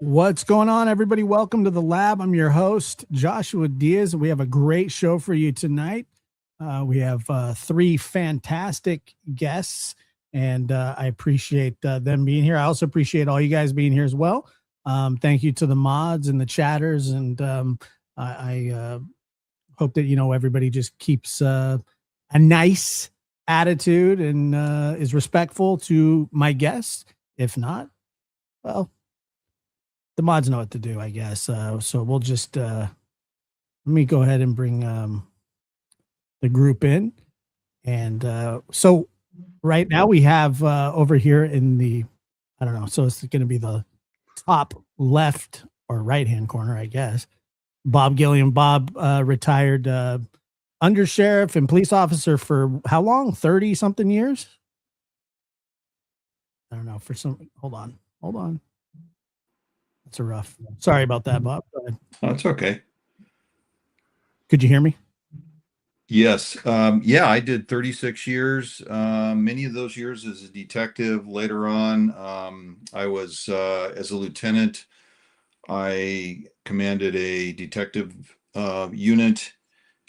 What's going on, everybody? Welcome to the lab. I'm your host, Joshua Diaz. We have a great show for you tonight. We have three fantastic guests, and I appreciate them being here. I also appreciate all you guys being here as well. Thank you to the mods and the chatters, and I hope that everybody just keeps a nice attitude and is respectful to my guests. If not, well, the mods know what to do, I guess. So we'll just let me go ahead and bring the group in. And so right now we have over here in the, I don't know, so it's going to be the top left or right hand corner, I guess. Bob Gilliam. Bob retired undersheriff and police officer for how long? 30 something years? I don't know. For some, hold on. That's a rough. Sorry about that, Bob. Go ahead. Oh, it's okay. Could you hear me? Yes. Yeah, I did 36 years. Many of those years as a detective. Later on, I was as a lieutenant. I commanded a detective unit,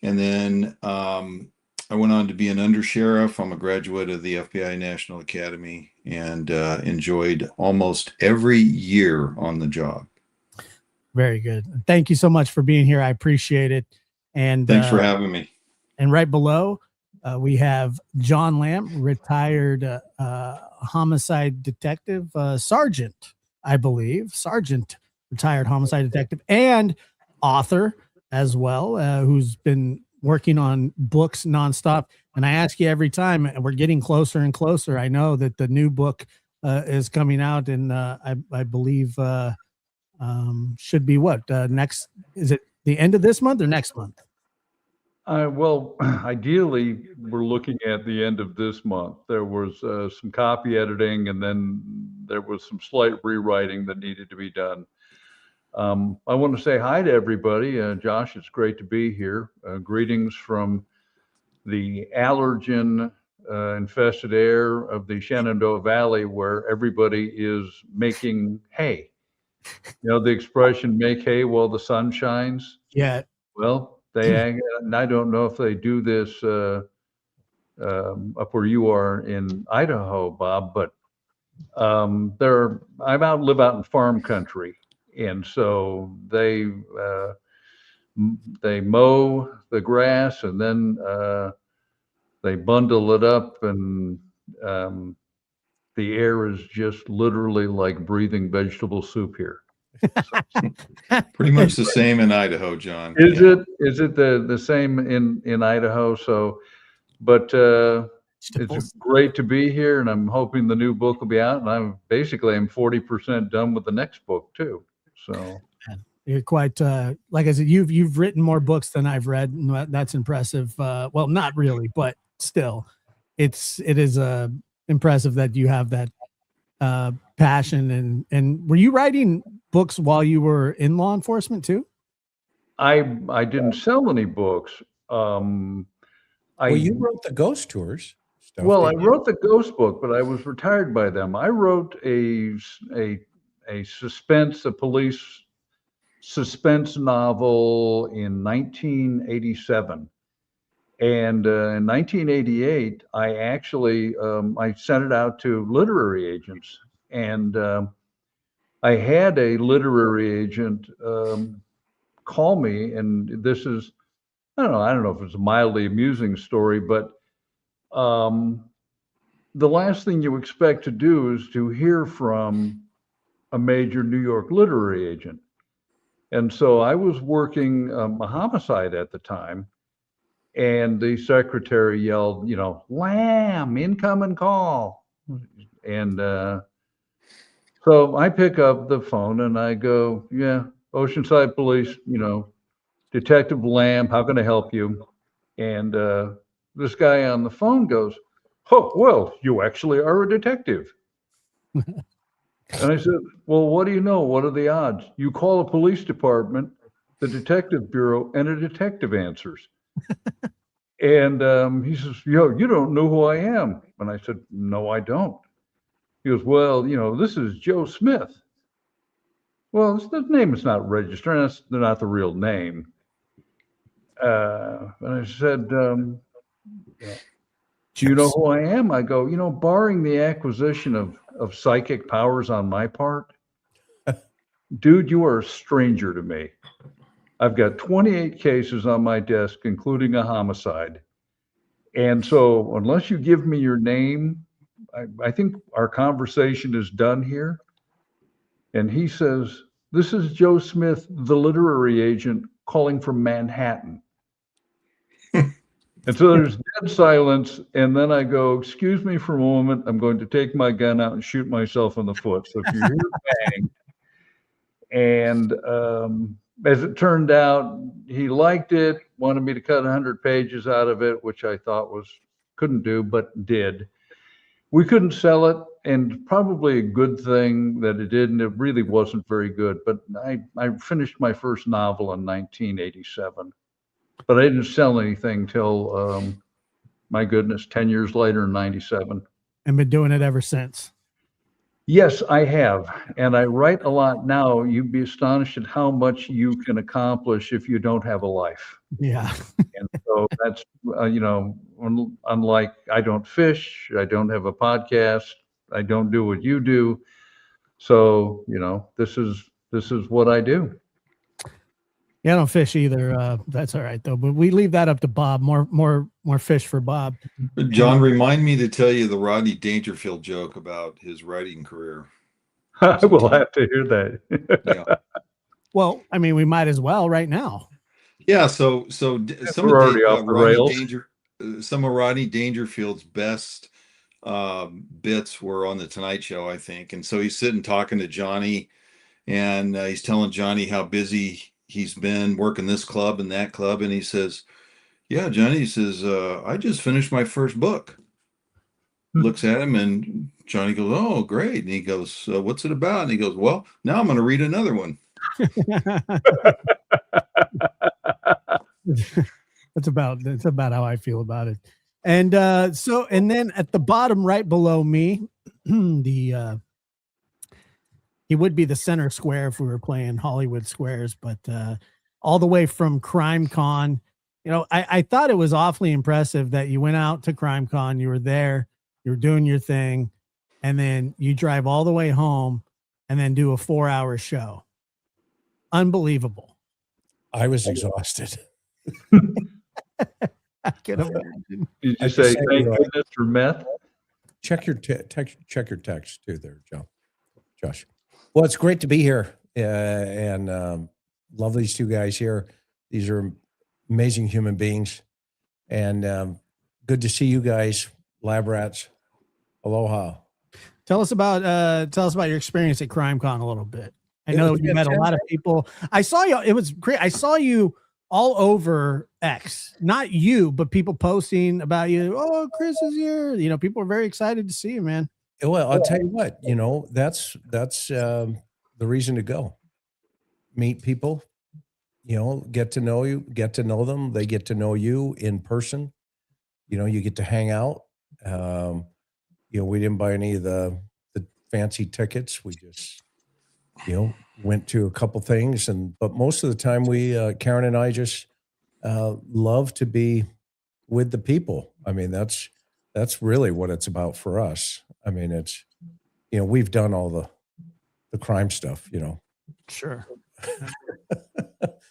and then I went on to be an undersheriff. I'm a graduate of the FBI National Academy and enjoyed almost every year on the job. Very good. Thank you so much for being here. I appreciate it. And thanks for having me. And right below, we have John Lamb, retired homicide detective, sergeant, I believe, retired homicide detective, and author as well, who's been working on books nonstop. And I ask you every time, and we're getting closer and closer. I know that the new book is coming out, and I believe should be what next? Is it the end of this month or next month? Well, ideally, we're looking at the end of this month. There was some copy editing, and then there was some slight rewriting that needed to be done. I want to say hi to everybody. Josh, it's great to be here. Greetings from the allergen infested air of the Shenandoah Valley, where everybody is making hay. You know the expression, make hay while the sun shines? Yeah. Well, and I don't know if they do this up where you are in Idaho, Bob, but I live out in farm country, and so they mow the grass, and then they bundle it up, and the air is just literally like breathing vegetable soup here. Pretty much the same in Idaho, John. Is it the same in Idaho? So, but it's great to be here, and I'm hoping the new book will be out. And I'm 40% done with the next book too. So you're quite like I said, you've written more books than I've read, and that's impressive. Well, not really, but still, it is impressive that you have that passion. And were you writing books while you were in law enforcement too? I didn't sell any books. You wrote the ghost tours stuff. Well, I wrote the ghost book, but I was retired by them. I wrote a police suspense novel in 1987. And in 1988, I actually I sent it out to literary agents, and I had a literary agent call me, and this is I don't know if it's a mildly amusing story, but the last thing you expect to do is to hear from a major New York literary agent, and so I was working a homicide at the time. And the secretary yelled, Lamb, incoming call. And so I pick up the phone and I go, yeah, Oceanside Police, Detective Lamb, how can I help you? And this guy on the phone goes, oh, well, you actually are a detective. And I said, well, what do you know? What are the odds? You call a police department, the detective bureau, and a detective answers. And he says, you don't know who I am. And I said, no, I don't. He goes, well, this is Joe Smith. Well, the name is not registered. They're not the real name. And I said, do you know who I am? I go, barring the acquisition of psychic powers on my part, dude, you are a stranger to me. I've got 28 cases on my desk, including a homicide. And so unless you give me your name, I think our conversation is done here. And he says, this is Joe Smith, the literary agent, calling from Manhattan. And so there's dead silence. And then I go, excuse me for a moment. I'm going to take my gun out and shoot myself in the foot. So if you hear bang, and as it turned out, he liked it, wanted me to cut 100 pages out of it, which I thought couldn't do, but did. We couldn't sell it, and probably a good thing that it didn't. It really wasn't very good, but I finished my first novel in 1987. But I didn't sell anything till, my goodness, 10 years later in 97. And been doing it ever since. Yes, I have. And I write a lot now. You'd be astonished at how much you can accomplish if you don't have a life. Yeah. And so that's, unlike I don't fish, I don't have a podcast, I don't do what you do. So, this is what I do. Yeah, I don't fish either. That's all right though. But we leave that up to Bob. More fish for Bob. John, remind me to tell you the Rodney Dangerfield joke about his writing career. I will have to hear that. Yeah. Well, I mean, we might as well right now. Yeah. So some We're already off the rails. Some of Rodney Dangerfield's best bits were on the Tonight Show, I think. And so he's sitting talking to Johnny, and he's telling Johnny how busy he's been working this club and that club. And he says, yeah, Johnny, he says, I just finished my first book. Looks at him, and Johnny goes, oh, great. And he goes, what's it about? And he goes, well, now I'm going to read another one. That's about how I feel about it. And and then at the bottom right below me, he would be the center square if we were playing Hollywood squares, but all the way from Crime Con, I thought it was awfully impressive that you went out to Crime Con, you were there, you were doing your thing, and then you drive all the way home and then do a 4-hour show. Unbelievable. I was exhausted. I can imagine. Did you say thank goodness for meth? Check your check your text too there, Josh. Well, it's great to be here, and love these two guys here. These are amazing human beings, and good to see you guys, lab rats. Aloha. Tell us about your experience at Crime Con a little bit. I know you met a lot of people. I saw you. It was great. I saw you all over X. Not you, but people posting about you. Oh, Chris is here. People are very excited to see you, man. Well, I'll tell you what. That's the reason to go. Meet people. Get to know you. Get to know them. They get to know you in person. You get to hang out. We didn't buy any of the fancy tickets. We just went to a couple things, but most of the time Karen and I just love to be with the people. I mean, that's really what it's about for us. I mean, it's, we've done all the crime stuff, Sure.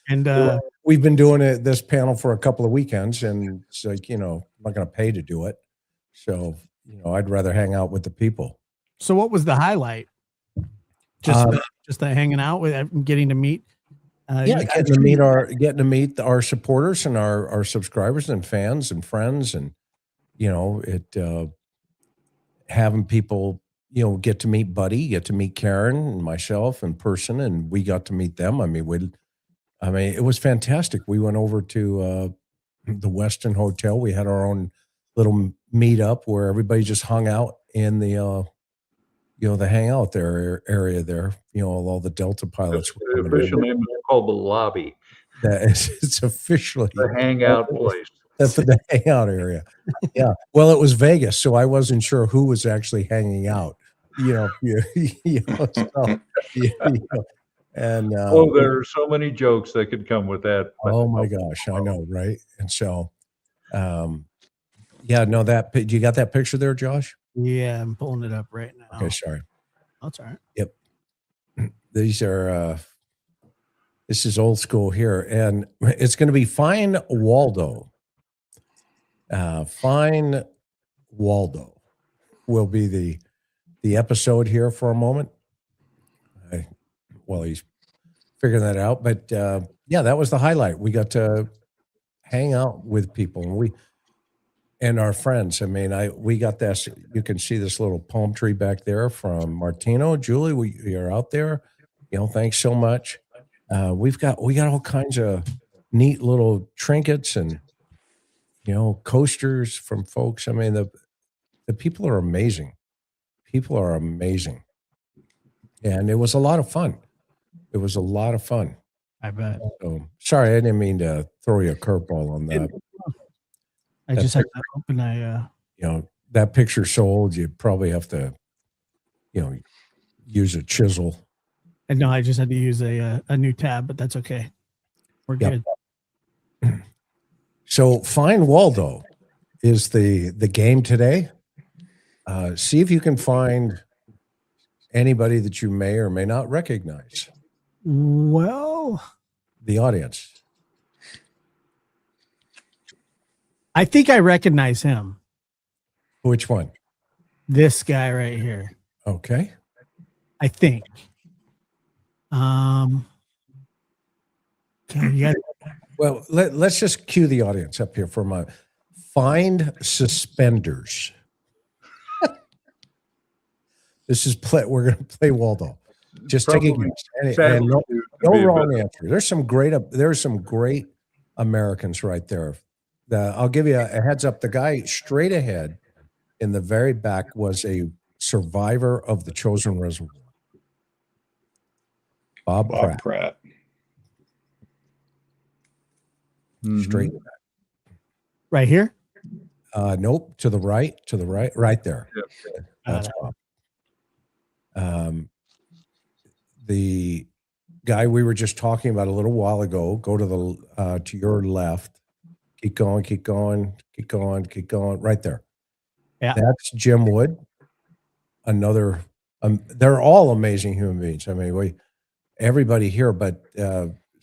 And we've been doing this panel for a couple of weekends, and it's like, I'm not going to pay to do it. So, I'd rather hang out with the people. So what was the highlight? Just the hanging out with, getting to meet. Getting to meet our supporters and our subscribers and fans and friends, and having people get to meet Buddy, get to meet Karen and myself in person, and we got to meet them. I mean, it was fantastic. We went over to the Westin Hotel. We had our own little meetup where everybody just hung out in the the hangout area there, all the Delta pilots. The official name is called the lobby. It's officially the hangout place. For the hangout area. Yeah. Well, it was Vegas, so I wasn't sure who was actually hanging out. And Oh, there are so many jokes that could come with that. oh my gosh, I know, right? And so, yeah, no, you got that picture there, Josh? Yeah, I'm pulling it up right now. Okay, sorry. That's all right. Yep. These are, this is old school here. And it's going to be Fine Waldo. Fine Waldo will be the episode here for a moment. Well, he's figuring that out. But yeah, that was the highlight. We got to hang out with people and our friends. I mean, we got this. You can see this little palm tree back there from Martino. Julie, we are out there. You know, thanks so much. We got all kinds of neat little trinkets and coasters from folks. I mean, the people are amazing. People are amazing, and it was a lot of fun. It was a lot of fun. I bet. So, sorry, I didn't mean to throw you a curveball on that. I just had to open that picture's so old, you probably have to, use a chisel. And no, I just had to use a new tab, but that's okay. We're good. So Find Waldo is the game today. See if you can find anybody that you may or may not recognize. Well, the audience. I think I recognize him. Which one? This guy right here. Okay. I think. Well, let's just cue the audience up here for a moment. Find suspenders. This is we're going to play Waldo. Just take a guess. And no wrong answer. There's some great Americans right there. I'll give you a heads up. The guy straight ahead in the very back was a survivor of the Chosin Reservoir. Bob Pratt. Straight back. Right here? Nope. To the right. Right there. Yep. That's Bob. The guy we were just talking about a little while ago, go to your left. Keep going. Right there. Yeah. That's Jim Wood. Another, they're all amazing human beings. I mean, everybody here, but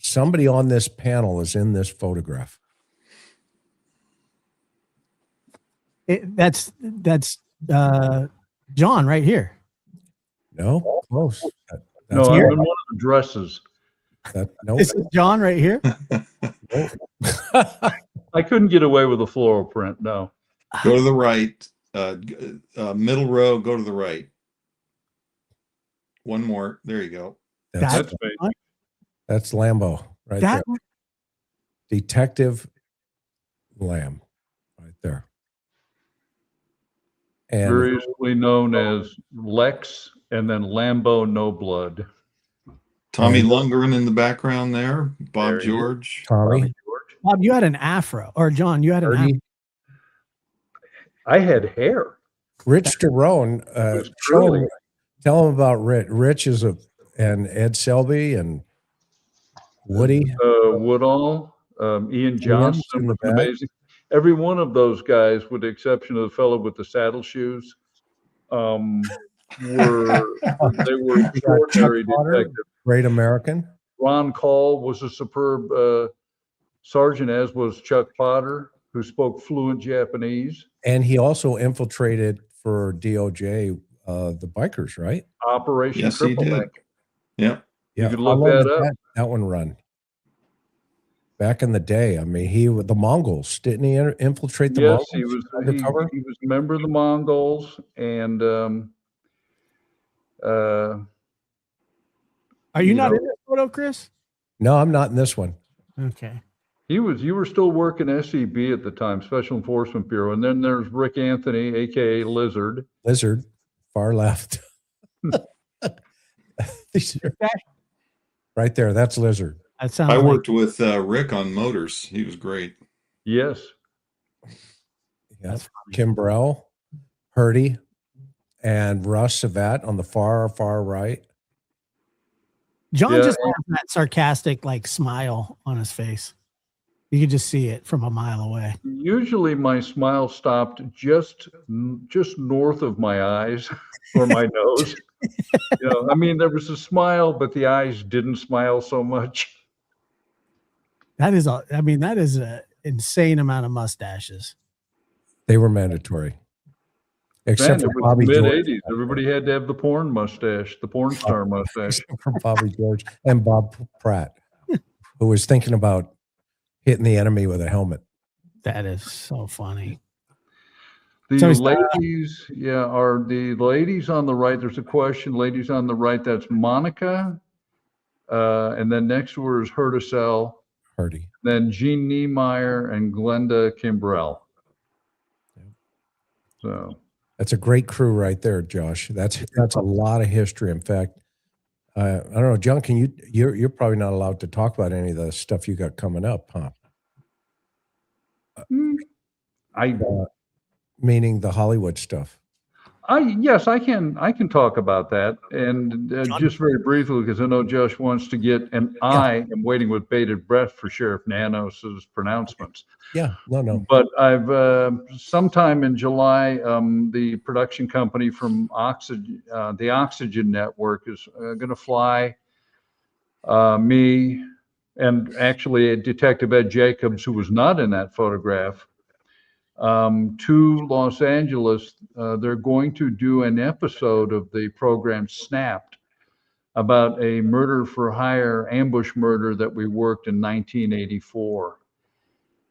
somebody on this panel is in this photograph. That's John right here. No, close. No, I'm in one of the dresses. Nope. This is John right here. I couldn't get away with a floral print. No. Go to the right. Middle row. Go to the right. One more. There you go. That's me. That's Lambo right there. Detective Lamb right there. And variously known as Lex and then Lambo No Blood. Tommy Lundgren in the background there. Bob George. Tommy. Bob, you had an afro. Or John, you had an afro. I had hair. Rich Derone. Tell him about Rich. Rich is and Ed Selby and Woody. Woodall, Ian Johnson was amazing. Every one of those guys, with the exception of the fellow with the saddle shoes, were extraordinary detectives. Great American. Ron Call was a superb sergeant, as was Chuck Potter, who spoke fluent Japanese. And he also infiltrated for DOJ the bikers, right? Operation Yes, he did. Yeah. You could look that up. That one run. Back in the day, I mean, the Mongols, didn't he infiltrate the Mongols? Yes, he was a member of the Mongols, and are you not in this photo, Chris? No, I'm not in this one. Okay. You were still working SEB at the time, Special Enforcement Bureau, and then there's Rick Anthony, aka Lizard. Lizard, far left. Right there, that's Lizard. I worked with Rick on motors. He was great. Yes. Yeah. Kim Burrell, Purdy, and Russ Savat on the far right. John Yeah, just has that sarcastic like smile on his face. You could just see it from a mile away. usually my smile stopped just north of my eyes or my nose. I mean, there was a smile, but the eyes didn't smile so much. That is an insane amount of mustaches. They were mandatory. Except Man, for it was Bobby mid George. '80s. Everybody had to have the porn mustache, the porn star mustache. Except for Bobby George and Bob Pratt, who was thinking about hitting the enemy with a helmet. That is so funny. The So ladies, are the ladies on the right. There's a question. Ladies on the right, that's Monica. And then next to her is Hertisell. Hardy. Then Jean Niemeyer and Glenda Kimbrell. So That's a great crew right there, Josh. That's a lot of history. In fact, I don't know, John, you're probably not allowed to talk about any of the stuff you got coming up, huh? Meaning the Hollywood stuff. Yes, I can talk about that. And just very briefly, because I know Josh wants to get, and I am waiting with bated breath for Sheriff Nanos' pronouncements. Yeah, no. But I've sometime in July, the production company from the Oxygen Network is going to fly me and actually Detective Ed Jacobs, who was not in that photograph, to Los Angeles. They're going to do an episode of the program Snapped about a murder for hire, ambush murder that we worked in 1984.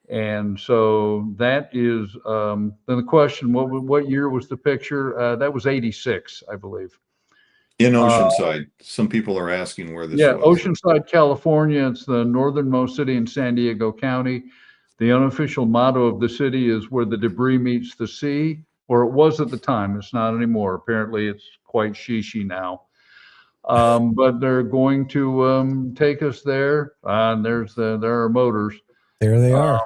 And so that is, then the question, what year was the picture? That was 86, I believe. In Oceanside. Some people are asking where this was. Oceanside, California. It's the northernmost city in San Diego County. The unofficial motto of the city is where the debris meets the sea, or it was at the time. It's not anymore. Apparently, it's quite shishi now. But they're going to take us there. And there are motors. There they are.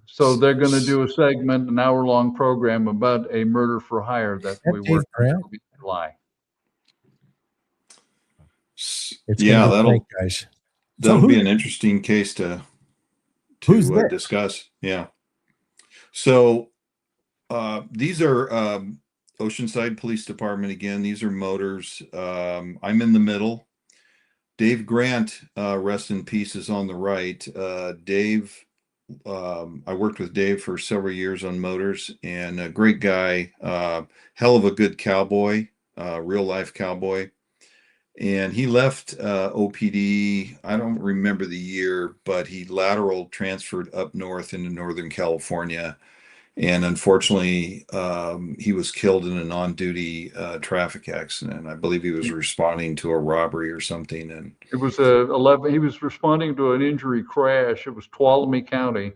So they're going to do a segment, an hour-long program about a murder for hire that we worked in July. That'll guys. be an interesting case to discuss. Yeah. So these are Oceanside Police Department again. These are motors. I'm in the middle. Dave Grant, rest in peace, is on the right. Dave, I worked with Dave for several years on motors, and a great guy, hell of a good cowboy, real life cowboy. And he left OPD, I don't remember the year, but he lateral transferred up north into Northern California. And unfortunately, he was killed in an on-duty traffic accident. I believe he was responding to a robbery or something. And it was he was responding to an injury crash. It was Tuolumne County.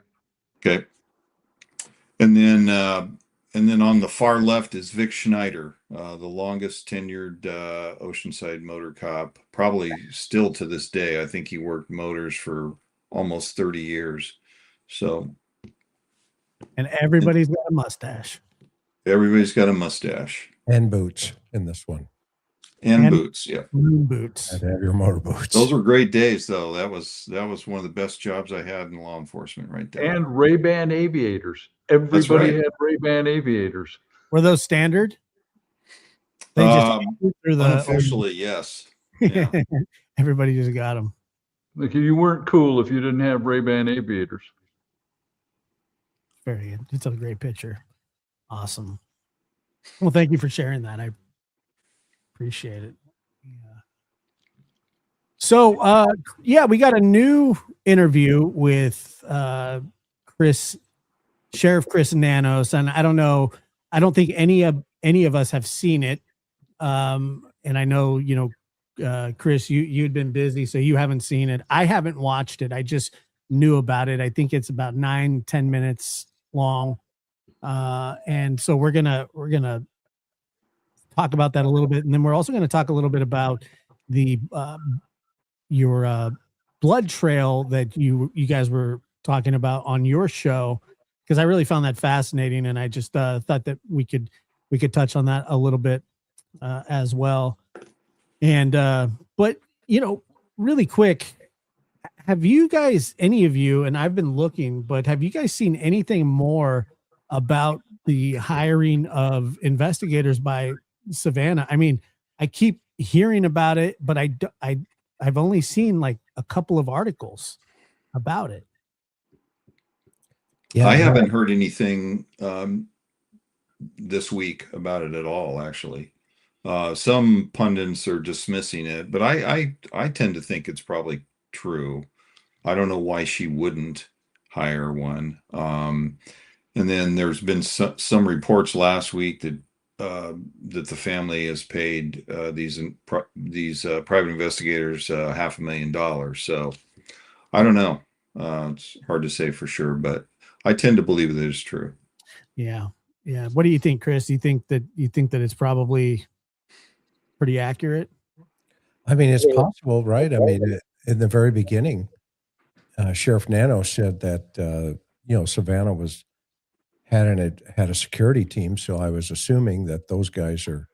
Okay. And then on the far left is Vic Schneider, the longest tenured Oceanside motor cop, probably still to this day. I think he worked motors for almost 30 years. So. And everybody's got a mustache. Everybody's got a mustache. And boots in this one. And boots, yeah. Boots. And have your motor boots. Those were great days, though. That was one of the best jobs I had in law enforcement, right there. And Ray-Ban aviators. Everybody had Ray-Ban aviators. Were those standard? They just through the unofficially, yes. Yeah. Everybody just got them. Like, you weren't cool if you didn't have Ray-Ban aviators. Very good. It's a great picture. Awesome. Well, thank you for sharing that. I appreciate it. Yeah. So, we got a new interview with Sheriff Chris Nanos, and I don't know. I don't think any of us have seen it. And I know, Chris, you'd been busy, so you haven't seen it. I haven't watched it. I just knew about it. I think it's about 9-10 minutes long. And so we're gonna talk about that a little bit, and then we're also going to talk a little bit about the your blood trail that you guys were talking about on your show, because I really found that fascinating, and I just thought that we could touch on that a little bit as well. And but really quick, have you guys, any of you, and I've been looking, but have you guys seen anything more about the hiring of investigators by Savannah? I mean, I keep hearing about it, but I've only seen like a couple of articles about it. Yeah, I no, haven't heard anything this week about it at all, actually. Some pundits are dismissing it, but I tend to think it's probably true. I don't know why she wouldn't hire one. And then there's been some reports last week that that the family has paid these private investigators $500,000. So I don't know. It's hard to say for sure, but I tend to believe that it's true. Yeah. Yeah. What do you think, Chris? You think that it's probably pretty accurate? I mean, it's possible, right? I mean, in the very beginning, Sheriff Nanos said that Savannah had a security team, so I was assuming that those guys are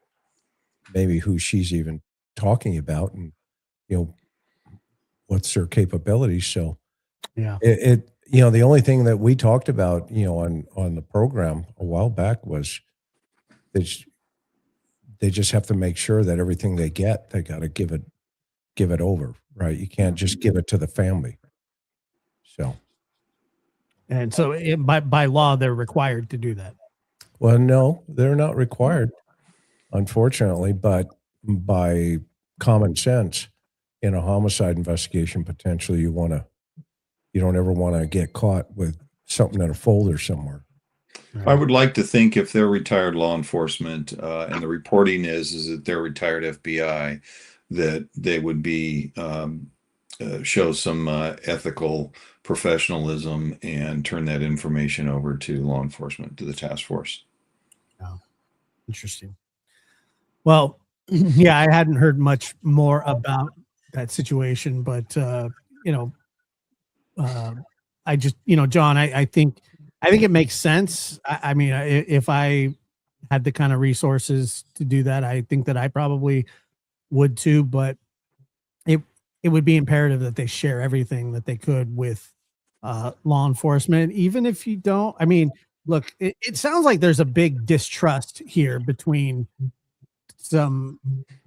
maybe who she's even talking about, and what's their capabilities. So Yeah. the only thing that we talked about, on the program a while back was they just have to make sure that everything they get, they got to give it over, right? You can't just give it to the family. So, And so by law, they're required to do that. well, no, they're not required, unfortunately, but by common sense, in a homicide investigation, potentially you don't ever want to get caught with something in a folder somewhere. I would like to think if they're retired law enforcement and the reporting is that they're retired FBI, that they would be show some ethical professionalism and turn that information over to law enforcement, to the task force. Oh, interesting. Well, yeah, I hadn't heard much more about that situation, but I just, John, I think it makes sense. I mean, if I had the kind of resources to do that, I think that I probably would too, but it would be imperative that they share everything that they could with law enforcement, even if you don't. I mean, look, it sounds like there's a big distrust here between some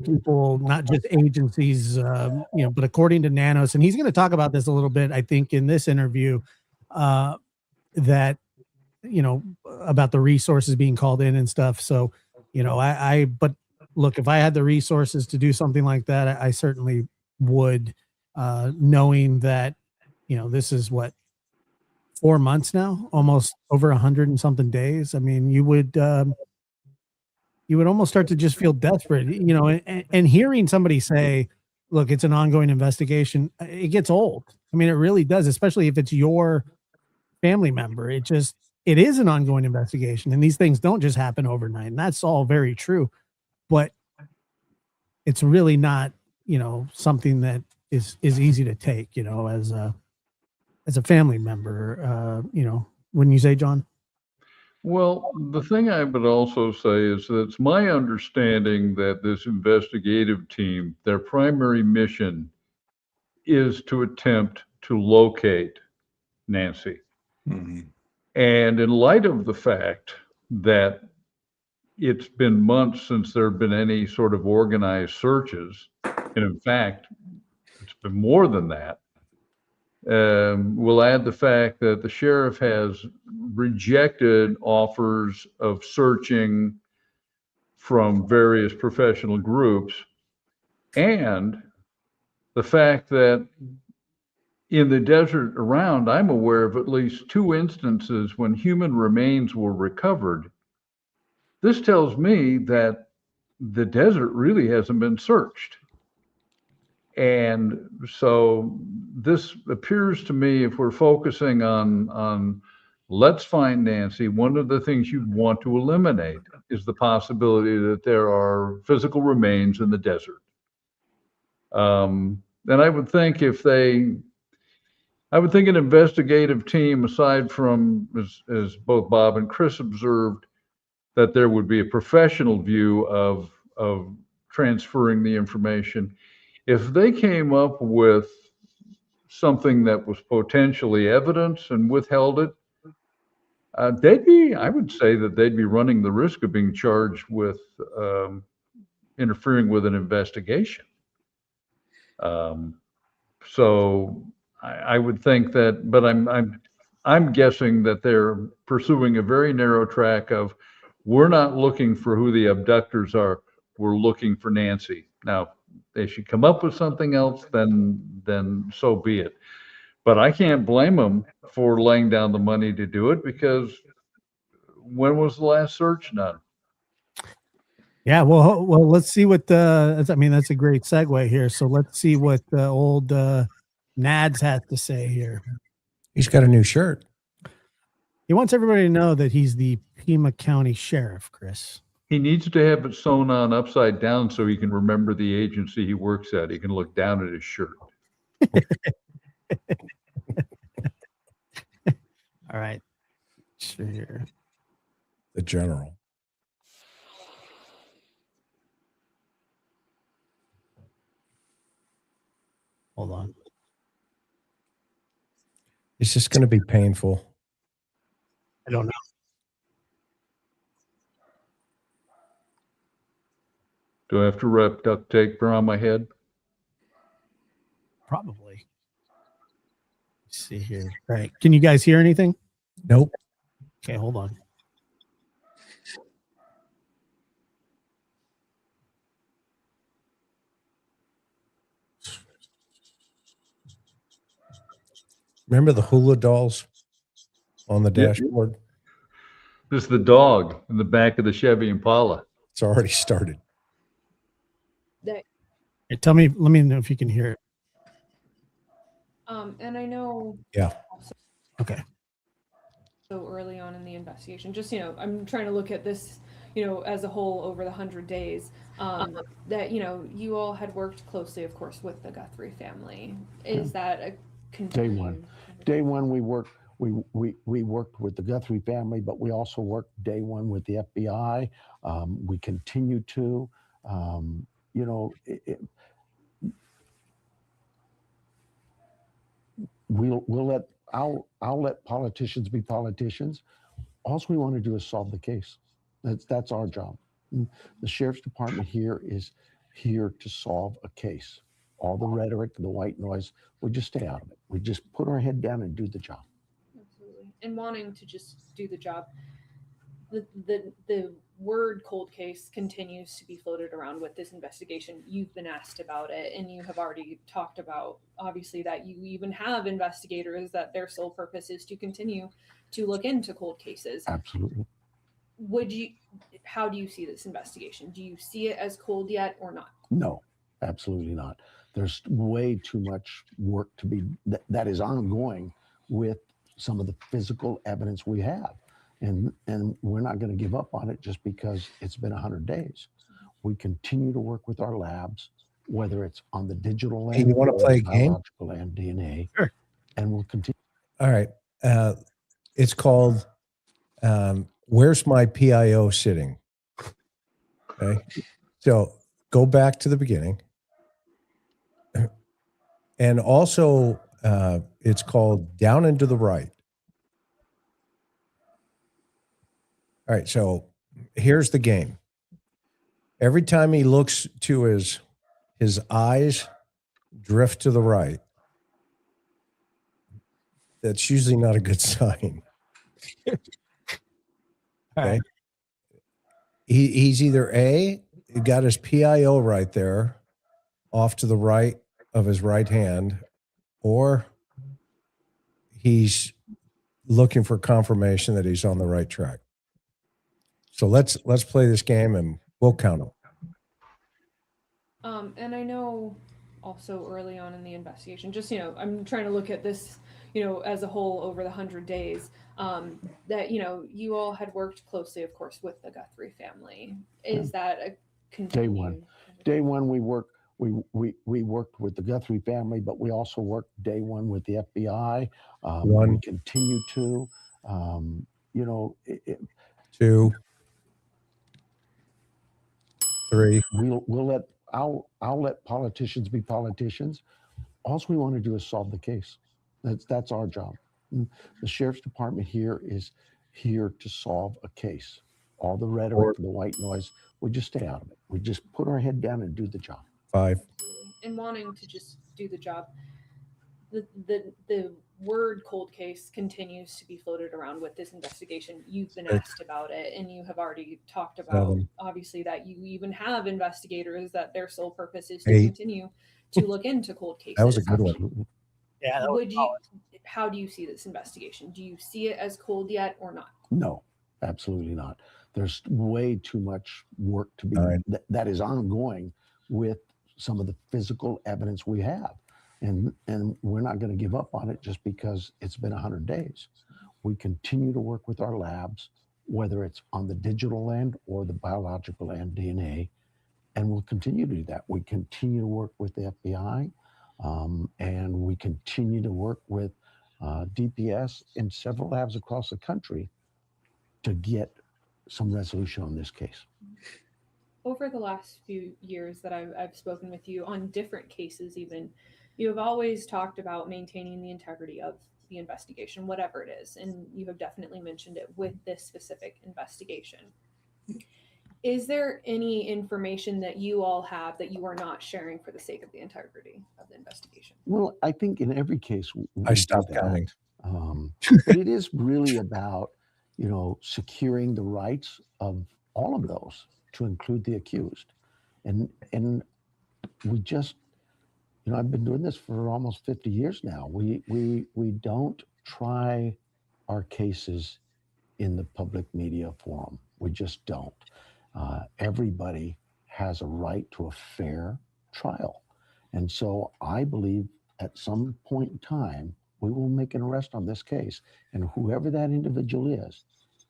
people, not just agencies, but according to Nanos, and he's going to talk about this a little bit, I think, in this interview, that, about the resources being called in and stuff. So, but look, if I had the resources to do something like that, I certainly would, knowing that, this is what, 4 months now, almost over 100 and something days. I mean, you would almost start to just feel desperate, and hearing somebody say, look, it's an ongoing investigation, it gets old. I mean, it really does, especially if it's your family member. It is an ongoing investigation, and these things don't just happen overnight. And that's all very true, but it's really not, something that is easy to take, as a family member, wouldn't you say, John? Well, the thing I would also say is that it's my understanding that this investigative team, their primary mission is to attempt to locate Nancy. Mm-hmm. And in light of the fact that it's been months since there have been any sort of organized searches, and in fact, it's been more than that, we'll add the fact that the sheriff has rejected offers of searching from various professional groups, and the fact that in the desert around, I'm aware of at least 2 instances when human remains were recovered. This tells me that the desert really hasn't been searched. And so this appears to me, if we're focusing on let's find Nancy, one of the things you'd want to eliminate is the possibility that there are physical remains in the desert. And I would think an investigative team, aside from, as both Bob and Chris observed, that there would be a professional view of transferring the information. If they came up with something that was potentially evidence and withheld it, I would say that they'd be running the risk of being charged with interfering with an investigation. So I would think that, but I'm guessing that they're pursuing a very narrow track of, we're not looking for who the abductors are. We're looking for Nancy. Now, they should come up with something else, then so be it. But I can't blame them for laying down the money to do it, because when was the last search done? Yeah, well, let's see what I mean, that's a great segue here. So let's see what old Nads has to say here. He's got a new shirt. He wants everybody to know that he's the Pima County Sheriff, Chris. He needs to have it sewn on upside down so he can remember the agency he works at. He can look down at his shirt. All right. Sure. The general. Hold on. It's just going to be painful. I don't know. Do I have to wrap duct tape around my head? Probably. Let's see here. All right. Can you guys hear anything? Nope. Okay, hold on. Remember the hula dolls on the dashboard? This is the dog in the back of the Chevy Impala. It's already started. Hey, let me know if you can hear it. And I know. Yeah. Okay. So early on in the investigation, just, I'm trying to look at this, as a whole over the 100 days, that, you all had worked closely, of course, with the Guthrie family. Is that a continued? Day one, we worked with the Guthrie family, but we also worked day one with the FBI. We continue to, I'll let politicians be politicians. All we want to do is solve the case. That's our job. The sheriff's department here is here to solve a case. All the rhetoric, the white noise, we just stay out of it. We just put our head down and do the job. Absolutely. And wanting to just do the job. The word cold case continues to be floated around with this investigation. You've been asked about it, and you have already talked about, obviously, that you even have investigators that their sole purpose is to continue to look into cold cases. Absolutely. How do you see this investigation? Do you see it as cold yet or not? No, absolutely not. There's way too much work to be that is ongoing with some of the physical evidence we have. And we're not going to give up on it just because it's been 100 days. We continue to work with our labs, whether it's on the digital end, Hey, you want to play a game? biological and DNA, Sure. And we'll continue. All right. It's called Where's My PIO Sitting? Okay. So go back to the beginning. And also, it's called Down and to the Right. All right, so here's the game. Every time he looks to his eyes drift to the right, that's usually not a good sign. Okay. He's either A, he got his PIO right there off to the right of his right hand, or he's looking for confirmation that he's on the right track. So let's play this game and we'll count them. And I know also early on in the investigation, just, I'm trying to look at this, as a whole over the 100 days, that, you all had worked closely, of course, with the Guthrie family. Is that a continued? Day one, we worked with the Guthrie family, but we also worked day one with the FBI. We continue to, 2, 3. We'll let I'll let politicians be politicians. All we want to do is solve the case. That's our job. The sheriff's department here is here to solve a case. All the rhetoric, the white noise, we just stay out of it. We just put our head down and do the job. 5. And wanting to just do the job. The word cold case continues to be floated around with this investigation. You've been asked about it, and you have already talked about 7. obviously that you even have investigators that their sole purpose is to 8. continue to look into cold cases. That was a good one. Yeah. That was How do you see this investigation? Do you see it as cold yet or not? No, absolutely not. There's way too much work to be that is ongoing with some of the physical evidence we have. And we're not going to give up on it just because it's been 100 days. We continue to work with our labs, whether it's on the digital end or the biological end, DNA, and we'll continue to do that. We continue to work with the FBI, and we continue to work with DPS in several labs across the country to get some resolution on this case. Over the last few years that I've spoken with you on different cases, even, you have always talked about maintaining the integrity of the investigation, whatever it is. And you have definitely mentioned it with this specific investigation. Is there any information that you all have that you are not sharing for the sake of the integrity of the investigation? Well, I think in every case, I stopped counting. But it is really about, securing the rights of all of those, to include the accused. And we just, I've been doing this for almost 50 years now. We don't try our cases in the public media forum. We just don't. Everybody has a right to a fair trial. And so I believe at some point in time, we will make an arrest on this case. And whoever that individual is,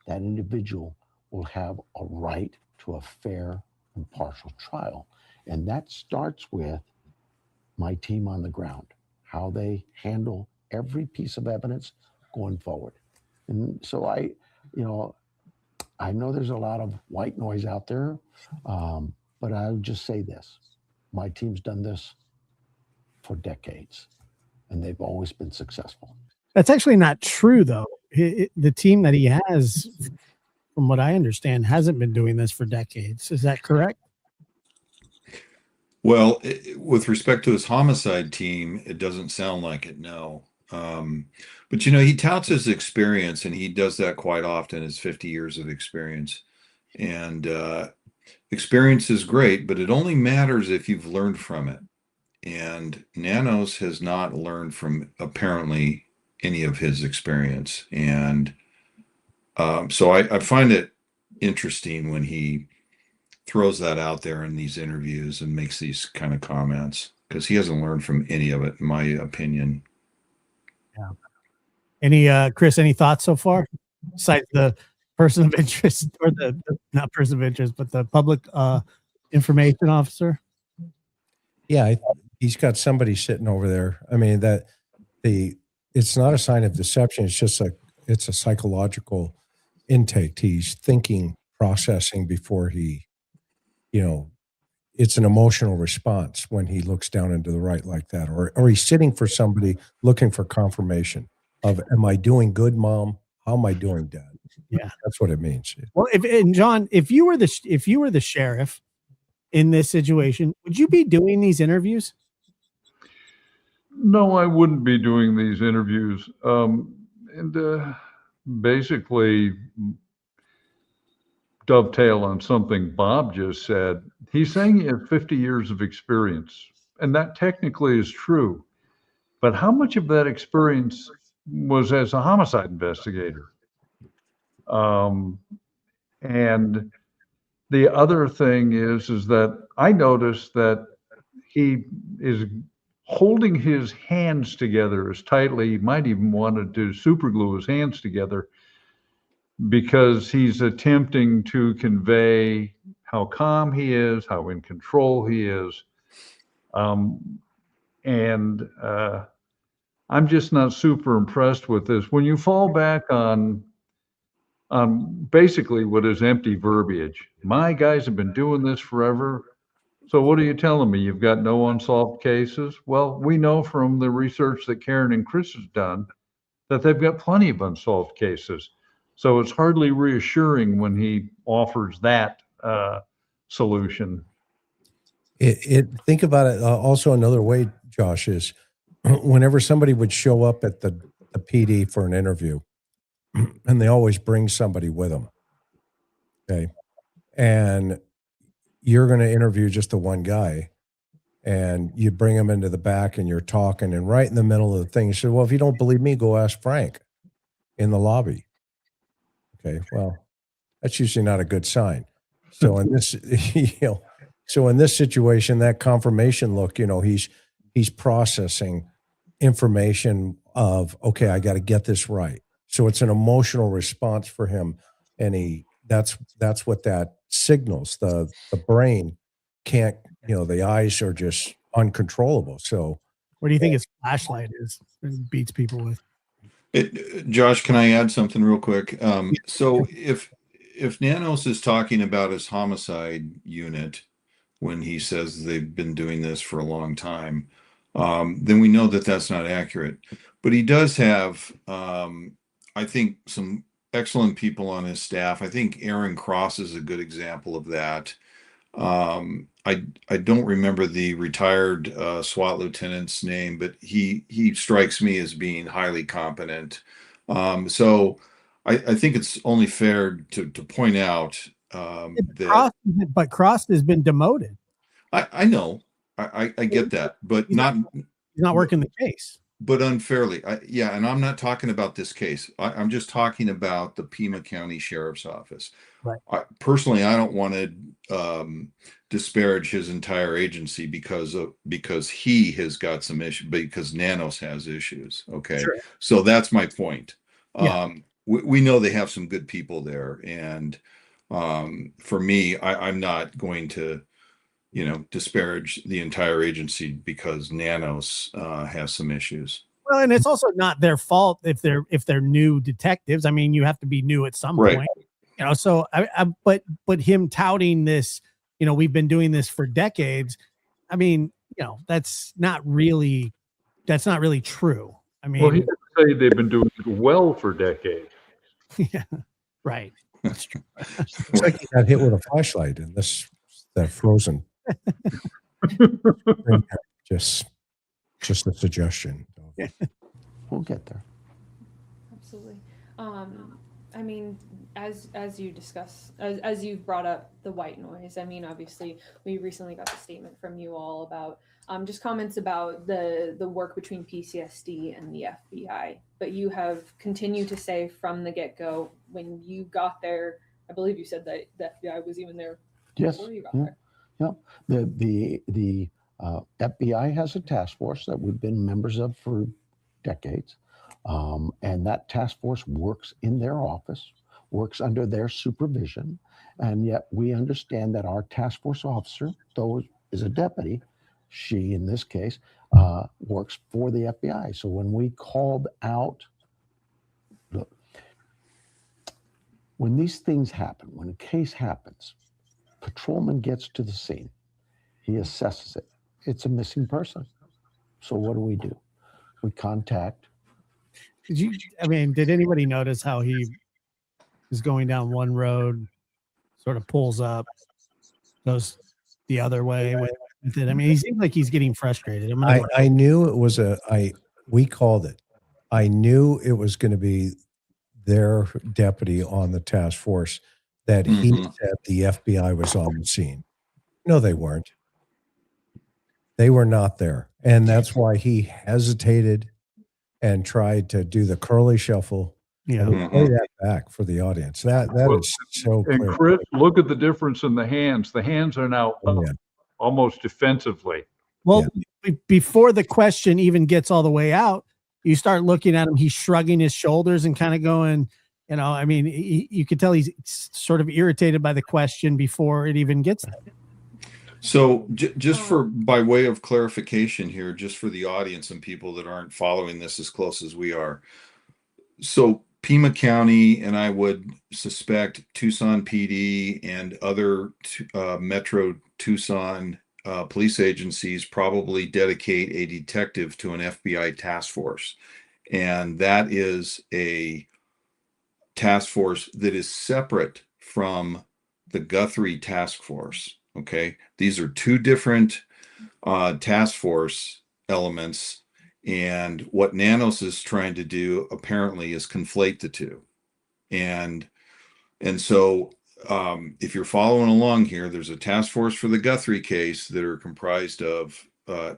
that individual will have a right to a fair, impartial trial. And that starts with my team on the ground, how they handle every piece of evidence going forward. And so I know there's a lot of white noise out there, but I'll just say this. My team's done this for decades, and they've always been successful. That's actually not true, though. The team that he has, from what I understand, hasn't been doing this for decades. Is that correct? Well, with respect to his homicide team, it doesn't sound like it, no. But, he touts his experience, and he does that quite often, his 50 years of experience. And experience is great, but it only matters if you've learned from it. And Nanos has not learned from, apparently, any of his experience. And so I find it interesting when he throws that out there in these interviews and makes these kind of comments, because he hasn't learned from any of it, in my opinion. Yeah. Any Chris, any thoughts so far, besides the person of interest, or the not person of interest, but the public information officer? Yeah, he's got somebody sitting over there. I mean, it's not a sign of deception. It's just it's a psychological intake. He's thinking, processing before he, it's an emotional response when he looks down into the right like that, or he's sitting for somebody looking for confirmation of, am I doing good, Mom? How am I doing, Dad? Yeah, that's what it means. Well, John, if you were the sheriff in this situation, would you be doing these interviews? No, I wouldn't be doing these interviews. Basically dovetail on something Bob just said. He's saying he has 50 years of experience, and that technically is true. But how much of that experience was as a homicide investigator? And the other thing is that I noticed that he is holding his hands together as tightly. He might even wanted to superglue his hands together, because he's attempting to convey how calm he is, how in control he is. And I'm just not super impressed with this. When you fall back on basically what is empty verbiage, my guys have been doing this forever, So what are you telling me? You've got no unsolved cases? Well, we know from the research that Karen and Chris has done that they've got plenty of unsolved cases. So it's hardly reassuring when he offers that solution. Think about it. Also, another way, Josh, is whenever somebody would show up at the PD for an interview, and they always bring somebody with them. Okay. And you're going to interview just the one guy, and you bring him into the back and you're talking, and right in the middle of the thing, you said, well, if you don't believe me, go ask Frank in the lobby. Okay. Well, that's usually not a good sign. So in this, so in this situation, that confirmation look, he's processing information of, okay, I got to get this right. So it's an emotional response for him. And that's what that signals. The brain can't, the eyes are just uncontrollable. So What do you think his flashlight is? It beats people with. Josh, can I add something real quick? So if Nanos is talking about his homicide unit when he says they've been doing this for a long time, then we know that that's not accurate. But he does have, I think, some excellent people on his staff. I think Aaron Cross is a good example of that. I don't remember the retired SWAT lieutenant's name, but he strikes me as being highly competent. So I think it's only fair to point out that But Cross has been demoted. I know I get that, but He's not working the case. But unfairly. Yeah, and I'm not talking about this case. I'm just talking about the Pima County Sheriff's Office. Right. Personally, I don't want to disparage his entire agency because he has got some issues, because Nanos has issues. Okay. Sure. So that's my point. Yeah. We know they have some good people there. And for me, I'm not going to disparage the entire agency because Nanos has some issues. Well, and it's also not their fault if they're new detectives. I mean, you have to be new at some point. So but him touting this, we've been doing this for decades. I mean, that's not really true. I mean, Well, he didn't say they've been doing it well for decades. Yeah, right. That's true. It's like he got hit with a flashlight in that frozen. just a suggestion. We'll get there. Absolutely. I mean, as you discuss, as you've brought up the white noise, I mean, obviously we recently got a statement from you all about just comments about the work between PCSD and the FBI, but you have continued to say from the get-go, when you got there, I believe you said that the FBI was even there before you got there. Yeah, the FBI has a task force that we've been members of for decades, and that task force works in their office, works under their supervision, and yet we understand that our task force officer, though is a deputy, she in this case works for the FBI. So when we called out, look, when these things happen, when a case happens, patrolman gets to the scene, he assesses it. It's a missing person. So what do? We contact. Did anybody notice how he is going down one road, sort of pulls up, goes the other way with it? I mean, he seems like he's getting frustrated. I knew it was we called it. I knew it was going to be their deputy on the task force that he said the FBI was on the scene. No, they weren't. They were not there. And that's why he hesitated and tried to do the curly shuffle. Yeah. And play that back for the audience. That is so clear. And Chris, look at the difference in the hands. The hands are now up, almost defensively. Well, before the question even gets all the way out, you start looking at him. He's shrugging his shoulders and kind of going, you could tell he's sort of irritated by the question before it even gets there. So just by way of clarification here, just for the audience and people that aren't following this as close as we are. So Pima County, and I would suspect Tucson PD and other Metro Tucson police agencies probably dedicate a detective to an FBI task force. And that is a task force that is separate from the Guthrie task force. Okay. These are two different task force elements. And what Nanos is trying to do apparently is conflate the two. And so if you're following along here, there's a task force for the Guthrie case that are comprised of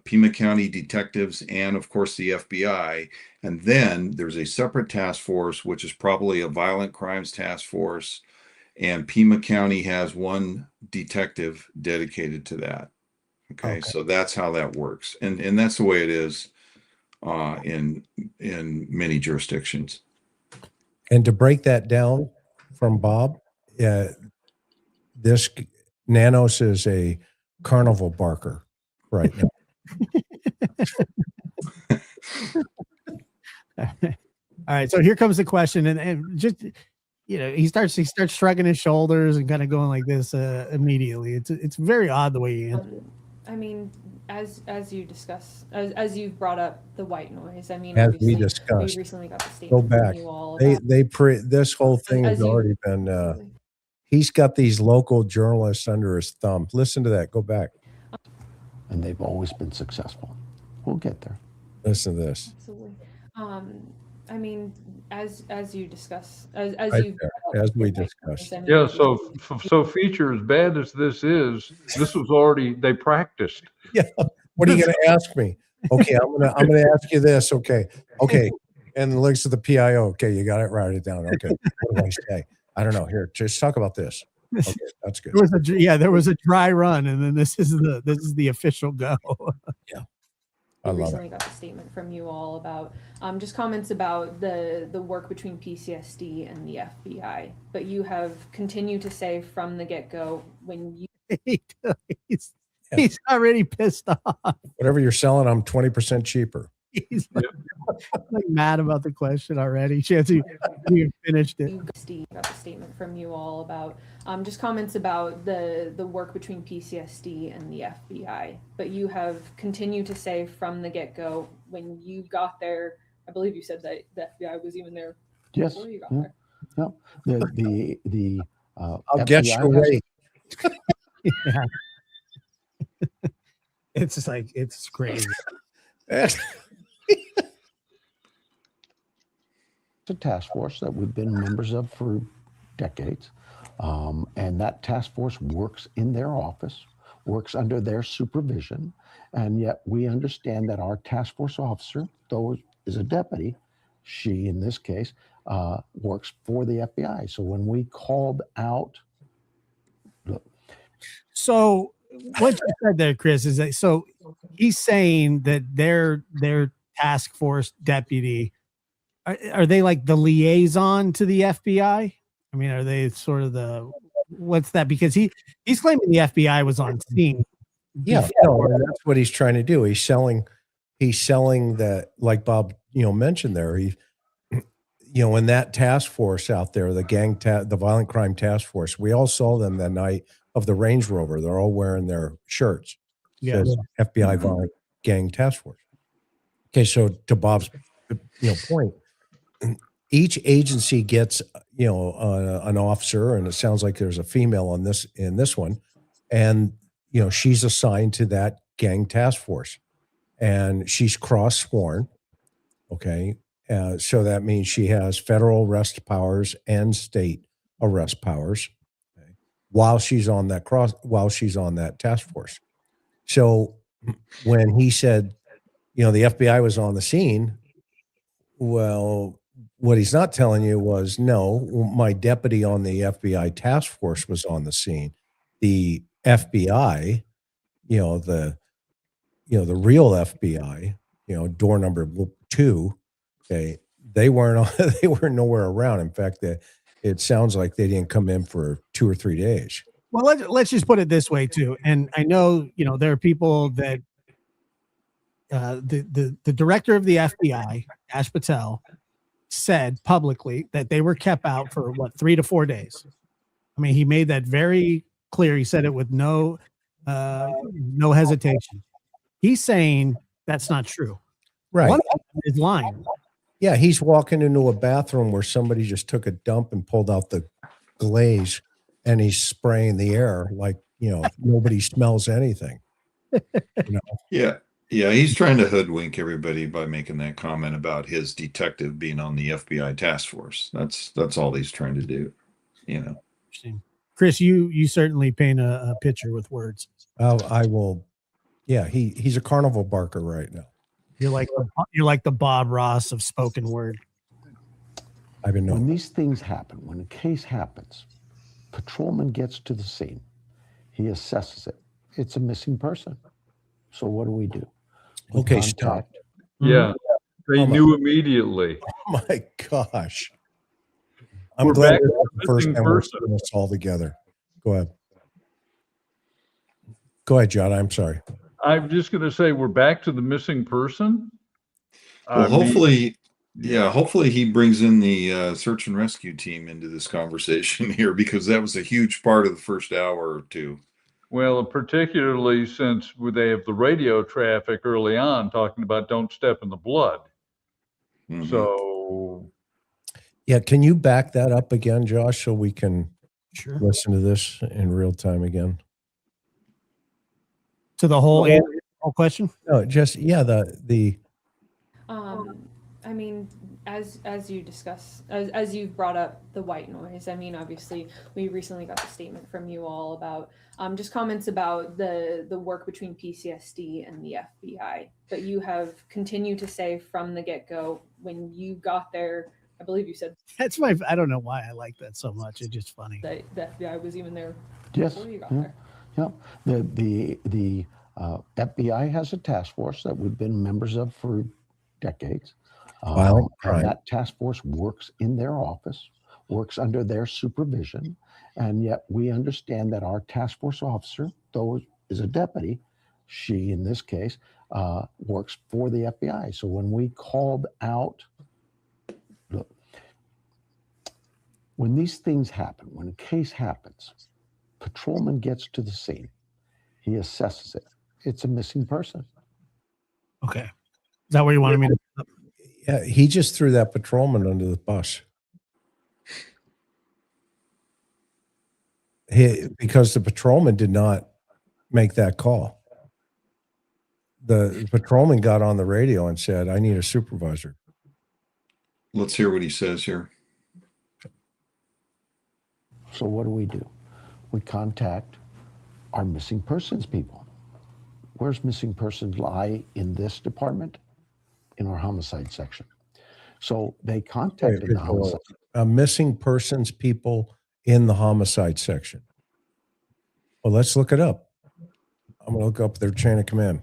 Pima County detectives and, of course, the FBI. And then there's a separate task force, which is probably a violent crimes task force. And Pima County has one detective dedicated to that. Okay. So that's how that works. And that's the way it is in many jurisdictions. And to break that down from Bob, this Nanos is a carnival barker right now. All right, so here comes the question, and just he starts shrugging his shoulders and kind of going like this immediately. It's very odd the way he answers. I mean, as you discuss, as you've brought up the white noise. I mean, As obviously, we discussed, we recently got the go statement back. from you all. About, This whole thing has as you- already been. He's got these local journalists under his thumb. Listen to that. Go back. And they've always been successful. We'll get there. Listen to this. Absolutely. I mean, as you discuss, as Right you there, as we discussed. Yeah, so feature as bad as this was already, they practiced. Yeah. What are you going to ask me? Okay, I'm gonna ask you this. Okay. And looks at the PIO. Okay, you got it. Write it down. Okay. What do I say? I don't know. Here, just talk about this. Okay, that's good. There was a dry run, and then this is the official go. Yeah. I love recently got a statement from you all about just comments about the work between PCSD and the FBI. But you have continued to say from the get-go when you He's already pissed off. Whatever you're selling, I'm 20% cheaper. He's like mad about the question already. Chancy, you finished it. got a statement from you all about just comments about the work between PCSD and the FBI. But you have continued to say from the get-go when you got there, I believe you said that the FBI was even there Yes. before you got Yeah. there. The I'll get you away. Yeah. It's just like, it's crazy. It's a task force that we've been members of for decades. And that task force works in their office, works under their supervision. And yet we understand that our task force officer, though is a deputy, she in this case, works for the FBI. So when we called out, look. So what you said there, Chris, is that so he's saying that their task force deputy, are they like the liaison to the FBI? I mean, are they sort of what's that? Because he's claiming the FBI was on scene. Yeah, no, and that's what he's trying to do. He's selling that, like Bob, mentioned there. In that task force out there, the violent crime task force, we all saw them that night of the Range Rover. They're all wearing their shirts. Yeah. Says FBI violent gang task force. Okay, so to Bob's point, each agency gets an officer, and it sounds like there's a female in this one, and she's assigned to that gang task force, and she's cross sworn. Okay, so that means she has federal arrest powers and state arrest powers, okay, while she's on that task force. So when he said, the FBI was on the scene, well, what he's not telling you was, no, my deputy on the FBI task force was on the scene. The FBI, the real FBI, door number 2, okay, they weren't they were nowhere around. In fact, it sounds like they didn't come in for 2 or 3 days. Well, let's just put it this way too. And I know, there are people that the director of the FBI, Ash Patel, said publicly that they were kept out for 3 to 4 days. I mean, he made that very clear. He said it with no No hesitation. He's saying that's not true. Right. One of them is lying. Yeah, he's walking into a bathroom where somebody just took a dump and pulled out the glaze, and he's spraying the air like, nobody smells anything. Yeah. Yeah, he's trying to hoodwink everybody by making that comment about his detective being on the FBI task force. That's all he's trying to do, Interesting. Chris, you certainly paint a picture with words. I will. Yeah, he's a carnival barker right now. You're like the Bob Ross of spoken word. I've been When known. these things happen, when a case happens, patrolman gets to the scene. He assesses it. It's a missing person. So what do? We Okay, stop. Yeah, they knew immediately. Oh my gosh. I'm We're glad back this to is the first missing time we're person. seeing this all together. Go ahead. Go ahead, John. I'm sorry. I'm just going to say we're back to the missing person. Well, I mean, hopefully he brings in the search and rescue team into this conversation here, because that was a huge part of the first hour or two. well, particularly since they have the radio traffic early on talking about don't step in the blood. Mhm. So, Yeah, can you back that up again, Josh, so we can Sure. listen to this in real time again? To the whole question. No, just the I mean, as you discuss, as you've brought up the white noise, I mean, obviously, we recently got a statement from you all about just comments about the work between PCSD and the FBI. But you have continued to say from the get-go, when you got there, I believe you said That's I don't know why I like that so much. It's just funny. that the FBI was even there Yes. before you got Yeah. there. Yeah. The FBI has a task force that we've been members of for decades. Violent crime. And that task force works in their office, works under their supervision. And yet we understand that our task force officer, though is a deputy, she in this case, works for the FBI. So when we called out, look, when these things happen, when a case happens, patrolman gets to the scene. He assesses it. It's a missing person. Okay. Is that where you wanted me to? Yeah, he just threw that patrolman under the bus. Because the patrolman did not make that call. The patrolman got on the radio and said, "I need a supervisor." Let's hear what he says here. So what do? We contact our missing persons people. Where's missing persons lie in this department? In our homicide section. So they contacted the homicide. Missing persons people in the homicide section. Well, let's look it up. I'm going to look up their chain of command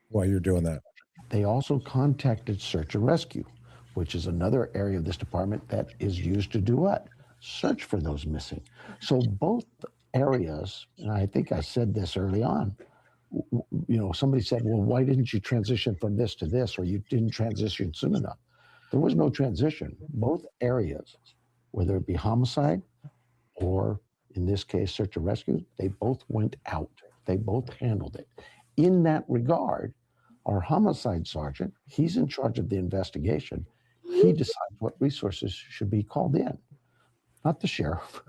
while you're doing that. They also contacted search and rescue, which is another area of this department that is used to do what? Search for those missing. So both areas, and I think I said this early on, somebody said, well, why didn't you transition from this to this, or you didn't transition soon enough? There was no transition. Both areas, whether it be homicide or in this case, search and rescue, they both went out. They both handled it. In that regard, our homicide sergeant, he's in charge of the investigation. He decides what resources should be called in, not the sheriff,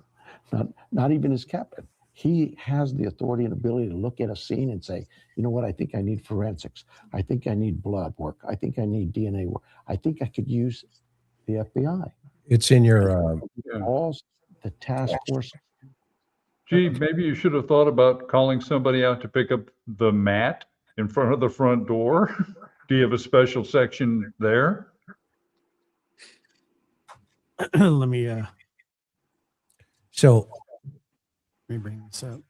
not even his captain. He has the authority and ability to look at a scene and say, you know what, I think I need forensics. I think I need blood work. I think I need DNA work. I think I could use the FBI. It's in your all the task force. gee, maybe you should have thought about calling somebody out to pick up the mat in front of the front door. Do you have a special section there? Let me so let me bring this up.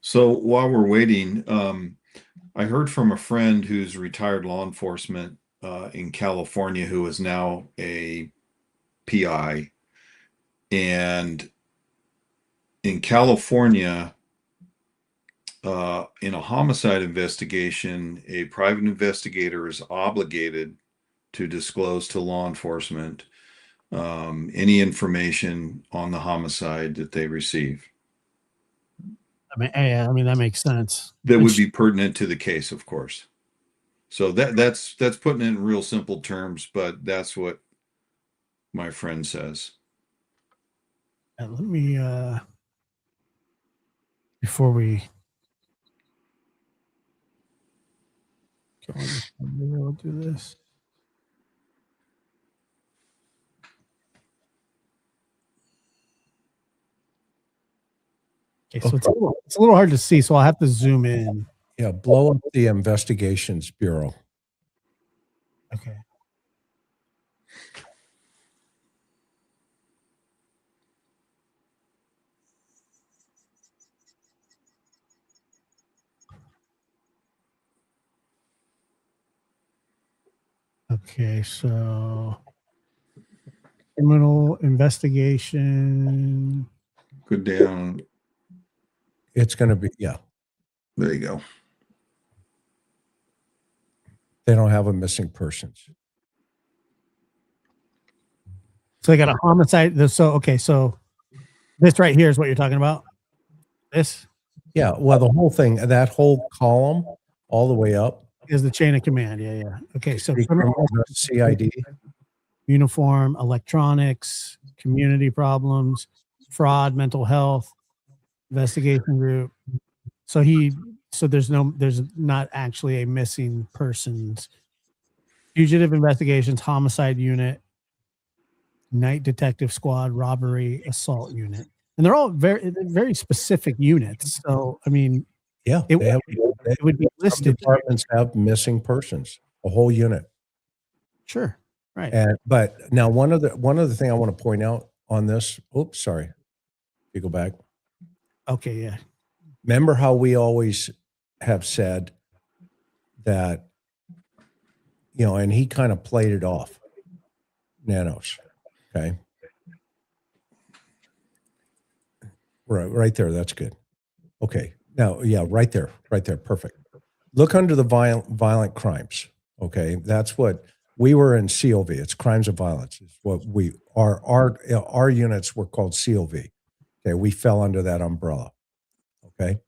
So while we're waiting, I heard from a friend who's retired law enforcement in California, who is now a PI. And in California, in a homicide investigation, a private investigator is obligated to disclose to law enforcement any information on the homicide that they receive I mean that makes sense. that would be pertinent to the case, of course. So that's putting it in real simple terms, but that's what my friend says. Let me before we go on, we'll do this. Okay, so it's a little hard to see, so I'll have to zoom in. Yeah, blow up the Investigations Bureau. Okay. Okay, so criminal investigation. Go down. It's going to be, yeah. There you go. They don't have a missing persons. So they got a homicide. So okay, so this right here is what you're talking about. This Yeah, well, the whole thing, that whole column, all the way up, is the chain of command. Yeah. Okay, so criminal, CID. uniform, electronics, community problems, fraud, mental health, investigation group. So there's not actually a missing persons. Fugitive investigations, homicide unit, night detective squad, robbery, assault unit. And they're all very specific units. So, I mean, Yeah, it would be some listed. departments have missing persons, a whole unit. Sure. Right. But now one other thing I want to point out on this. Oops, sorry. You go back. Okay. Yeah. Remember how we always have said that, and he kind of played it off. Nanos. Okay. Right there. That's good. Okay. Now, yeah, right there. Perfect. Look under the violent crimes. Okay. That's what we were in COV. It's crimes of violence. It's what our units were called COV. Okay. We fell under that umbrella. Okay.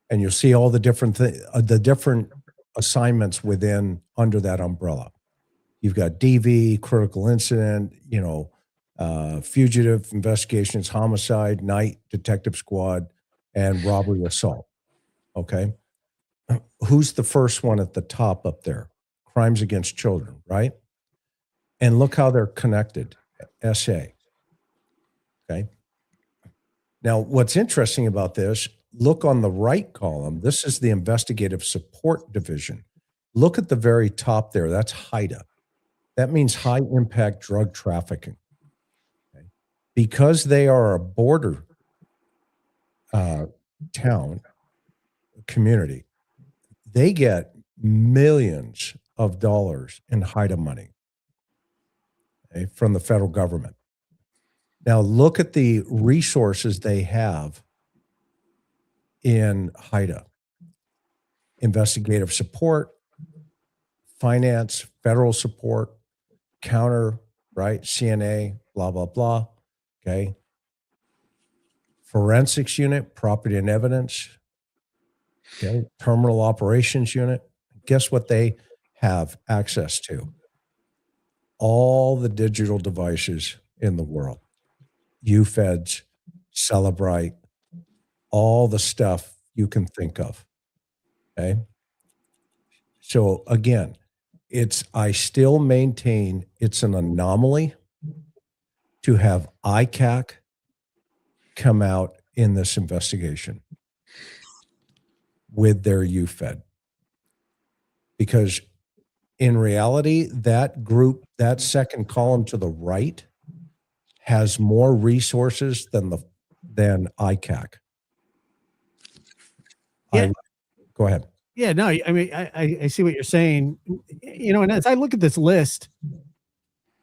And you'll see all the different assignments under that umbrella. You've got DV, critical incident, fugitive investigations, homicide, night detective squad, and robbery assault. Okay. Who's the first one at the top up there? Crimes against children, right? And look how they're connected. SA. Okay. Now, what's interesting about this, look on the right column. This is the investigative support division. Look at the very top there. That's HIDA. That means high impact drug trafficking. Okay. Because they are a border town, community, they get millions of dollars in HIDA money, okay, from the federal government. Now look at the resources they have in HIDA. Investigative support, finance, federal support, counter, right? CNA, blah, blah, blah. Okay. Forensics unit, property and evidence. Okay. Terminal operations unit. Guess what they have access to? All the digital devices in the world. UFEDs, Celebrite, all the stuff you can think of. Okay. So again, I still maintain it's an anomaly to have ICAC come out in this investigation with their UFED. Because in reality, that group, that second column to the right, has more resources than ICAC. Yeah. Go ahead. Yeah, no, I mean, I see what you're saying. And as I look at this list,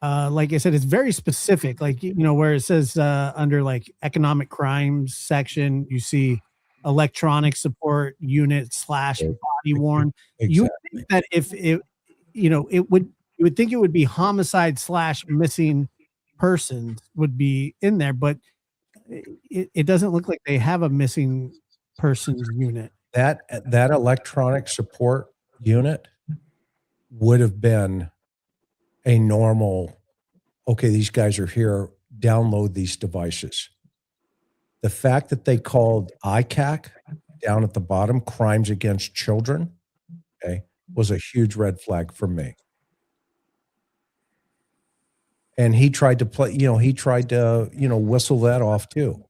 like I said, it's very specific. Like, where it says under like economic crimes section, you see electronic support unit / body worn. Exactly. You would think that if it you would think it would be homicide / missing persons would be in there, but it doesn't look like they have a missing persons unit. That electronic support unit would have been a normal, okay, these guys are here, download these devices. The fact that they called ICAC down at the bottom, crimes against children, okay, was a huge red flag for me. And he tried to whistle that off too.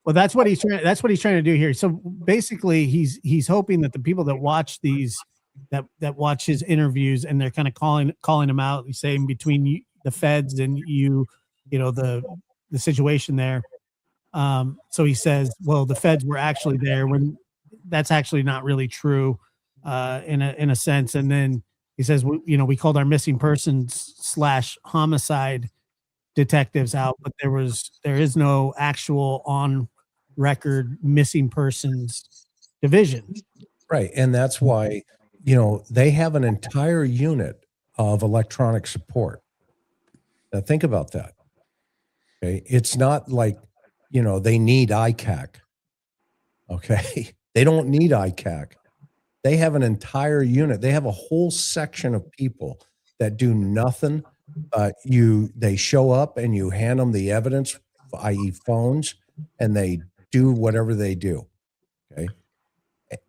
Well, that's what he's trying to do here. So basically he's hoping that the people that watch these, that watch his interviews, and they're kind of calling him out, saying between the feds and the situation there. So he says, well, the feds were actually there, when that's actually not really true, in a sense. And then he says, we called our missing persons / homicide detectives out, but there is no actual on record missing persons division. Right. And that's why, they have an entire unit of electronic support. Now think about that. Okay. It's not like, they need ICAC. Okay. They don't need ICAC. They have an entire unit. They have a whole section of people that do nothing. They show up and you hand them the evidence, i.e. phones, and they do whatever they do. Okay.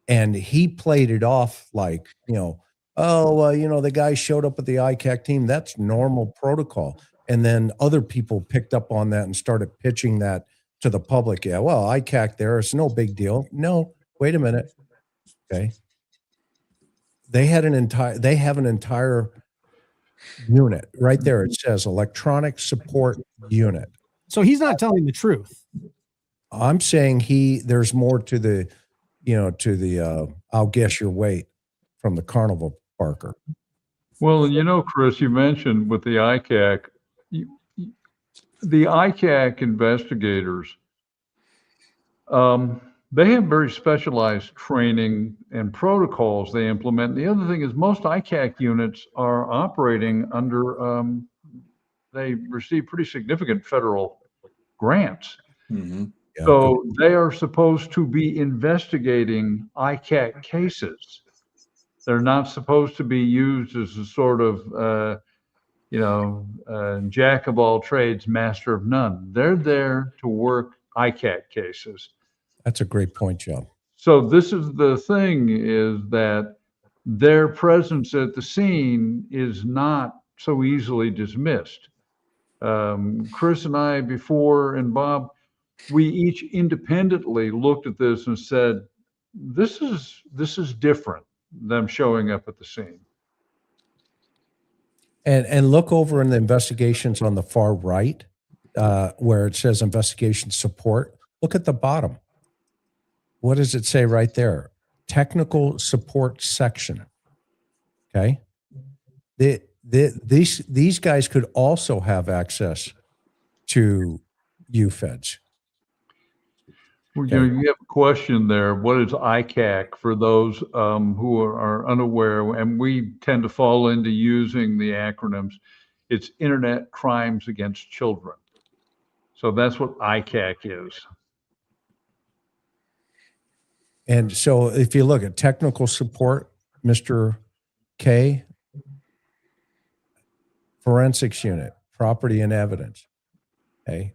And he played it off like, the guy showed up with the ICAC team. That's normal protocol. And then other people picked up on that and started pitching that to the public. Yeah, well, ICAC there, it's no big deal. No, wait a minute. Okay. They have an entire unit right there. It says electronic support unit. So he's not telling the truth. I'm saying there's more to the, I'll guess your weight from the carnival barker. Well, Chris, you mentioned with the ICAC, the ICAC investigators, they have very specialized training and protocols they implement. The other thing is most ICAC units are operating under, they receive pretty significant federal grants. Mm-hmm. Yeah. So they are supposed to be investigating ICAC cases. They're not supposed to be used as a sort of, jack of all trades, master of none. They're there to work ICAC cases. That's a great point, Joe. So this is the thing, is that their presence at the scene is not so easily dismissed. Chris and I before, and Bob, we each independently looked at this and said, this is different than showing up at the scene. And look over in the investigations on the far right, where it says investigation support. Look at the bottom. What does it say right there? Technical support section. Okay. These guys could also have access to UFEDs. Well, you have a question there. What is ICAC for those who are unaware? And we tend to fall into using the acronyms. It's Internet Crimes Against Children. So that's what ICAC is. And so if you look at technical support, Mr. K, forensics unit, property and evidence. Okay.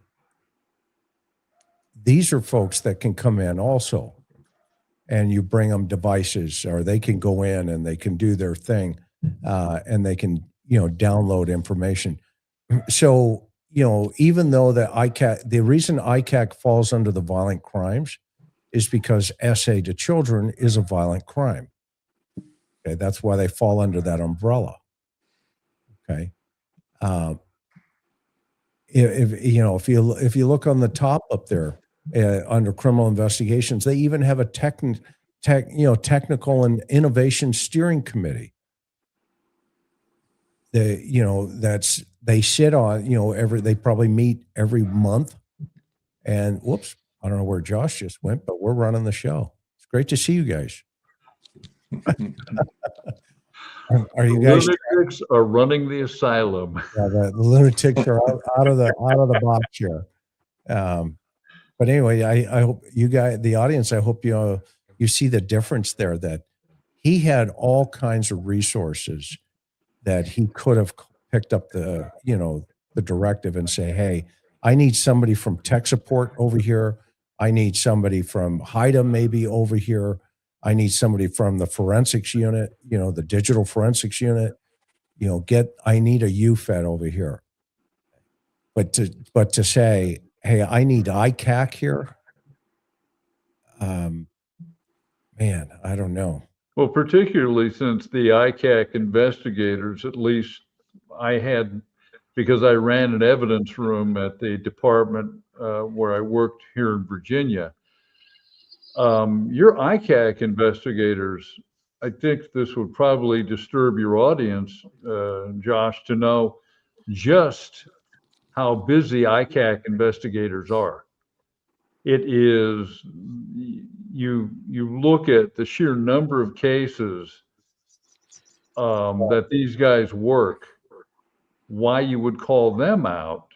These are folks that can come in also, and you bring them devices, or they can go in and they can do their thing, and they can, download information. So, even though the reason ICAC falls under the violent crimes is because SA to children is a violent crime. Okay. That's why they fall under that umbrella. Okay. If you look on the top up there, under criminal investigations, they even have a technical and innovation steering committee. They sit on, they probably meet every month. And whoops, I don't know where Josh just went, but we're running the show. It's great to see you guys. Are you guys? Lunatics are running the asylum. Yeah, the lunatics are out of the box here. But anyway, I hope you guys, the audience, I hope you see the difference there, that he had all kinds of resources that he could have picked up the directive and say, hey, I need somebody from tech support over here. I need somebody from HIDA maybe over here. I need somebody from the forensics unit, the digital forensics unit. I need a UFED over here. But to say, hey, I need ICAC here, man, I don't know. Well, particularly since the ICAC investigators, at least I had, because I ran an evidence room at the department where I worked here in Virginia. Your ICAC investigators, I think this would probably disturb your audience, Josh, to know just how busy ICAC investigators are. It is, you look at the sheer number of cases that these guys work, why you would call them out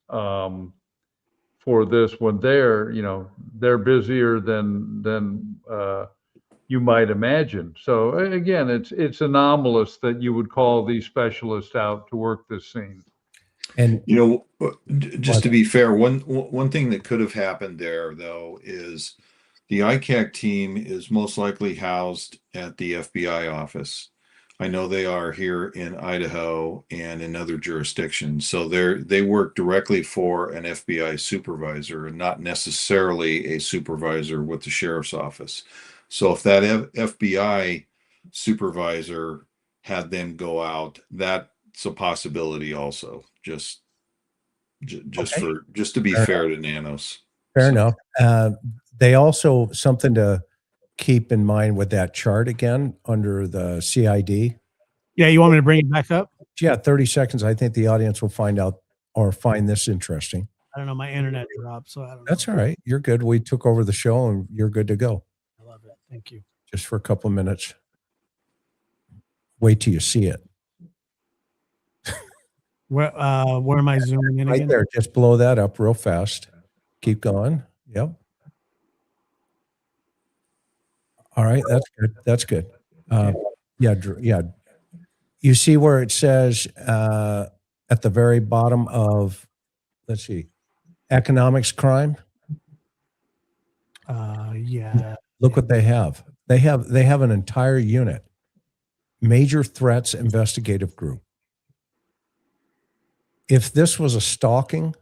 for this when they're busier than you might imagine. So again, it's anomalous that you would call these specialists out to work this scene. And just to be fair, one thing that could have happened there, though, is the ICAC team is most likely housed at the FBI office. I know they are here in Idaho and in other jurisdictions. So they work directly for an FBI supervisor and not necessarily a supervisor with the sheriff's office. So if that FBI supervisor had them go out, that's a possibility also. Just to be fair to Nanos. Fair enough. They also, something to keep in mind with that chart again under the CID. Yeah, you want me to bring it back up? Yeah, 30 seconds. I think the audience will find out or find this interesting. I don't know. My internet dropped, so I don't know. That's all right. You're good. We took over the show and you're good to go. I love it. Thank you. Just for a couple of minutes. Wait till you see it. Where am I zooming in Right again? there. Just blow that up real fast. Keep going. Yep. All right. That's good. That's good. Yeah. You see where it says at the very bottom of, let's see, economics crime? Yeah. Look what they have. They have an entire unit, Major Threats Investigative Group. If this was a stalking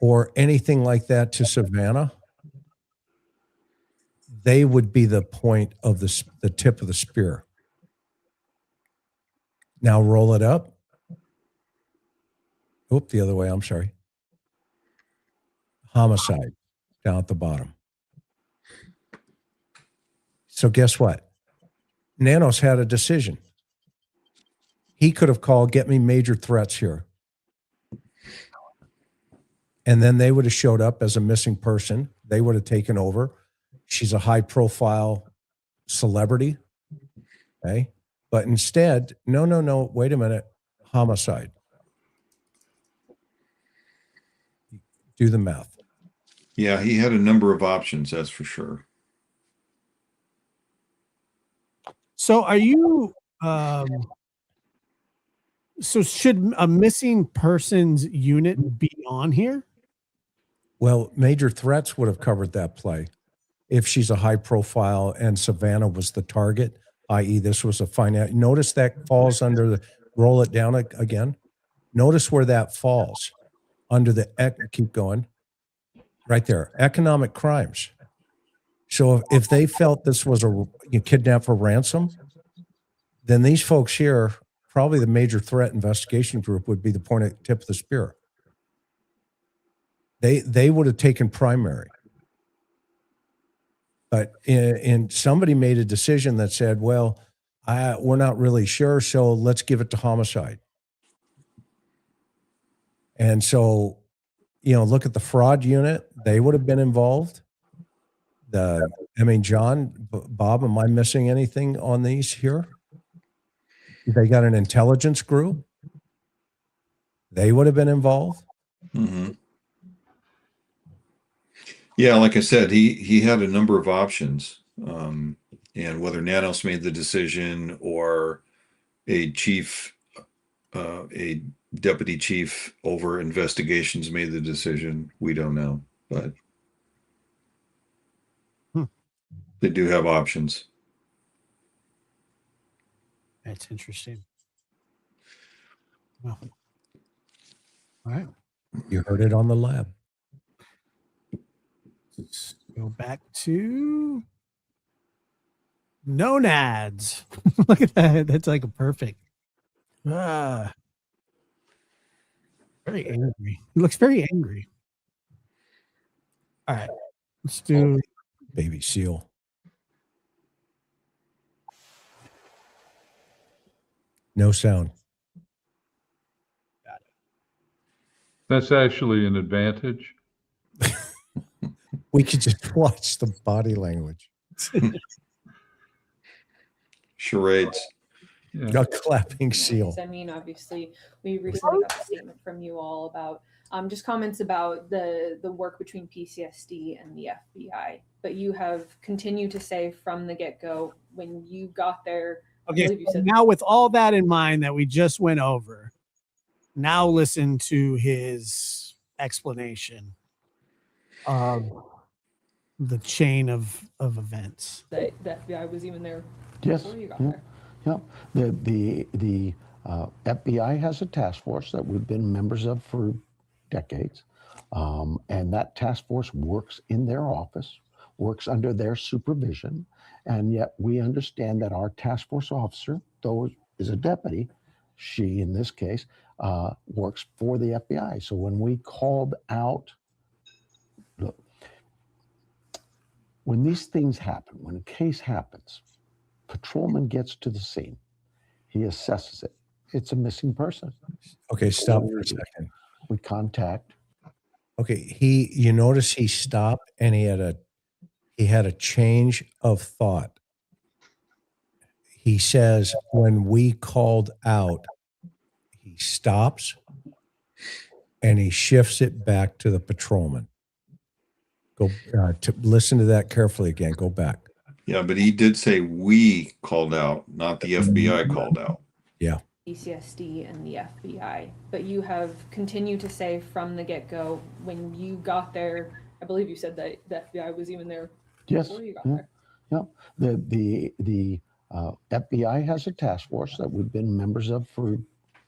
or anything like that to Savannah, they would be the point of the tip of the spear. Now roll it up. Oop, the other way. I'm sorry. Homicide down at the bottom. So guess what? Nanos had a decision. He could have called, get me major threats here. And then they would have showed up as a missing person. They would have taken over. She's a high profile celebrity. Okay. But instead, no, wait a minute. Homicide. Do the math. Yeah, he had a number of options, that's for sure. So are you so should a missing persons unit be on here? Well, major threats would have covered that play if she's a high profile and Savannah was the target, i.e. this was a finance. Notice that falls under the, roll it down again. Notice where that falls under the, keep going, right there, economic crimes. So if they felt this was a kidnap for ransom, then these folks here, probably the Major Threat Investigation Group would be the point of tip of the spear. They would have taken primary. But in somebody made a decision that said, well, we're not really sure, so let's give it to homicide. And so, look at the fraud unit. They would have been involved. John, Bob, am I missing anything on these here? They got an intelligence group. They would have been involved. Mm-hmm. Yeah, like I said, he had a number of options, and whether Nanos made the decision or a chief, a deputy chief over investigations made the decision, we don't know, but they do have options. That's interesting. Well, all right. You heard it on the lab. Let's go back to Nonads. Look at that. That's like a perfect. Ah, very angry. He looks very angry. All right. Let's do Baby seal. No sound. That's actually an advantage. We could just watch the body language. Charades. Yeah. A clapping seal. I mean, obviously, we recently got a statement from you all about just comments about the work between PCSD and the FBI. But you have continued to say from the get-go, when you got there, I okay. believe you So said now, with all that in mind that we just went over, now listen to his explanation of the chain of events. that the FBI was even there Yes. before you got Yeah. there. Yeah. The FBI has a task force that we've been members of for decades. And that task force works in their office, works under their supervision. And yet we understand that our task force officer, though is a deputy, she in this case, works for the FBI. So when we called out, look, when these things happen, when a case happens, patrolman gets to the scene. He assesses it. It's a missing person. Okay, stop for a second. We contact. Okay, you notice he stopped and he had a change of thought. He says, when we called out, he stops and he shifts it back to the patrolman. Go to listen to that carefully again. Go back. Yeah, but he did say we called out, not the FBI called out. Yeah. PCSD and the FBI. But you have continued to say from the get-go, when you got there, I believe you said that the FBI was even there Yes. before you got Yeah. there. Yeah. The FBI has a task force that we've been members of for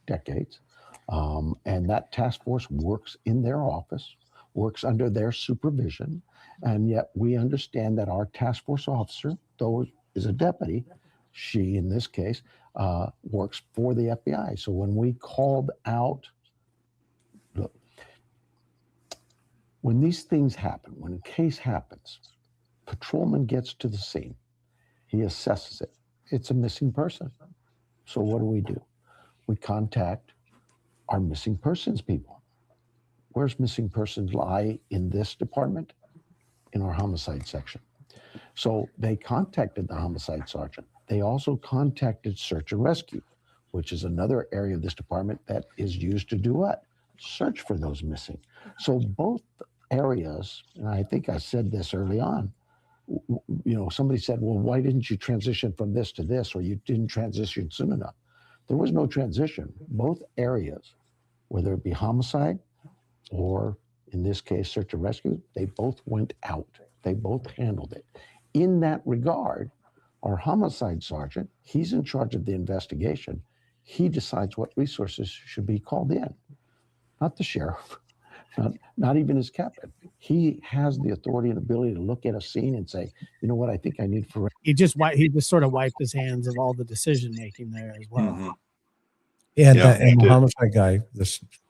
decades. And that task force works in their office, works under their supervision. And yet we understand that our task force officer, though is a deputy, she in this case, works for the FBI. So when we called out, look, when these things happen, when a case happens, patrolman gets to the scene. He assesses it. It's a missing person. So what do? We contact our missing persons people. Where's missing persons lie in this department? In our homicide section. So they contacted the homicide sergeant. They also contacted search and rescue, which is another area of this department that is used to do what? Search for those missing. So both areas, and I think I said this early on, somebody said, well, why didn't you transition from this to this, or you didn't transition soon enough? There was no transition. Both areas, whether it be homicide or in this case, search and rescue, they both went out. They both handled it. In that regard, our homicide sergeant, he's in charge of the investigation. He decides what resources should be called in, not the sheriff, not even his captain. He has the authority and ability to look at a scene and say, you know what, I think I need for. He just sort of wiped his hands of all the decision making there as well. Mhm. And, Yeah, he and the did. homicide guy,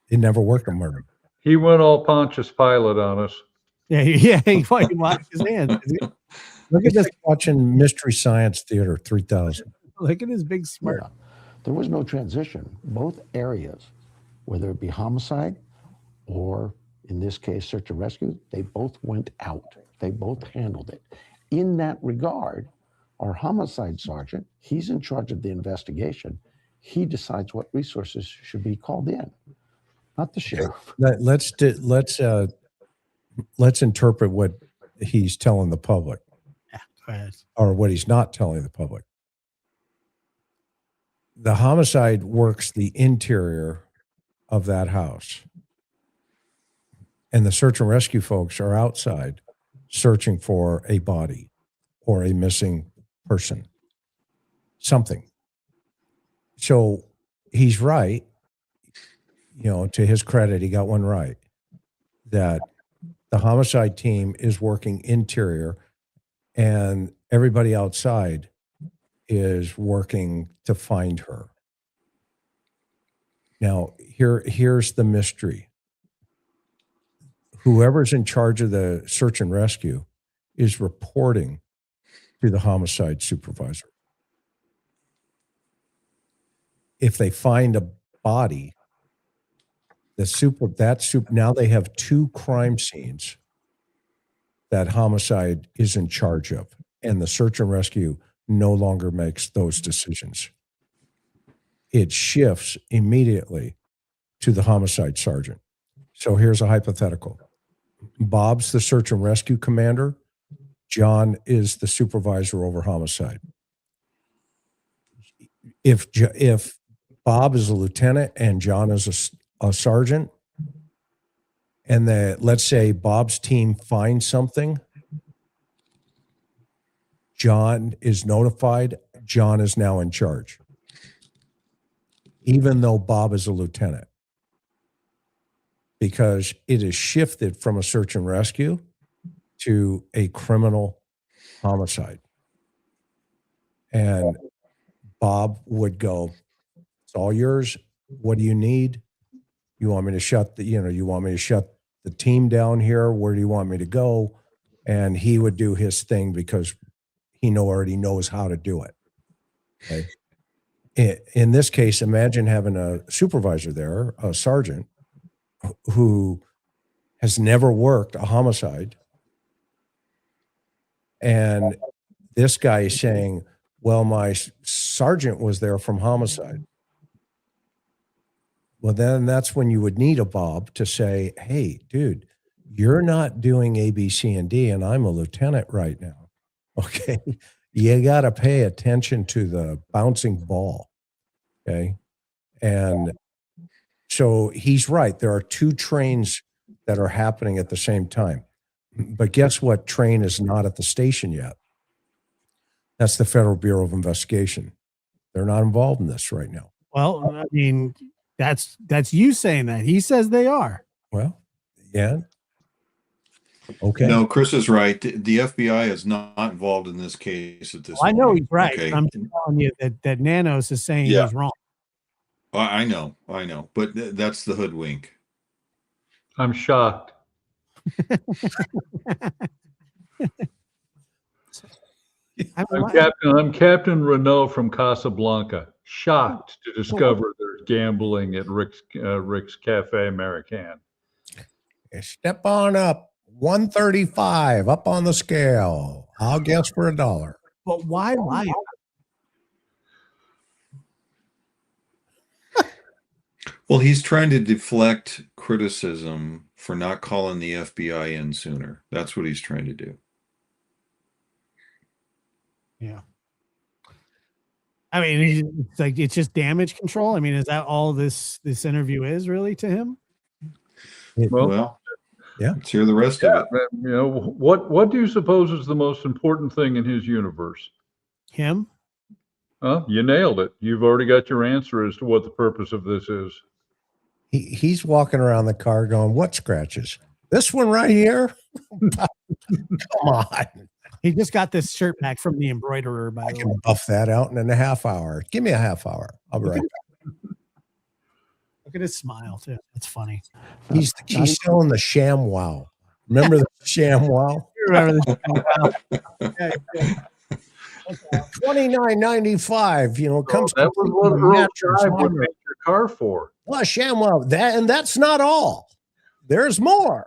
it never worked a murder. He went all Pontius Pilate on us. Yeah, he washed his hands. Look at this watching Mystery Science Theater 3000. Look at his big smirk. Yeah. There was no transition. Both areas, whether it be homicide or in this case, search and rescue, they both went out. They both handled it. In that regard, our homicide sergeant, he's in charge of the investigation. he decides what resources should be called in, not the sheriff. Let's interpret what he's telling the public, Go ahead. or what he's not telling the public. The homicide works the interior of that house, and the search and rescue folks are outside searching for a body or a missing person, something. So he's right. To his credit, he got one right, that the homicide team is working interior and everybody outside is working to find her. Now, here's the mystery. Whoever's in charge of the search and rescue is reporting to the homicide supervisor. If they find a body, now they have two crime scenes that homicide is in charge of, and the search and rescue no longer makes those decisions. It shifts immediately to the homicide sergeant. So here's a hypothetical. Bob's the search and rescue commander. John is the supervisor over homicide. If Bob is a lieutenant and John is a sergeant, and let's say Bob's team finds something, John is notified. John is now in charge, even though Bob is a lieutenant, because it is shifted from a search and rescue to a criminal homicide. And Bob would go, "It's all yours. What do you need? You want me to shut the team down here? Where do you want me to go?" And he would do his thing because he already knows how to do it. Okay. In this case, imagine having a supervisor there, a sergeant, who has never worked a homicide. And this guy is saying, "Well, my sergeant was there from homicide." Well, then that's when you would need a Bob to say, "Hey, dude, you're not doing A, B, C, and D, and I'm a lieutenant right now. Okay. You got to pay attention to the bouncing ball." Okay. And so he's right. There are two trains that are happening at the same time. But guess what train is not at the station yet? That's the Federal Bureau of Investigation. They're not involved in this right now. Well, I mean, that's you saying that. He says they are. Well, yeah. Okay. No, Chris is right. The FBI is not involved in this case at this I know point. he's right. Okay. I'm just telling you that Nanos is saying Yeah. he's wrong. I know, but that's the hoodwink. I'm shocked. I'm Captain Renault from Casablanca. Shocked to discover there's gambling at Rick's Cafe American. Step on up. 135 up on the scale. I'll guess for $1. But why lie? Well, he's trying to deflect criticism for not calling the FBI in sooner. That's what he's trying to do. Yeah. I mean, it's just damage control. I mean, is that all this interview is really to him? Well, yeah. Let's hear the rest of it. You know, what do you suppose is the most important thing in his universe? Him? You nailed it. You've already got your answer as to what the purpose of this is. He's walking around the car going, "What scratches? This one right here?" Come on. He just got this shirt back from the embroiderer, by I the can way. buff that out in a half hour. Give me a half hour. I'll be right back. Look at his smile, too. That's funny. He's selling the sham wow. Remember the sham wow? You remember this? Yeah, yeah. $29.95. You know, comes. That was what Earl Drive would make your car for. Well, sham wow. That's not all. There's more.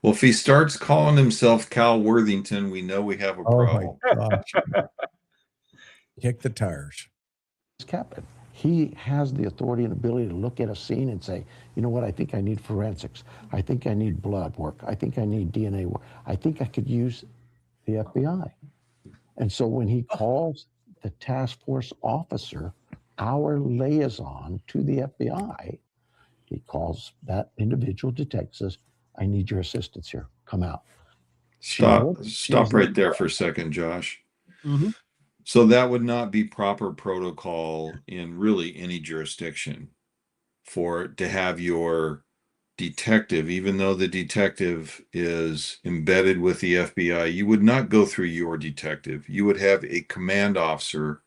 Well, if he starts calling himself Cal Worthington, we know we have a problem. Oh my gosh. Kick the tires. captain. He has the authority and ability to look at a scene and say, you know what, I think I need forensics. I think I need blood work. I think I need DNA work. I think I could use the FBI. And so when he calls the task force officer, our liaison to the FBI, he calls that individual detective, says, I need your assistance here. Come out. Stop right there for a second, Josh. Mhm. So that would not be proper protocol in really any jurisdiction to have your detective, even though the detective is embedded with the FBI, you would not go through your detective. You would have a command officer,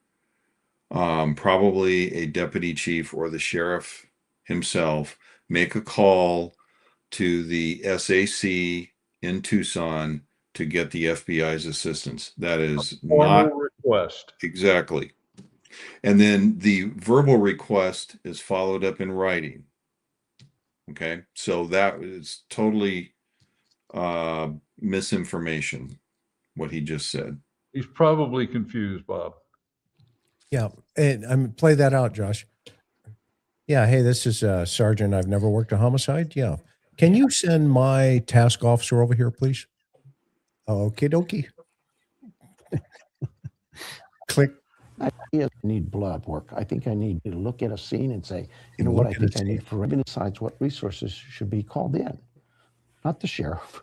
probably a deputy chief or the sheriff himself, make a call to the SAC in Tucson to get the FBI's assistance. That is not Formal request. exactly. And then the verbal request is followed up in writing. Okay. So that is totally misinformation, what he just said. He's probably confused, Bob. Yeah, and play that out, Josh. Yeah, hey, this is Sergeant. I've never worked a homicide. Yeah, can you send my task officer over here, please? Okay, dokie. Click. I need blood work. I think I need to look at a scene and say, you know what, I think I need for even decides what resources should be called in. Not the sheriff,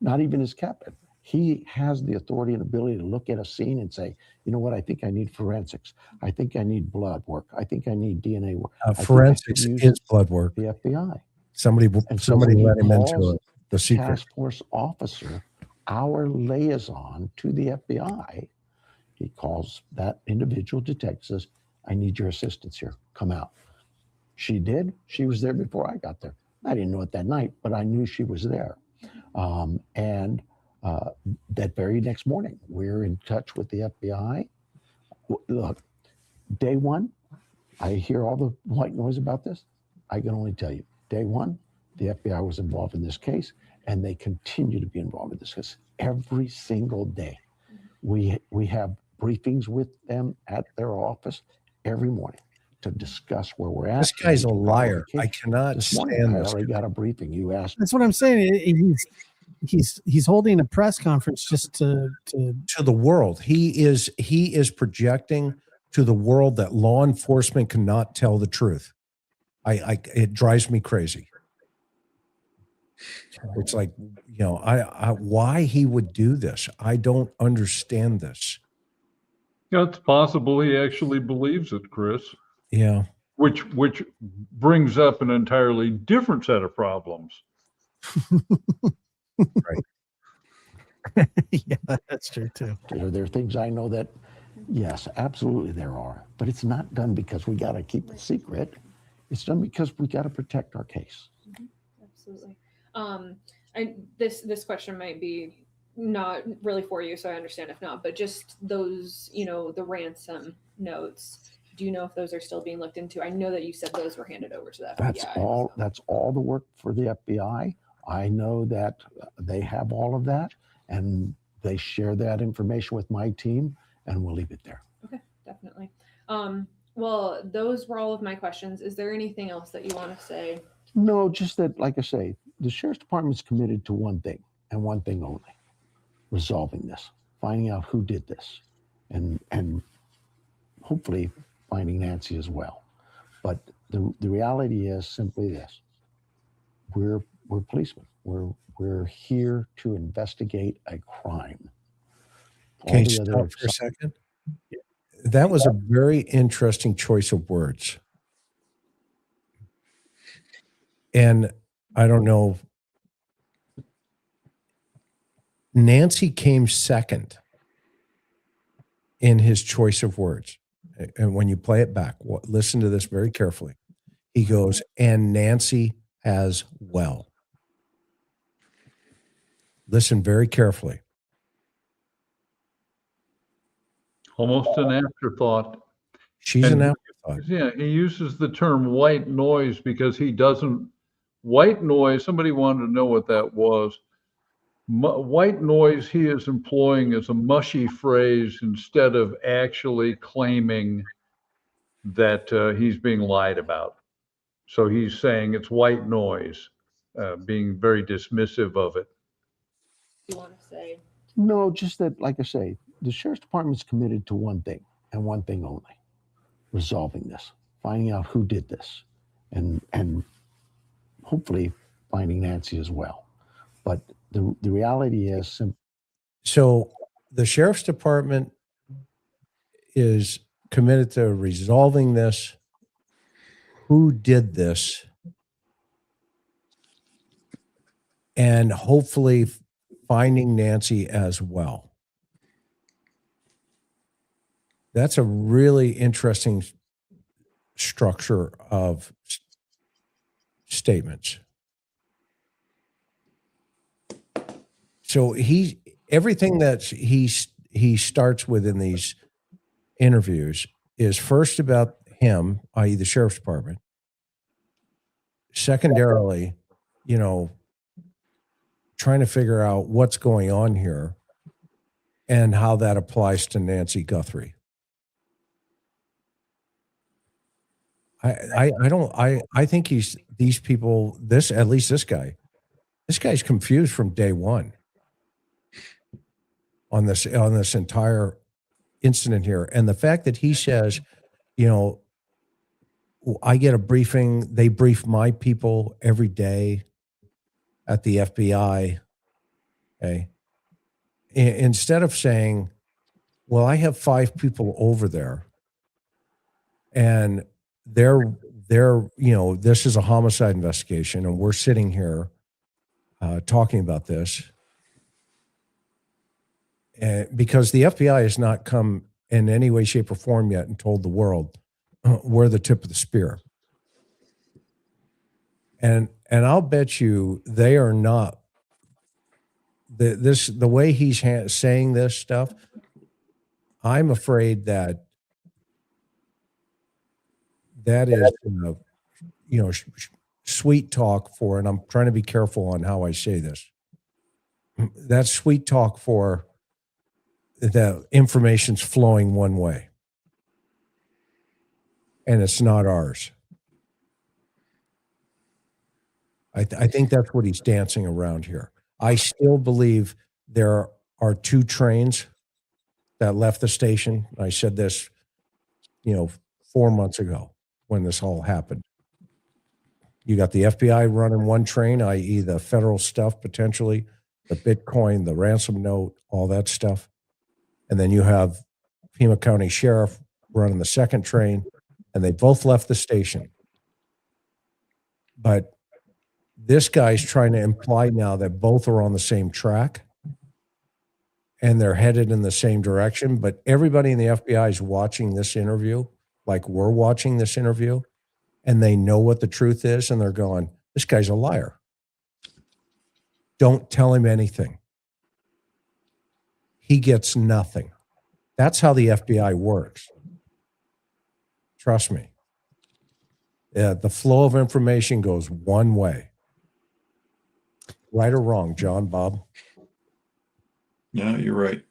not even his captain. He has the authority and ability to look at a scene and say, you know what, I think I need forensics. I think I need blood work. I think I need DNA work. Forensics is blood work. The FBI. Somebody let him into the secret. Task force officer, our liaison to the FBI, he calls that individual detective, says, I need your assistance here. Come out. She did. She was there before I got there. I didn't know it that night, but I knew she was there. That very next morning, we're in touch with the FBI. Look, day one, I hear all the white noise about this. I can only tell you, day one, the FBI was involved in this case, and they continue to be involved in this case every single day. We have briefings with them at their office every morning to discuss where we're at. This guy's a liar. I cannot This morning, stand I this already guy. got a briefing. You asked. That's what I'm saying. He's holding a press conference just to The world. He is projecting to the world that law enforcement cannot tell the truth. It drives me crazy. It's like, why he would do this. I don't understand this. It's possible he actually believes it, Chris. Yeah. Which brings up an entirely different set of problems. Right. yeah, that's true too. Are there things I know that, yes, absolutely there are, but it's not done because we got to keep it secret. It's done because we got to protect our case. Absolutely. This question might be not really for you, so I understand if not, but just those, the ransom notes. Do you know if those are still being looked into? I know that you said those were handed over to the FBI. That's all the work for the FBI. I know that they have all of that, and they share that information with my team, and we'll leave it there. Okay, definitely. Well, those were all of my questions. Is there anything else that you want to say? No, just that, like I say, the Sheriff's Department's committed to one thing and one thing only: resolving this, finding out who did this, and hopefully finding Nancy as well. But the reality is simply this: we're policemen. We're here to investigate a crime. Can you stop for a second? That was a very interesting choice of words. And I don't know. Nancy came second in his choice of words. And when you play it back, listen to this very carefully. He goes, and Nancy as well. Listen very carefully. Almost an afterthought. She's an afterthought. Yeah, he uses the term white noise because he doesn't. White noise, somebody wanted to know what that was. White noise he is employing as a mushy phrase instead of actually claiming that he's being lied about. So he's saying it's white noise, being very dismissive of it. You want to say? No, just that, like I say, the sheriff's department's committed to one thing and one thing only: resolving this, finding out who did this, and hopefully finding Nancy as well. But the reality is, So the sheriff's department is committed to resolving this. Who did this? And hopefully finding Nancy as well. That's a really interesting structure of statements. So everything that he starts with in these interviews is first about him, i.e. the sheriff's department. Secondarily, trying to figure out what's going on here and how that applies to Nancy Guthrie. I think these people, at least this guy's confused from day one on this entire incident here. And the fact that he says, I get a briefing, they brief my people every day at the FBI. Okay. Instead of saying, well, I have 5 people over there and they're this is a homicide investigation and we're sitting here talking about this. And because the FBI has not come in any way, shape, or form yet and told the world we're the tip of the spear. And I'll bet you they are not. The way he's saying this stuff, I'm afraid that is, sweet talk for, and I'm trying to be careful on how I say this. That's sweet talk for the information's flowing one way, and it's not ours. I think that's what he's dancing around here. I still believe there are 2 trains that left the station. I said this, 4 months ago when this all happened. You got the FBI running one train, i.e. the federal stuff, potentially, the Bitcoin, the ransom note, all that stuff. And then you have Pima County Sheriff running the second train, and they both left the station. But this guy's trying to imply now that both are on the same track and they're headed in the same direction. But everybody in the FBI is watching this interview, like we're watching this interview, and they know what the truth is, and they're going, this guy's a liar. Don't tell him anything. He gets nothing. That's how the FBI works. Trust me. The flow of information goes one way. Right or wrong, John, Bob? Yeah, you're right.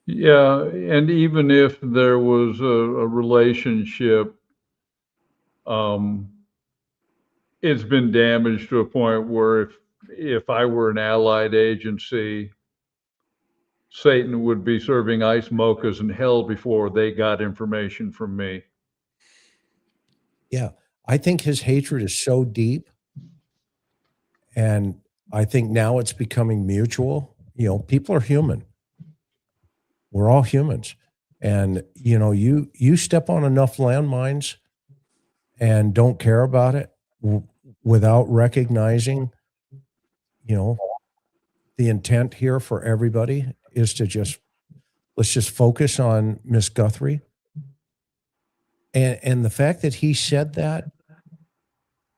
Yeah, and even if there was a relationship, it's been damaged to a point where if I were an allied agency, Satan would be serving ice mochas in hell before they got information from me. Yeah. I think his hatred is so deep. And I think now it's becoming mutual. People are human. We're all humans. And, you step on enough landmines and don't care about it without recognizing, the intent here for everybody is to let's just focus on Miss Guthrie. And the fact that he said that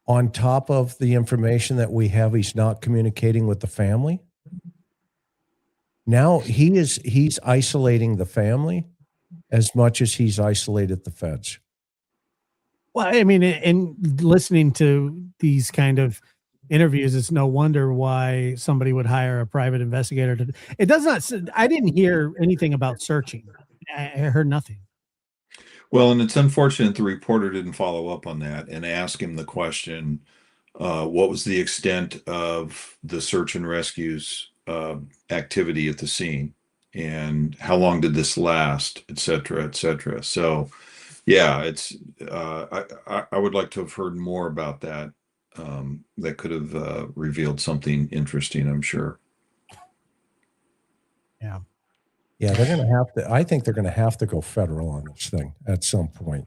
on top of the information that we have, he's not communicating with the family. Now he's isolating the family as much as he's isolated the feds. Well, I mean, in listening to these kind of interviews, it's no wonder why somebody would hire a private investigator to. It does not. I didn't hear anything about searching. I heard nothing. Well, and it's unfortunate the reporter didn't follow up on that and ask him the question, what was the extent of the search and rescues activity at the scene? And how long did this last, et cetera, et cetera. So, yeah, it's I would like to have heard more about that. That could have revealed something interesting, I'm sure. Yeah. Yeah, they're going to have to. I think they're going to have to go federal on this thing at some point.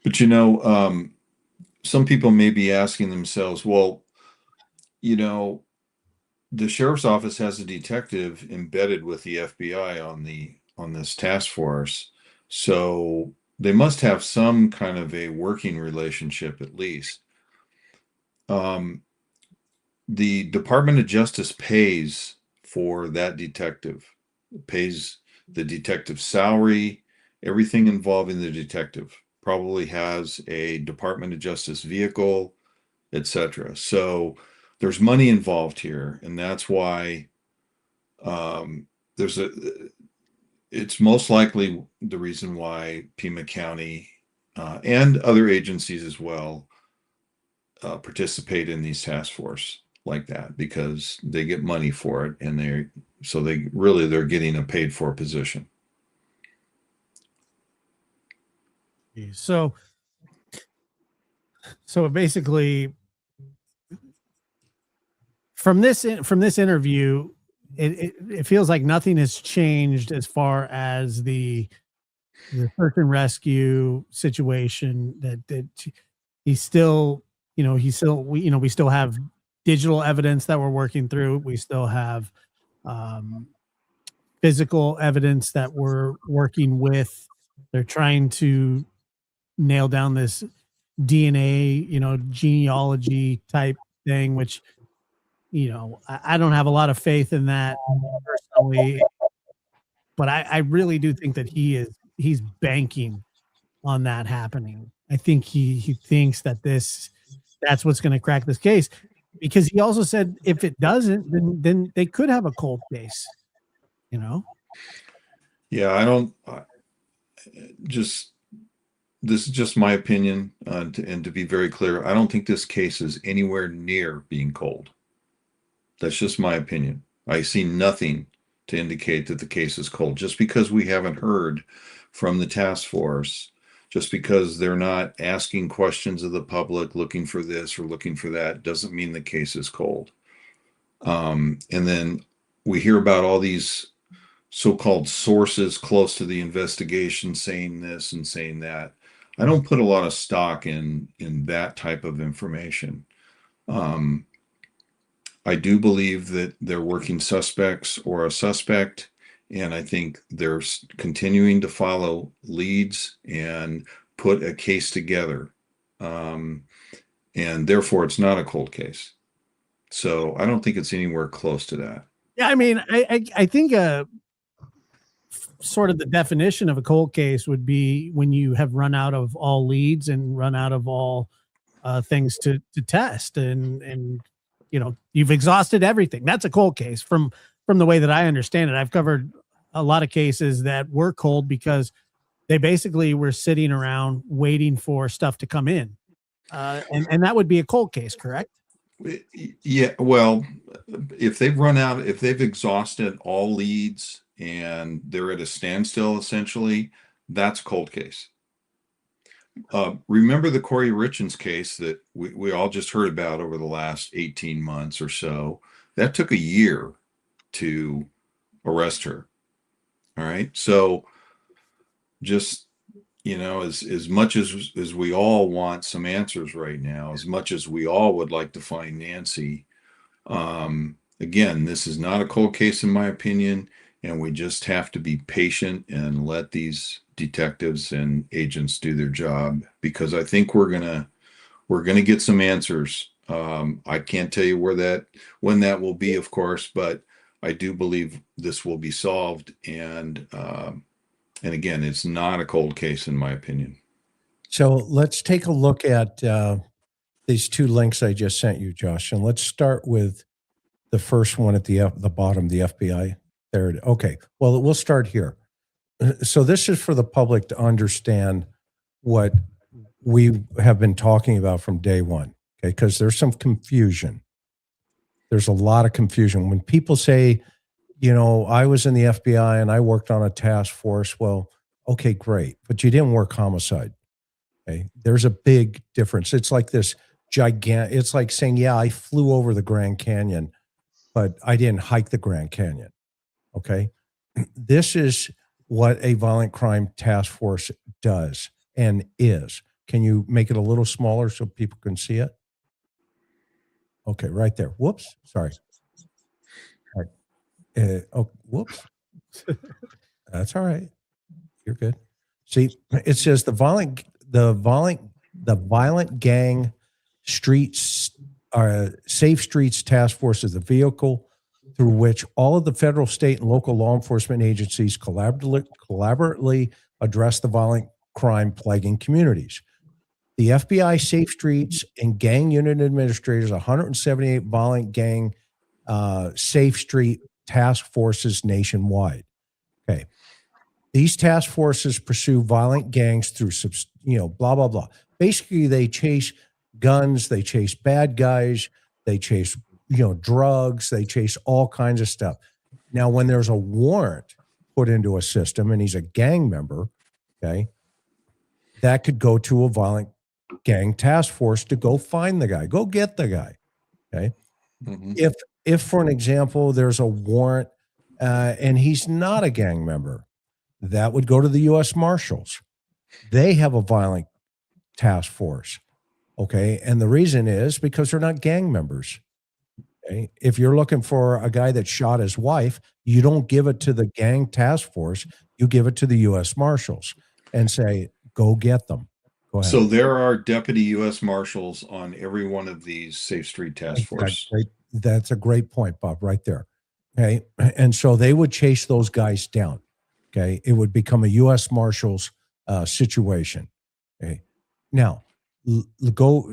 But some people may be asking themselves, well, the sheriff's office has a detective embedded with the FBI on this task force, so they must have some kind of a working relationship at least. The Department of Justice pays for that detective, pays the detective's salary, everything involving the detective. Probably has a Department of Justice vehicle, etc. So there's money involved here, and that's why there's a. It's most likely the reason why Pima County and other agencies as well participate in these task force like that, because they get money for it, and they're getting a paid for position. So basically, from this interview, it feels like nothing has changed as far as the search and rescue situation. That he's still, we still have digital evidence that we're working through. We still have physical evidence that we're working with. They're trying to nail down this DNA, genealogy type thing, which, I don't have a lot of faith in that personally, but I really do think that he's banking on that happening. I think he thinks that that's what's going to crack this case, because he also said if it doesn't, then they could have a cold case, Yeah, I don't just. This is just my opinion, and to be very clear, I don't think this case is anywhere near being cold. That's just my opinion. I see nothing to indicate that the case is cold. Just because we haven't heard from the task force, just because they're not asking questions of the public, looking for this or looking for that, doesn't mean the case is cold. And then we hear about all these so-called sources close to the investigation saying this and saying that. I don't put a lot of stock in that type of information. I do believe that they're working suspects or a suspect, and I think they're continuing to follow leads and put a case together. And therefore, it's not a cold case. So I don't think it's anywhere close to that. Yeah, I mean, I think sort of the definition of a cold case would be when you have run out of all leads and run out of all things to test, and you've exhausted everything. That's a cold case from the way that I understand it. I've covered a lot of cases that were cold because they basically were sitting around waiting for stuff to come in, and that would be a cold case, correct? Yeah, well, if they've exhausted all leads and they're at a standstill, essentially, that's a cold case. Remember the Corey Richins case that we all just heard about over the last 18 months or so? That took a year to arrest her. All right. So just, as much as we all want some answers right now, as much as we all would like to find Nancy, again, this is not a cold case in my opinion, and we just have to be patient and let these detectives and agents do their job, because I think we're gonna get some answers. I can't tell you when that will be, of course, but I do believe this will be solved, and again, it's not a cold case in my opinion. So let's take a look at these two links I just sent you, Josh, and let's start with the first one at the bottom, the FBI. There it. Okay. Well, we'll start here. So this is for the public to understand what we have been talking about from day one, okay? Because there's some confusion. There's a lot of confusion. When people say, you know, I was in the FBI and I worked on a task force, well, okay, great, but you didn't work homicide. Okay, there's a big difference. It's like this gigantic. It's like saying, yeah, I flew over the Grand Canyon, but I didn't hike the Grand Canyon. Okay, this is what a violent crime task force does and is. Can you make it a little smaller so people can see it? Okay, right there. Whoops, sorry. All right. Oh, whoops. That's all right. You're good. See, it says the violent gang streets safe streets task force is the vehicle through which all of the federal, state, and local law enforcement agencies collaboratively address the violent crime plaguing communities. The FBI Safe Streets and Gang Unit Administrators, 178 violent gang safe street task forces nationwide. Okay. These task forces pursue violent gangs through, blah, blah, blah. Basically, they chase guns, they chase bad guys, they chase, drugs, they chase all kinds of stuff. Now, when there's a warrant put into a system and he's a gang member, okay, that could go to a violent gang task force to go find the guy, go get the guy, okay? Mhm. If for an example, there's a warrant and he's not a gang member, that would go to the U.S. Marshals. They have a violent task force, okay? And the reason is because they're not gang members, okay? If you're looking for a guy that shot his wife, you don't give it to the gang task force. You give it to the U.S. Marshals and say, go get them. Go ahead. So there are deputy U.S. Marshals on every one of these Safe Street task force. That's a great point, Bob, right there. Okay. And so they would chase those guys down. Okay. It would become a U.S. Marshals situation. Okay. Now, go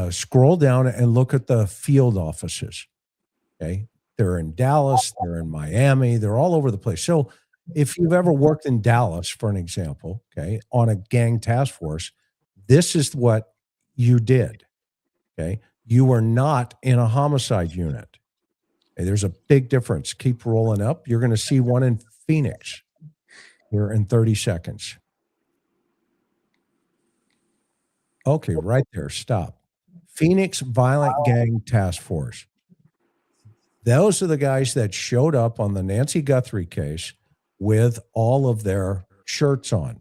scroll down and look at the field offices. Okay. They're in Dallas, they're in Miami, they're all over the place. So if you've ever worked in Dallas, for an example, okay, on a gang task force, this is what you did. Okay. You were not in a homicide unit. Okay, there's a big difference. Keep rolling up. You're going to see one in Phoenix here in 30 seconds. Okay, right there. Stop. Phoenix Violent Gang Task Force. Those are the guys that showed up on the Nancy Guthrie case with all of their shirts on.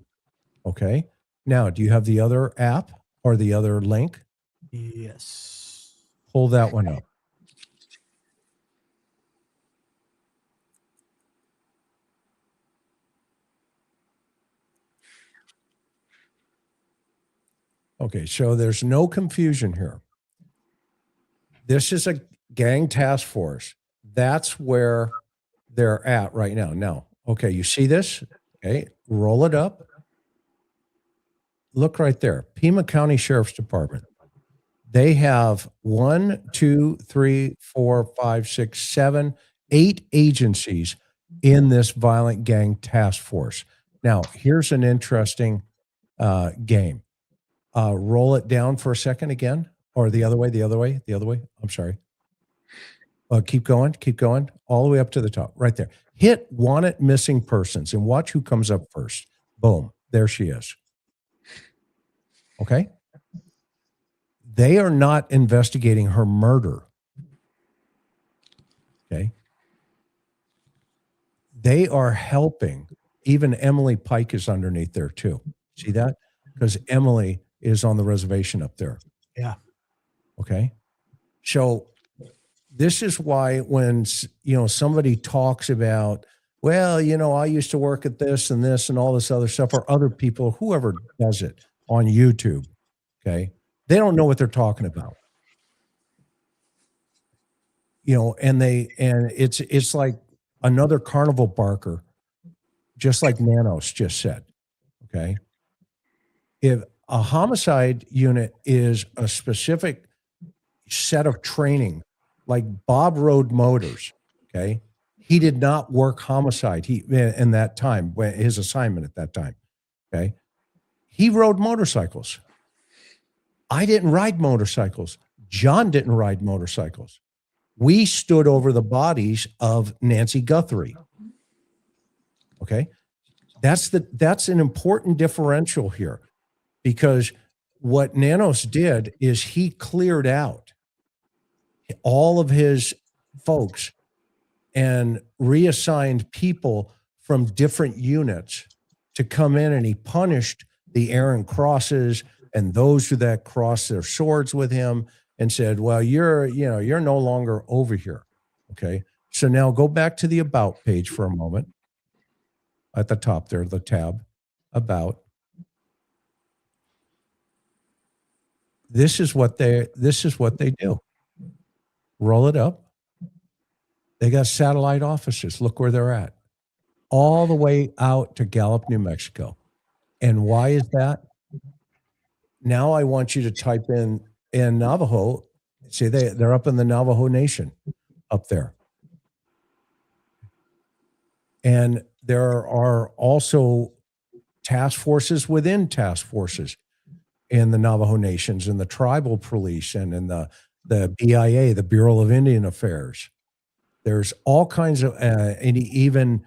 Okay. Now, do you have the other app or the other link? Yes. Pull that one up. Okay, so there's no confusion here. This is a gang task force. That's where they're at right now. Now, okay, you see this? Okay, roll it up. Look right there. Pima County Sheriff's Department. They have 1, 2, 3, 4, 5, 6, 7, 8 agencies in this violent gang task force. Now, here's an interesting game. Roll it down for a second again, or the other way. I'm sorry. Keep going, all the way up to the top, right there. Hit wanted missing persons and watch who comes up first. Boom, there she is. Okay. They are not investigating her murder. Okay. They are helping. Even Emily Pike is underneath there too. See that? Because Emily is on the reservation up there. Yeah. Okay. So this is why when, somebody talks about, well, I used to work at this and all this other stuff, or other people, whoever does it on YouTube. Okay. They don't know what they're talking about. And it's like another carnival barker, just like Nanos just said. Okay. If a homicide unit is a specific set of training, like Bob rode motors, okay, he did not work homicide in that time, his assignment at that time, okay. He rode motorcycles. I didn't ride motorcycles. John didn't ride motorcycles. We stood over the bodies of Nancy Guthrie. Okay. That's an important differential here, because what Nanos did is he cleared out all of his folks and reassigned people from different units to come in, and he punished the Aaron Crosses and those who that crossed their swords with him and said, well, you're no longer over here. Okay. So now go back to the about page for a moment. At the top there, the tab about. This is what they do. Roll it up. They got satellite offices. Look where they're at. All the way out to Gallup, New Mexico. And why is that? Now I want you to type in Navajo. See, they're up in the Navajo Nation up there. And there are also task forces within task forces in the Navajo Nations, and the tribal police, and in the BIA, the Bureau of Indian Affairs. There's all kinds of, and even,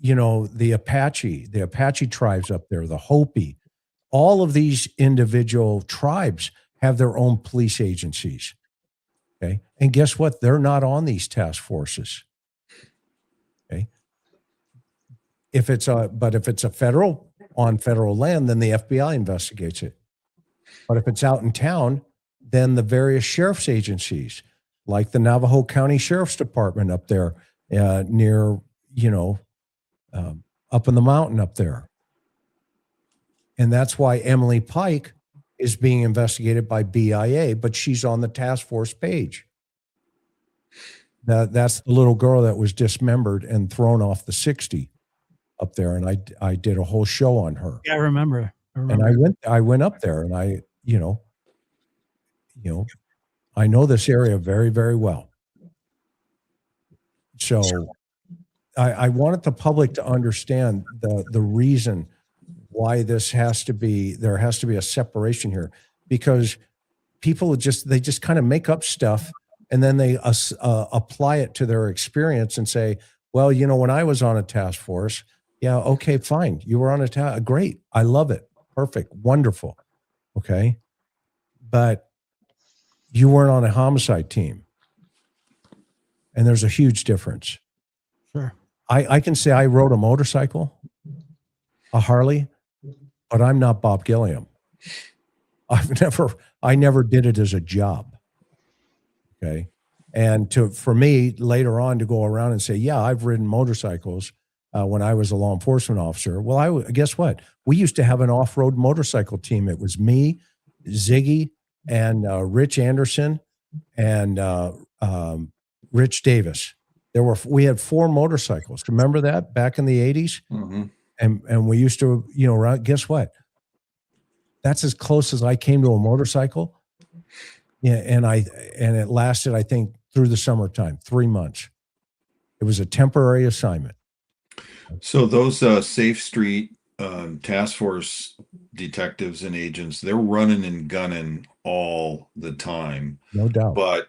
the Apache tribes up there, the Hopi. All of these individual tribes have their own police agencies. Okay. And guess what? They're not on these task forces. Okay. If it's a federal land, then the FBI investigates it. But if it's out in town, then the various sheriff's agencies, like the Navajo County Sheriff's Department up there, near, up in the mountain up there. And that's why Emily Pike is being investigated by BIA, but she's on the task force page. That's the little girl that was dismembered and thrown off the 60 up there. And I did a whole show on her. Yeah, I remember. And I went up there, and I know this area very, very well. So I wanted the public to understand the reason why there has to be a separation here, because people just kind of make up stuff, and then they apply it to their experience and say, well, when I was on a task force, yeah, okay, fine. You were on a task, great. I love it. Perfect. Wonderful. Okay. But you weren't on a homicide team. And there's a huge difference. Sure. I can say I rode a motorcycle, a Harley, but I'm not Bob Gilliam. I never did it as a job. Okay. And for me later on to go around and say, yeah, I've ridden motorcycles when I was a law enforcement officer. Well, guess what? We used to have an off-road motorcycle team. It was me, Ziggy, and Rich Anderson, and Rich Davis. We had 4 motorcycles. Remember that back in the 80s? Mm-hmm. And we used to, guess what? That's as close as I came to a motorcycle. Yeah, and it lasted, I think, through the summertime, 3 months. It was a temporary assignment. So those Safe Street task force detectives and agents, they're running and gunning all the time. No doubt. But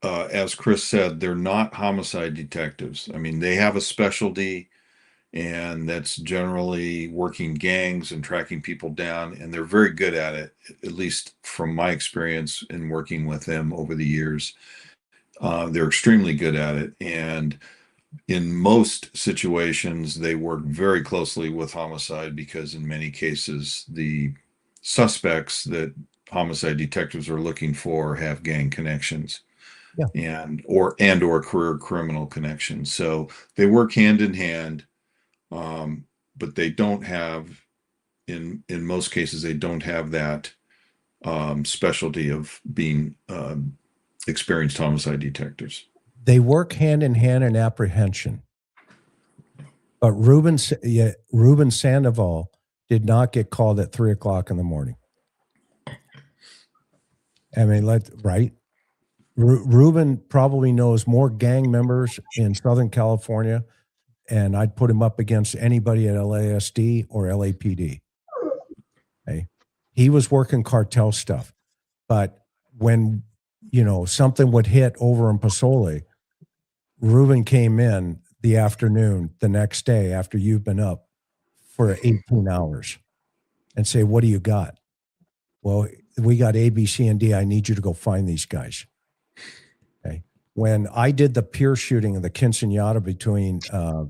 as Chris said, they're not homicide detectives. I mean, they have a specialty, and that's generally working gangs and tracking people down, and they're very good at it, at least from my experience in working with them over the years. They're extremely good at it, and in most situations, they work very closely with homicide, because in many cases, the suspects that homicide detectives are looking for have gang connections. Yeah. and or career criminal connections. So they work hand in hand, but they don't have, in most cases, they don't have that specialty of being experienced homicide detectives. They work hand in hand in apprehension. But Ruben Sandoval did not get called at 3 o'clock in the morning. I mean, right? Ruben probably knows more gang members in Southern California, and I'd put him up against anybody at LASD or LAPD. He was working cartel stuff. But when, something would hit over in Pasole, Reuben came in the afternoon the next day after you've been up for 18 hours and say, what do you got? Well, we got A, B, C, and D. I need you to go find these guys. Okay. When I did the pier shooting of the quinceañera between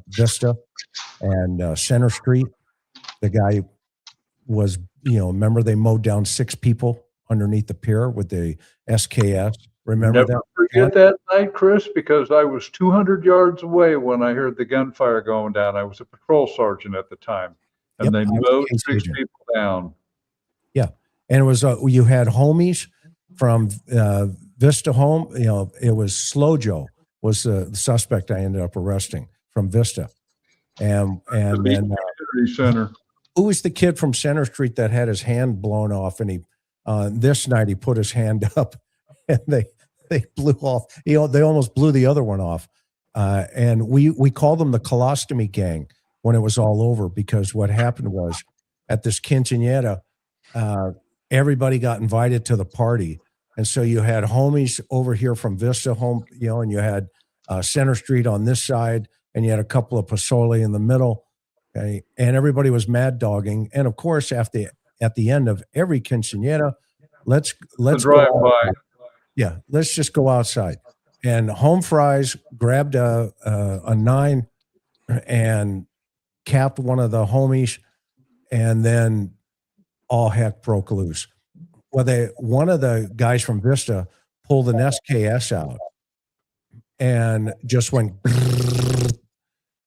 Vista and Center Street, the guy was, remember they mowed down 6 people underneath the pier with the SKS. Remember Never that? forget that night, Chris, because I was 200 yards away when I heard the gunfire going down. I was a patrol sergeant at the time, and Yep, they I was a mowed case 6 agent. people down. Yeah. And it was, you had homies from Vista home. It was Slow Joe was the suspect I ended up arresting from Vista. And then Community center. who was the kid from Center Street that had his hand blown off? And he, this night he put his hand up and they blew off, they almost blew the other one off. And we called them the colostomy gang when it was all over, because what happened was at this quinceañera, everybody got invited to the party. And so you had homies over here from Vista home, and you had Center Street on this side, and you had a couple of Pasole in the middle. Okay. And everybody was mad dogging. And of course, at the end of every quinceañera, let's drive by. Yeah, let's just go outside. And Home Fries grabbed a 9 and capped one of the homies, and then all heck broke loose. Well, one of the guys from Vista pulled an SKS out and just went,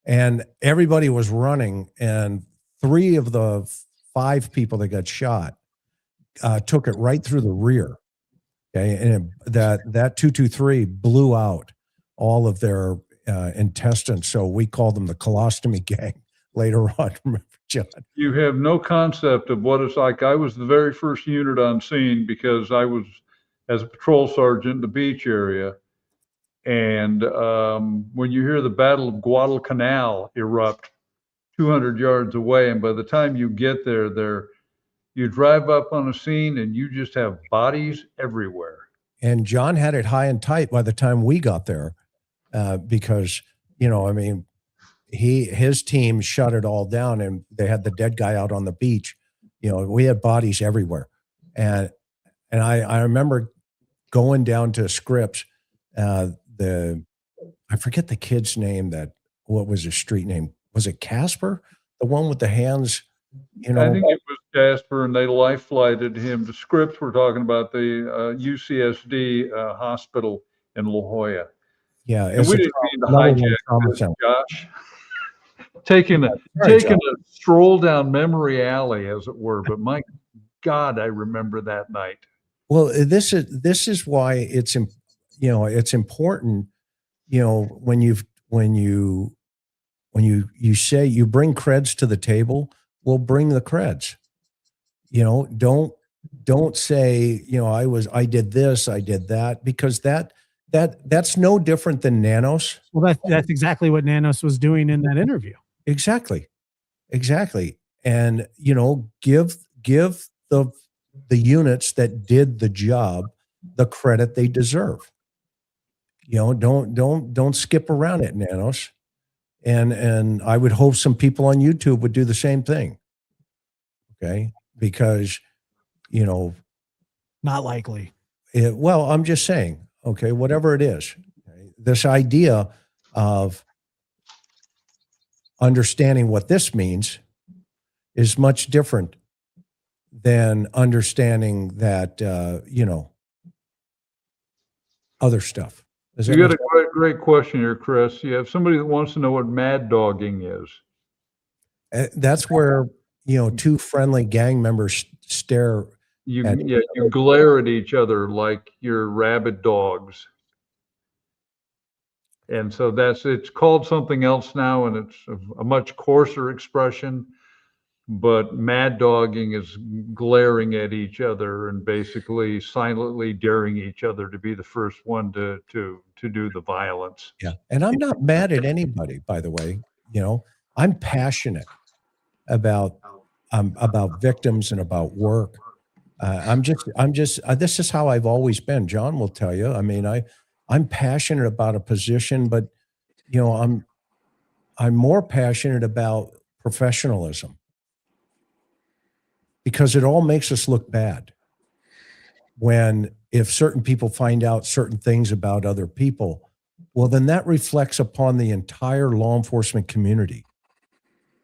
and everybody was running, and 3 of the 5 people that got shot took it right through the rear. Okay, and that 223 blew out all of their intestines. So we called them the colostomy gang later on. Remember, John? You have no concept of what it's like. I was the very first unit on scene because I was, as a patrol sergeant, in the beach area. And when you hear the Battle of Guadalcanal erupt 200 yards away, and by the time you get there, you drive up on a scene and you just have bodies everywhere. And John had it high and tight by the time we got there, because, his team shut it all down, and they had the dead guy out on the beach. We had bodies everywhere. And I remember going down to Scripps, I forget the kid's name, what was his street name? Was it Casper? The one with the hands, I think it was Jasper, and they life flighted him to Scripps. We're talking about the UCSD hospital in La Jolla. Yeah. And we didn't mean to hijack this, Josh. Taking a stroll down memory alley, as it were, but my God, I remember that night. Well, this is why it's important, when you say you bring creds to the table, we'll bring the creds. Don't say, I did this, I did that, because that's no different than Nanos. Well, that's exactly what Nanos was doing in that interview. Exactly. And give the units that did the job the credit they deserve. Don't skip around it, Nanos. And I would hope some people on YouTube would do the same thing. Okay, because not likely. Well, I'm just saying. Okay, whatever it is, okay, this idea of understanding what this means is much different than understanding that, other stuff. You got a great question here, Chris. You have somebody that wants to know what mad dogging is. That's where, 2 friendly gang members stare. You glare at each other like you're rabid dogs. And so it's called something else now, and it's a much coarser expression, but mad dogging is glaring at each other and basically silently daring each other to be the first one to do the violence. Yeah. And I'm not mad at anybody, by the way. I'm passionate about victims and about work. This is how I've always been. John will tell you. I mean, I'm passionate about a position, but you know, I'm more passionate about professionalism because it all makes us look bad if certain people find out certain things about other people, well, then that reflects upon the entire law enforcement community.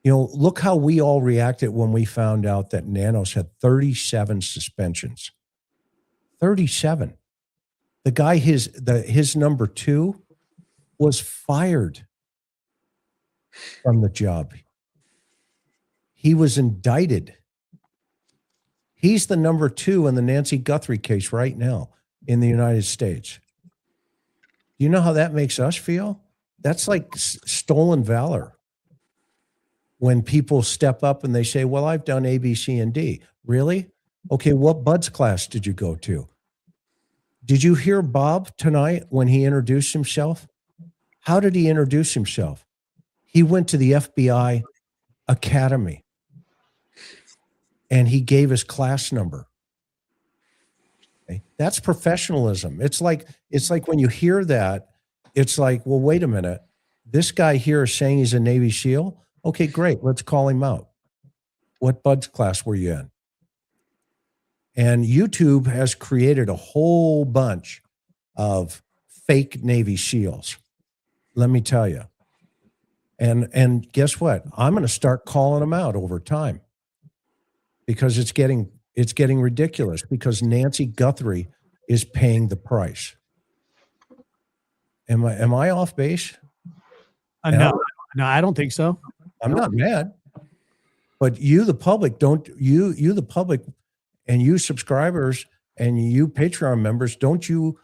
You know, look how we all reacted when we found out that Nanos had 37 suspensions. 37. The guy, his number 2 was fired from the job. He was indicted. He's the number 2 in the Nancy Guthrie case right now in the United States. You know how that makes us feel? That's like stolen valor. When people step up and they say, well, I've done A, B, C, and D. Really? Okay, what BUD/S class did you go to? Did you hear Bob tonight when he introduced himself? How did he introduce himself? He went to the FBI Academy and he gave his class number. Okay? That's professionalism. It's like when you hear that, it's like, well, wait a minute. This guy here is saying he's a Navy SEAL. Okay, great. Let's call him out. What BUD/S class were you in? And YouTube has created a whole bunch of fake Navy SEALs. Let me tell you. And guess what? I'm going to start calling them out over time because it's getting ridiculous because Nancy Guthrie is paying the price. Am I off base? No, I don't think so. I'm not mad. But you, the public, the public and you subscribers and you Patreon members, don't you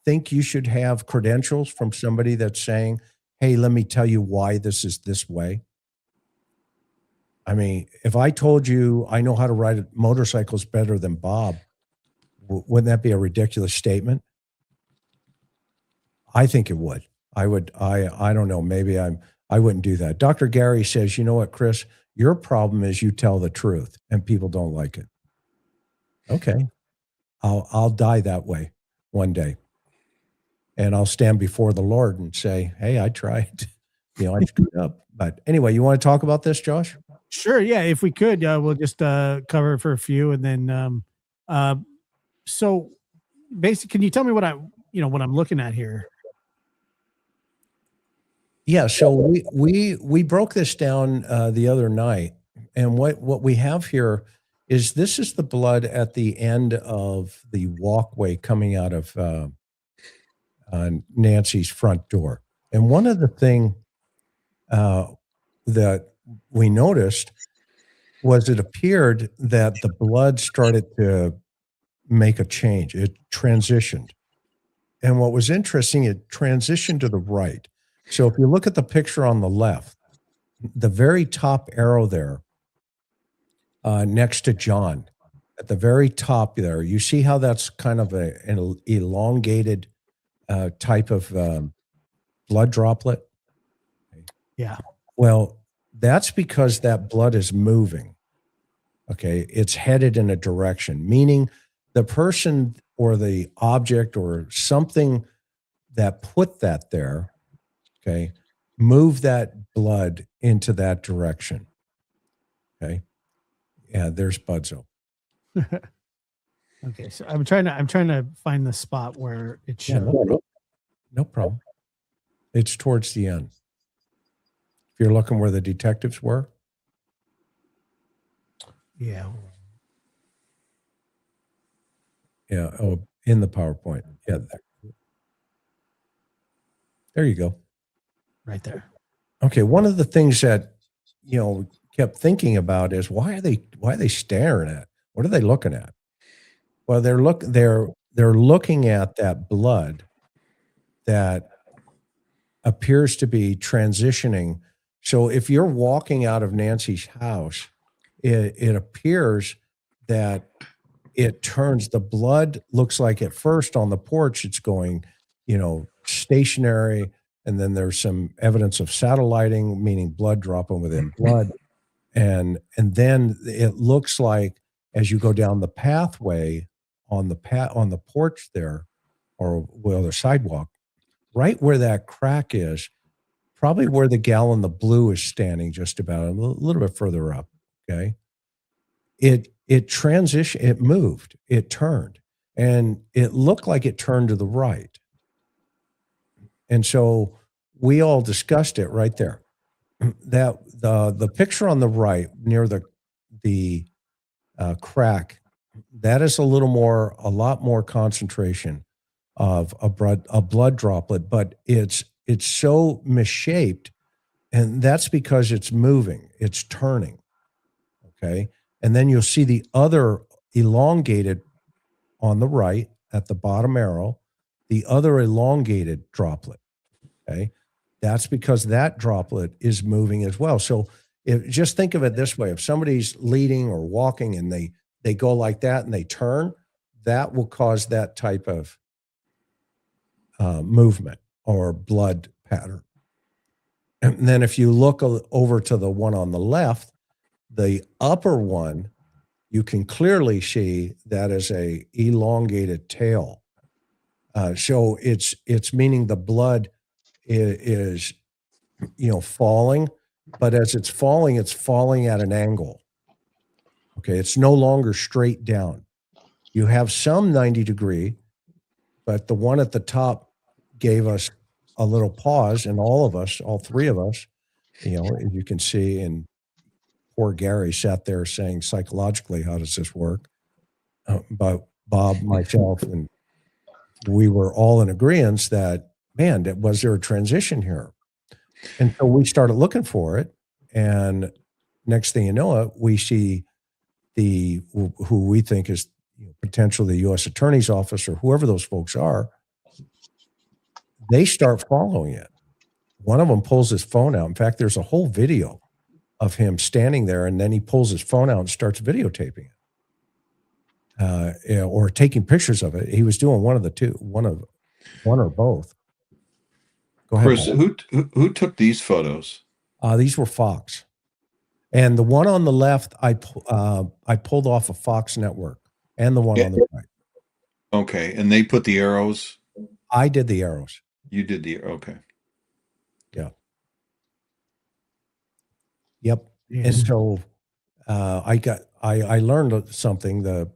think you should have credentials from somebody that's saying, hey, let me tell you why this is this way? I mean, if I told you I know how to ride motorcycles better than Bob, wouldn't that be a ridiculous statement? I think it would. I don't know. Maybe I wouldn't do that. Dr. Gary says, you know what, Chris, your problem is you tell the truth and people don't like it. Okay. I'll die that way one day. And I'll stand before the Lord and say, hey, I tried, I screwed up. But anyway, you want to talk about this, Josh? Sure. Yeah. If we could, we'll just cover it for a few. And then, so basically, can you tell me what I'm looking at here? Yeah. So we broke this down the other night. And what we have here is this is the blood at the end of the walkway coming out of Nancy's front door. And one of the things that we noticed was it appeared that the blood started to make a change. It transitioned. And what was interesting, it transitioned to the right. So if you look at the picture on the left, the very top arrow there next to John, at the very top there, you see how that's kind of an elongated type of blood droplet? Yeah. Well, that's because that blood is moving. Okay. It's headed in a direction, meaning the person or the object or something that put that there, okay, move that blood into that direction. Okay. Yeah, there's Budzo. Okay. So I'm trying to find the spot where it shows. No problem. It's towards the end. If you're looking where the detectives were. Yeah. Yeah. Oh, in the PowerPoint. Yeah. There you go. Right there. Okay. One of the things that, kept thinking about is why are they staring at? What are they looking at? Well, they're looking at that blood that appears to be transitioning. So if you're walking out of Nancy's house, it appears that it turns, the blood looks like at first on the porch, it's going, stationary. And then there's some evidence of satelliting, meaning blood dropping within blood. And then it looks like as you go down the pathway on the porch there, or well, the sidewalk, right where that crack is, probably where the gal in the blue is standing, just about a little bit further up. Okay. It transitioned, it moved, it turned, and it looked like it turned to the right. And so we all discussed it right there. That the picture on the right near the crack, that is a lot more concentration of a blood droplet, but it's so misshaped, and that's because it's moving, it's turning. Okay. And then you'll see the other elongated on the right at the bottom arrow, the other elongated droplet. Okay. That's because that droplet is moving as well. So just think of it this way. If somebody's leading or walking and they go like that and they turn, that will cause that type of movement or blood pattern. And then if you look over to the one on the left, the upper one, you can clearly see that is a elongated tail. So it's meaning the blood is falling, but as it's falling at an angle. Okay, it's no longer straight down. You have some 90 degree, but the one at the top gave us a little pause, and all three of us, as you can see, and poor Gary sat there saying psychologically, how does this work? But Bob, myself, and we were all in agreement that, man, was there a transition here? And so we started looking for it. And next thing you know it, we see who we think is potentially the U.S. Attorney's Office or whoever those folks are. They start following it. One of them pulls his phone out. In fact, there's a whole video of him standing there, and then he pulls his phone out and starts videotaping it, or taking pictures of it. He was doing one of the two, one or both. Go ahead, Chris, who took these photos? These were Fox, and the one on the left, I pulled off a Fox network, and the one on the right. Okay, and they put the arrows. I did the arrows. You did okay. Yeah. Yep. And so I learned something.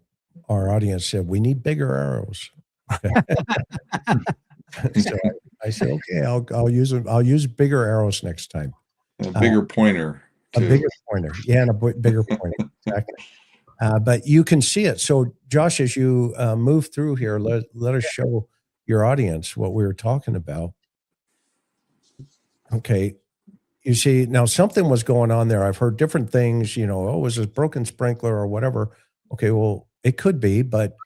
Our audience said, we need bigger arrows. So I said, okay, I'll use bigger arrows next time. A bigger pointer. A bigger pointer. Yeah, and a bigger pointer. Exactly. But you can see it. So Josh, as you move through here, let us show your audience what we were talking about. Okay. You see, now something was going on there. I've heard different things, was it a broken sprinkler or whatever? Okay, well, it could be, but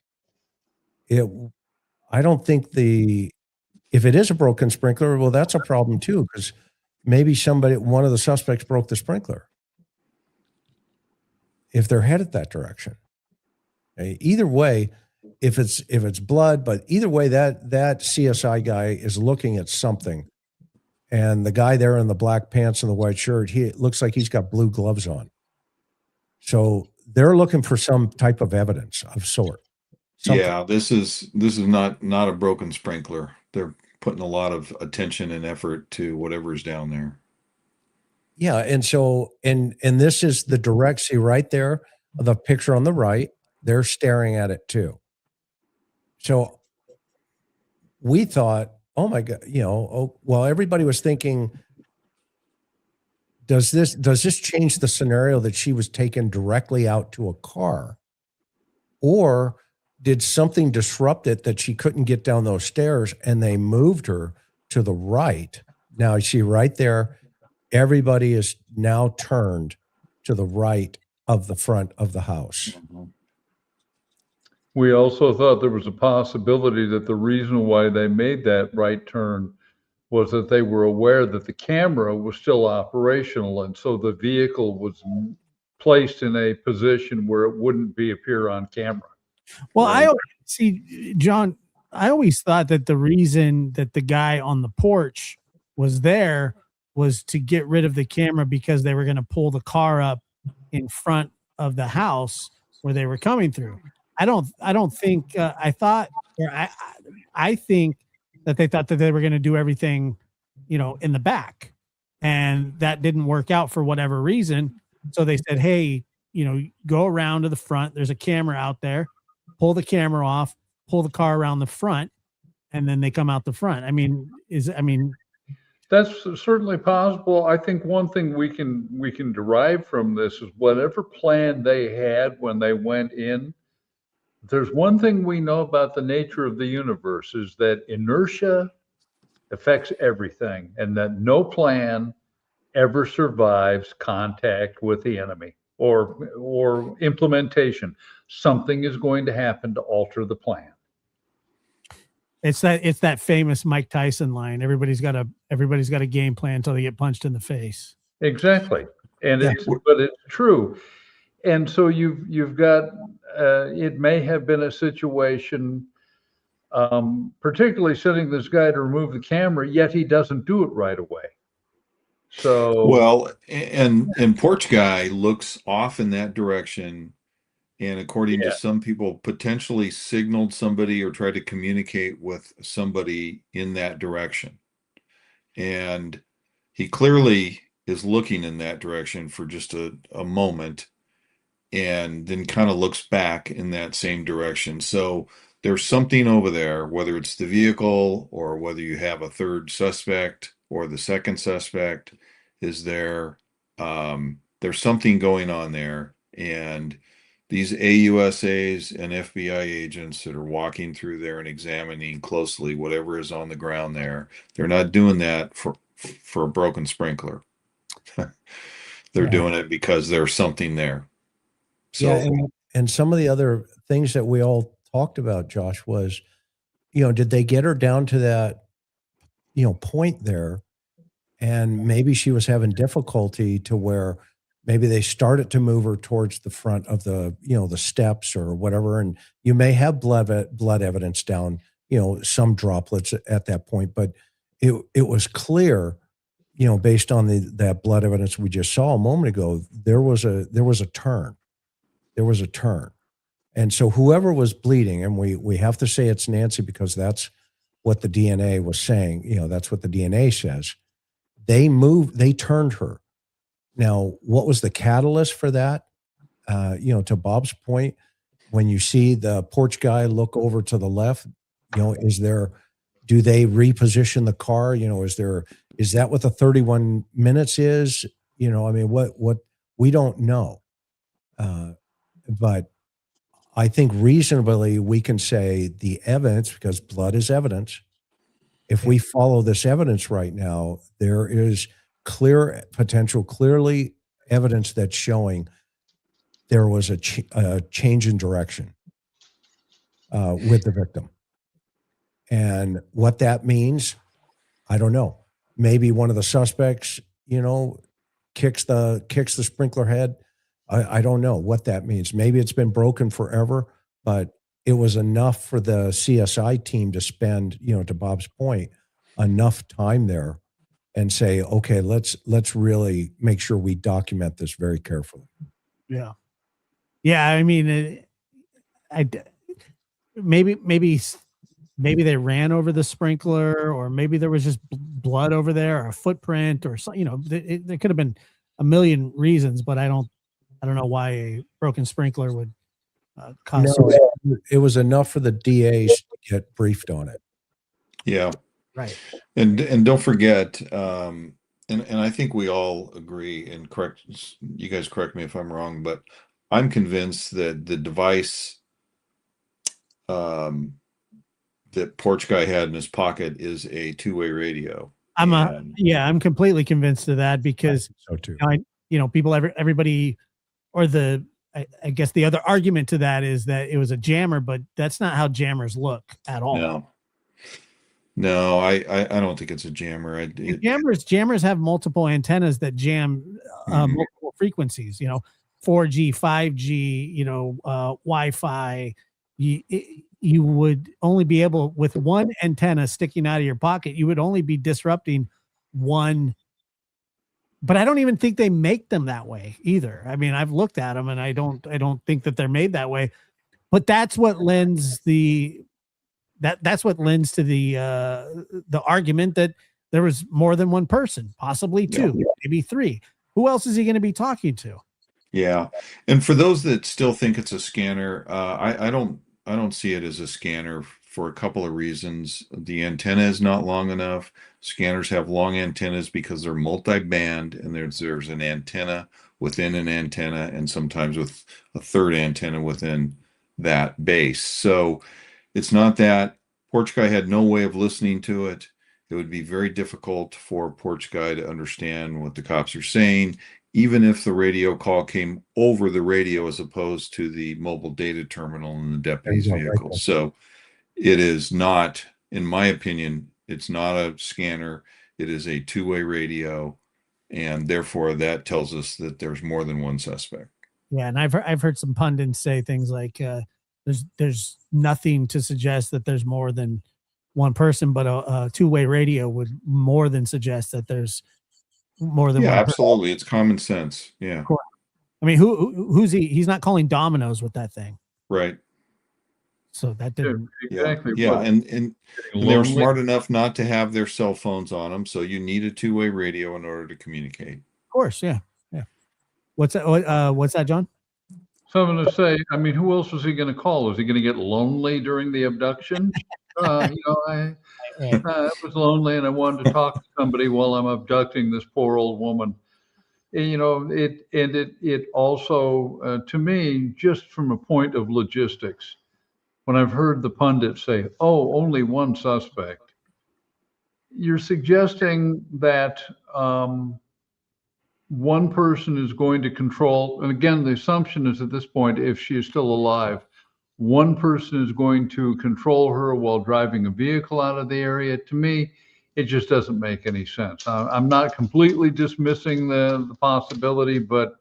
I don't think if it is a broken sprinkler, well, that's a problem too, because maybe one of the suspects broke the sprinkler if they're headed that direction. Okay? Either way, if it's blood, but either way, that CSI guy is looking at something. And the guy there in the black pants and the white shirt, it looks like he's got blue gloves on. So they're looking for some type of evidence of sort. Something. Yeah, this is not a broken sprinkler. They're putting a lot of attention and effort to whatever's down there. Yeah, and so and this is the direct, see right there, the picture on the right, they're staring at it too. So we thought, oh my God, well, everybody was thinking, does this change the scenario that she was taken directly out to a car? Or did something disrupt it that she couldn't get down those stairs and they moved her to the right? Now, you see right there, everybody is now turned to the right of the front of the house. Mm-hmm. We also thought there was a possibility that the reason why they made that right turn was that they were aware that the camera was still operational, and so the vehicle was placed in a position where it wouldn't appear on camera. Well, right. John, I always thought that the reason that the guy on the porch was there was to get rid of the camera because they were going to pull the car up in front of the house where they were coming through. I don't think I think that they thought that they were going to do everything, in the back, and that didn't work out for whatever reason. So they said, hey, go around to the front. There's a camera out there. Pull the camera off, pull the car around the front, and then they come out the front. That's certainly possible. I think one thing we can derive from this is whatever plan they had when they went in. There's one thing we know about the nature of the universe is that inertia affects everything, and that no plan ever survives contact with the enemy or implementation. Something is going to happen to alter the plan. It's that famous Mike Tyson line. Everybody's got a game plan until they get punched in the face. Exactly. And Yeah. but it's true. And so you've got it may have been a situation, particularly sending this guy to remove the camera, yet he doesn't do it right away. So Well, and Porch Guy looks off in that direction, and according to some people, potentially signaled somebody or tried to communicate with somebody in that direction. And he clearly is looking in that direction for just a moment, and then kind of looks back in that same direction. So there's something over there, whether it's the vehicle or whether you have a third suspect or the second suspect is there. There's something going on there. And these AUSAs and FBI agents that are walking through there and examining closely whatever is on the ground there, they're not doing that for a broken sprinkler. They're doing it because there's something there. So, yeah, and some of the other things that we all talked about, Josh, was, did they get her down to that, point there, and maybe she was having difficulty to where maybe they started to move her towards the front of the, the steps or whatever, and you may have blood evidence down, some droplets at that point, but it was clear, based on that blood evidence we just saw a moment ago, there was a turn. There was a turn. And so whoever was bleeding, and we have to say it's Nancy because that's what the DNA was saying, that's what the DNA says. They turned her. Now, what was the catalyst for that? To Bob's point, when you see the Porch Guy look over to the left, do they reposition the car? Is that what the 31 minutes is? What we don't know. But I think reasonably we can say the evidence, because blood is evidence. If we follow this evidence right now, there is clearly evidence that's showing there was a change in direction with the victim. And what that means, I don't know. Maybe one of the suspects, kicks the sprinkler head. I don't know what that means. Maybe it's been broken forever, but it was enough for the CSI team to spend, to Bob's point, enough time there and say, okay, let's really make sure we document this very carefully. Yeah. Yeah. I mean, maybe they ran over the sprinkler, or maybe there was just blood over there, or a footprint, or something. There could have been a million reasons, but I don't know why a broken sprinkler would cause. No, it was enough for the DAs to get briefed on it. yeah. Right. And don't forget, and I think we all agree, and you guys correct me if I'm wrong, but I'm convinced that the device that Porch Guy had in his pocket is a two-way radio. I'm completely convinced of that, because so too. Everybody, or I guess the other argument to that is that it was a jammer, but that's not how jammers look at all. No, I don't think it's a jammer. Jammers have multiple antennas that jam multiple frequencies, 4G, 5G, Wi-Fi. You would only be able, with one antenna sticking out of your pocket, you would only be disrupting one but I don't even think they make them that way either. I mean, I've looked at them and I don't think that they're made that way, but that's what lends that's what lends to the argument that there was more than one person, possibly two, maybe three. Who else is he going to be talking to? Yeah. And for those that still think it's a scanner, I don't see it as a scanner for a couple of reasons. The antenna is not long enough. Scanners have long antennas because they're multi-band, and there's an antenna within an antenna, and sometimes with a third antenna within that base. So it's not that. Porch Guy had no way of listening to it. It would be very difficult for Porch Guy to understand what the cops are saying, even if the radio call came over the radio as opposed to the mobile data terminal in the deputy's vehicle. So it is not, in my opinion, it's not a scanner. It is a two-way radio, and therefore that tells us that there's more than one suspect. Yeah, and I've heard some pundits say things like there's nothing to suggest that there's more than one person, but a two-way radio would more than suggest that there's more than one person. Absolutely. It's common sense. Yeah. Of course. I mean, who's he? He's not calling dominoes with that thing. Right. So that didn't. Exactly. Yeah. And they were smart enough not to have their cell phones on them. So you need a two-way radio in order to communicate. Of course. Yeah. Yeah. What's that? What's that, John? So I'm going to say, I mean, who else was he going to call? Was he going to get lonely during the abduction? I was lonely and I wanted to talk to somebody while I'm abducting this poor old woman. And, it also, to me, just from a point of logistics, when I've heard the pundits say, "Oh, only one suspect," you're suggesting that one person is going to control. And again, the assumption is at this point, if she is still alive, one person is going to control her while driving a vehicle out of the area. To me, it just doesn't make any sense. I'm not completely dismissing the possibility, but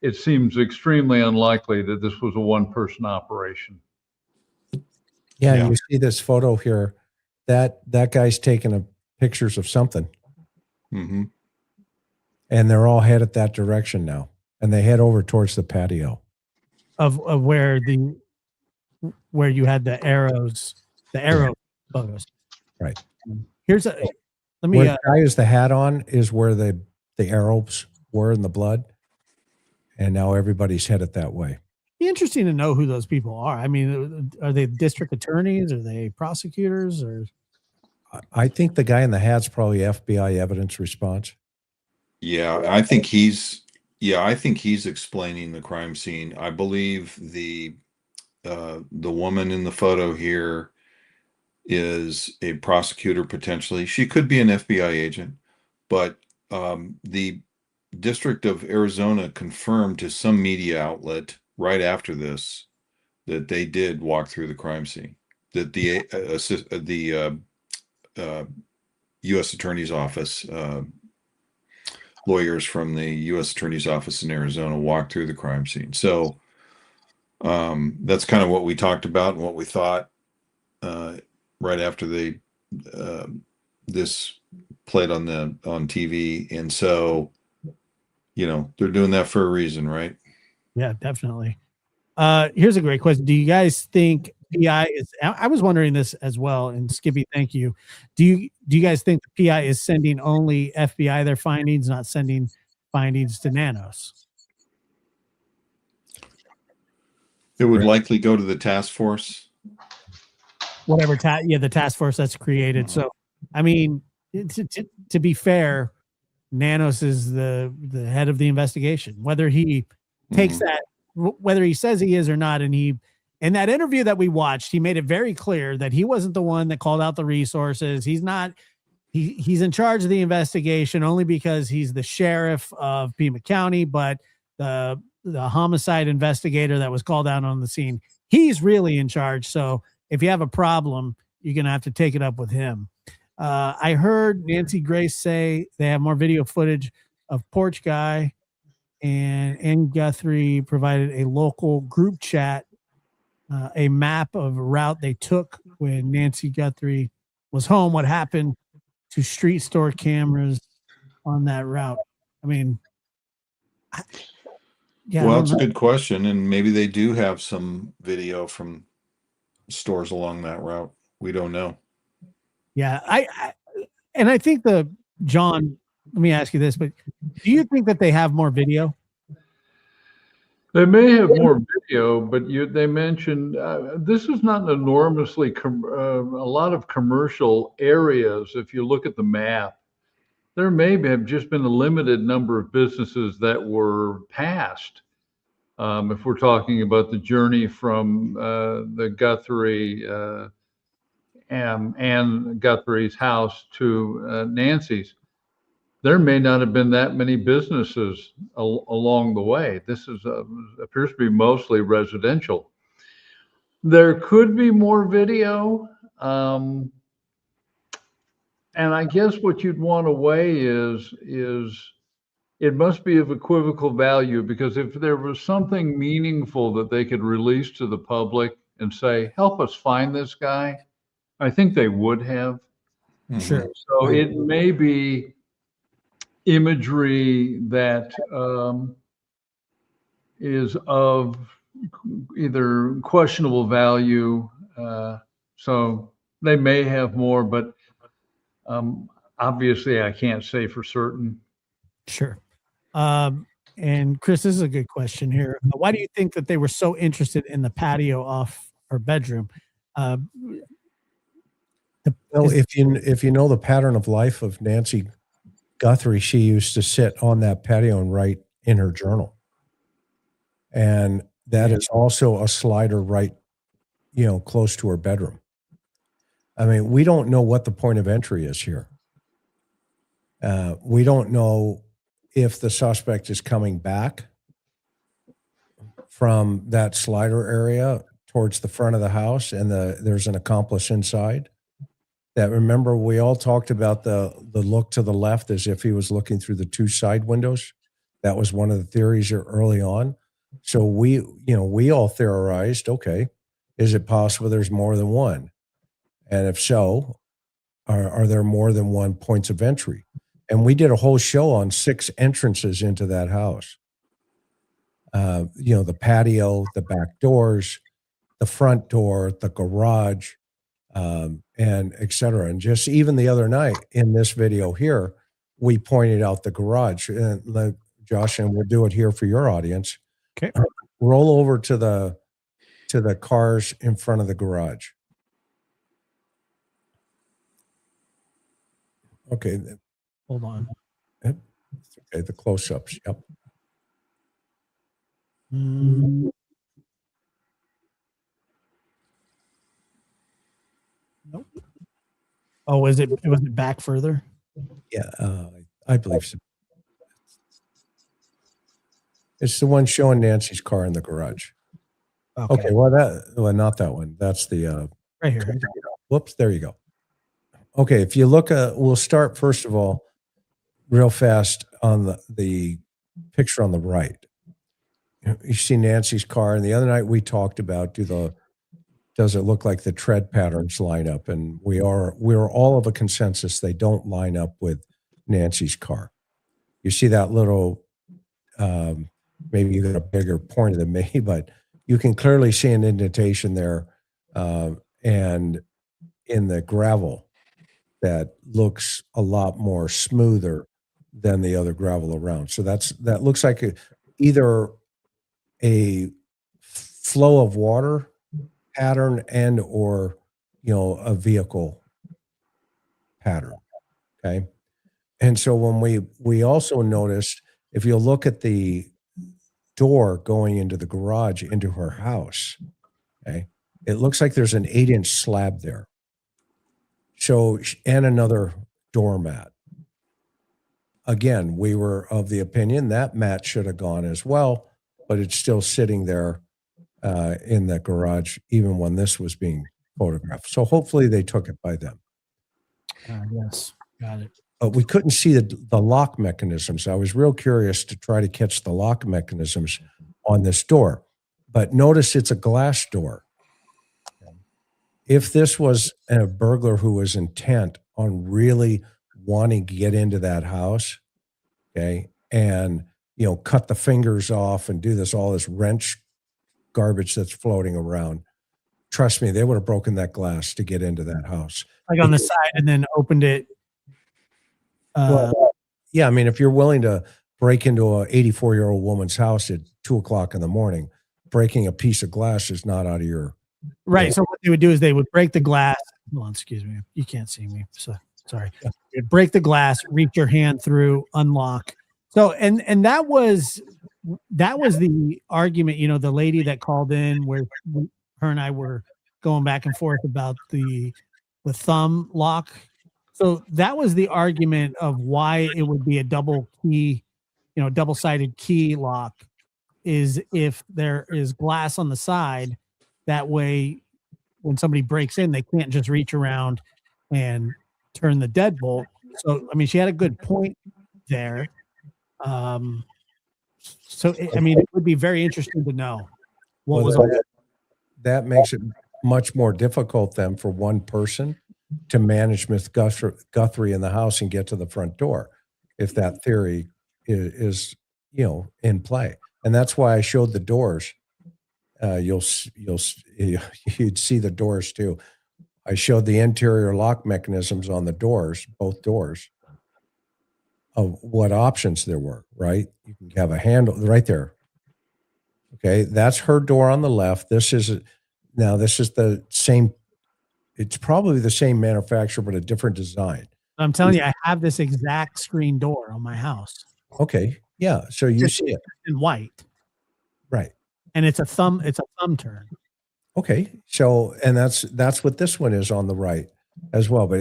it seems extremely unlikely that this was a one-person operation. Yeah, you see this photo here. That guy's taking pictures of something. Mm-hmm. And they're all headed that direction now. And they head over towards the patio. Of where you had the arrow photos. Right. Let me. Where the guy has the hat on is where the arrows were in the blood. And now everybody's headed that way. Be interesting to know who those people are. I mean, are they district attorneys? Are they prosecutors? Or I think the guy in the hat's probably FBI evidence response. Yeah, I think he's explaining the crime scene. I believe the woman in the photo here is a prosecutor potentially. She could be an FBI agent, but the District of Arizona confirmed to some media outlet right after this that they did walk through the crime scene. That the U.S. Attorney's Office. Lawyers from the U.S. Attorney's Office in Arizona walked through the crime scene. So that's kind of what we talked about and what we thought right after this played on TV. And so, they're doing that for a reason, right? Yeah, definitely. Here's a great question. Do you guys think PI is, I was wondering this as well, and Skippy, thank you. Do you guys think the PI is sending only FBI their findings, not sending findings to Nanos? It would likely go to the task force. Whatever, the task force that's created. So, I mean, to be fair, Nanos is the head of the investigation. Whether he takes that, whether he says he is or not, and in that interview that we watched, he made it very clear that he wasn't the one that called out the resources. He's not. He's in charge of the investigation only because he's the sheriff of Pima County, but the homicide investigator that was called out on the scene, he's really in charge. So if you have a problem, you're going to have to take it up with him. I heard Nancy Grace say they have more video footage of Porch Guy, and Guthrie provided a local group chat, a map of a route they took when Nancy Guthrie was home, what happened to street store cameras on that route? I mean, yeah, Well, I that's a don't know. good question, and maybe they do have some video from stores along that route. We don't know. Yeah, and I think John, let me ask you this, but do you think that they have more video? They may have more video, but they mentioned this is not an enormously a lot of commercial areas. If you look at the map, there may have just been a limited number of businesses that were passed. If we're talking about the journey from the Guthrie and Guthrie's house to Nancy's, there may not have been that many businesses along the way. This appears to be mostly residential. There could be more video. And I guess what you'd want to weigh is it must be of equivocal value, because if there was something meaningful that they could release to the public and say, help us find this guy, I think they would have. Sure. So it may be imagery that is of either questionable value. So they may have more, but obviously I can't say for certain. Sure. And Chris, this is a good question here. Why do you think that they were so interested in the patio off our bedroom? Well, if you know the pattern of life of Nancy Guthrie, she used to sit on that patio and write in her journal. And that is also a slider right, close to her bedroom. I mean, we don't know what the point of entry is here. We don't know if the suspect is coming back from that slider area towards the front of the house and there's an accomplice inside. That, remember, we all talked about the look to the left as if he was looking through the two side windows. That was one of the theories early on. So we all theorized, okay, is it possible there's more than one? And if so, are there more than one points of entry? And we did a whole show on 6 entrances into that house. The patio, the back doors, the front door, the garage, and et cetera. And just even the other night in this video here, we pointed out the garage. Josh, and we'll do it here for your audience. Okay. Roll over to the cars in front of the garage. Okay. Hold on. Okay, the close-ups. Yep. Nope. Oh, was it back further? Yeah, I believe so. It's the one showing Nancy's car in the garage. Okay, well, not that one. That's the right here. Whoops, there you go. Okay, if you look we'll start first of all real fast on the picture on the right. You see Nancy's car, and the other night we talked about does it look like the tread patterns line up? And we're all of a consensus they don't line up with Nancy's car. You see that little maybe you got a bigger pointer than me, but you can clearly see an indentation there, and in the gravel that looks a lot more smoother than the other gravel around. So that looks like either a flow of water pattern and or a vehicle pattern. Okay. And so when we also noticed, if you look at the door going into the garage into her house, okay, it looks like there's an 8-inch slab there. So, and another doormat. Again, we were of the opinion that mat should have gone as well, but it's still sitting there in the garage, even when this was being photographed. So hopefully they took it by them. Yes, got it. But we couldn't see the lock mechanisms. I was real curious to try to catch the lock mechanisms on this door. But notice it's a glass door. If this was a burglar who was intent on really wanting to get into that house, Okay. And, cut the fingers off and do all this wrench garbage that's floating around. Trust me, they would have broken that glass to get into that house. Like on the side and then opened it. Well, yeah. I mean, if you're willing to break into a 84-year-old woman's house at 2:00 in the morning, breaking a piece of glass is not out of your. Right. So what they would do is they would break the glass. Hold on, excuse me. You can't see me. So sorry. You'd break the glass, reach your hand through, unlock. So, and that was the argument, the lady that called in where her and I were going back and forth about the thumb lock. So that was the argument of why it would be a double key, double-sided key lock, is if there is glass on the side, that way when somebody breaks in, they can't just reach around and turn the deadbolt. So, I mean, she had a good point there. So, I mean, it would be very interesting to know what was that makes it much more difficult then for one person to manage Miss Guthrie in the house and get to the front door, if that theory is in play. And that's why I showed the doors. You'd see the doors too. I showed the interior lock mechanisms on the doors, both doors, of what options there were, right? You can have a handle right there. Okay, that's her door on the left. This is the same. It's probably the same manufacturer, but a different design. I'm telling you, I have this exact screen door on my house. Okay, yeah. So you see it in white, right? And it's a thumb turn. Okay, so and that's what this one is on the right as well. But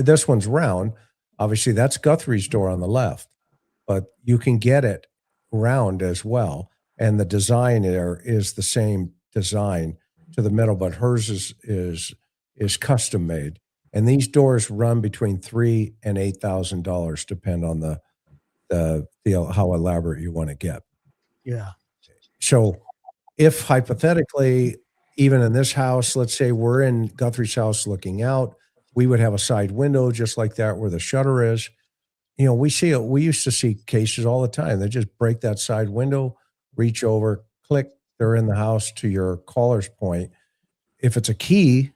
this one's round. Obviously, that's Guthrie's door on the left, but you can get it round as well. And the design there is the same design to the middle, but hers is custom made. And these doors run between $3,000 and $8,000, depend on the how elaborate you want to get. Yeah. So, if hypothetically, even in this house, let's say we're in Guthrie's house looking out, we would have a side window just like that where the shutter is. We used to see cases all the time. They just break that side window, reach over, click, they're in the house, to your caller's point. If it's a key,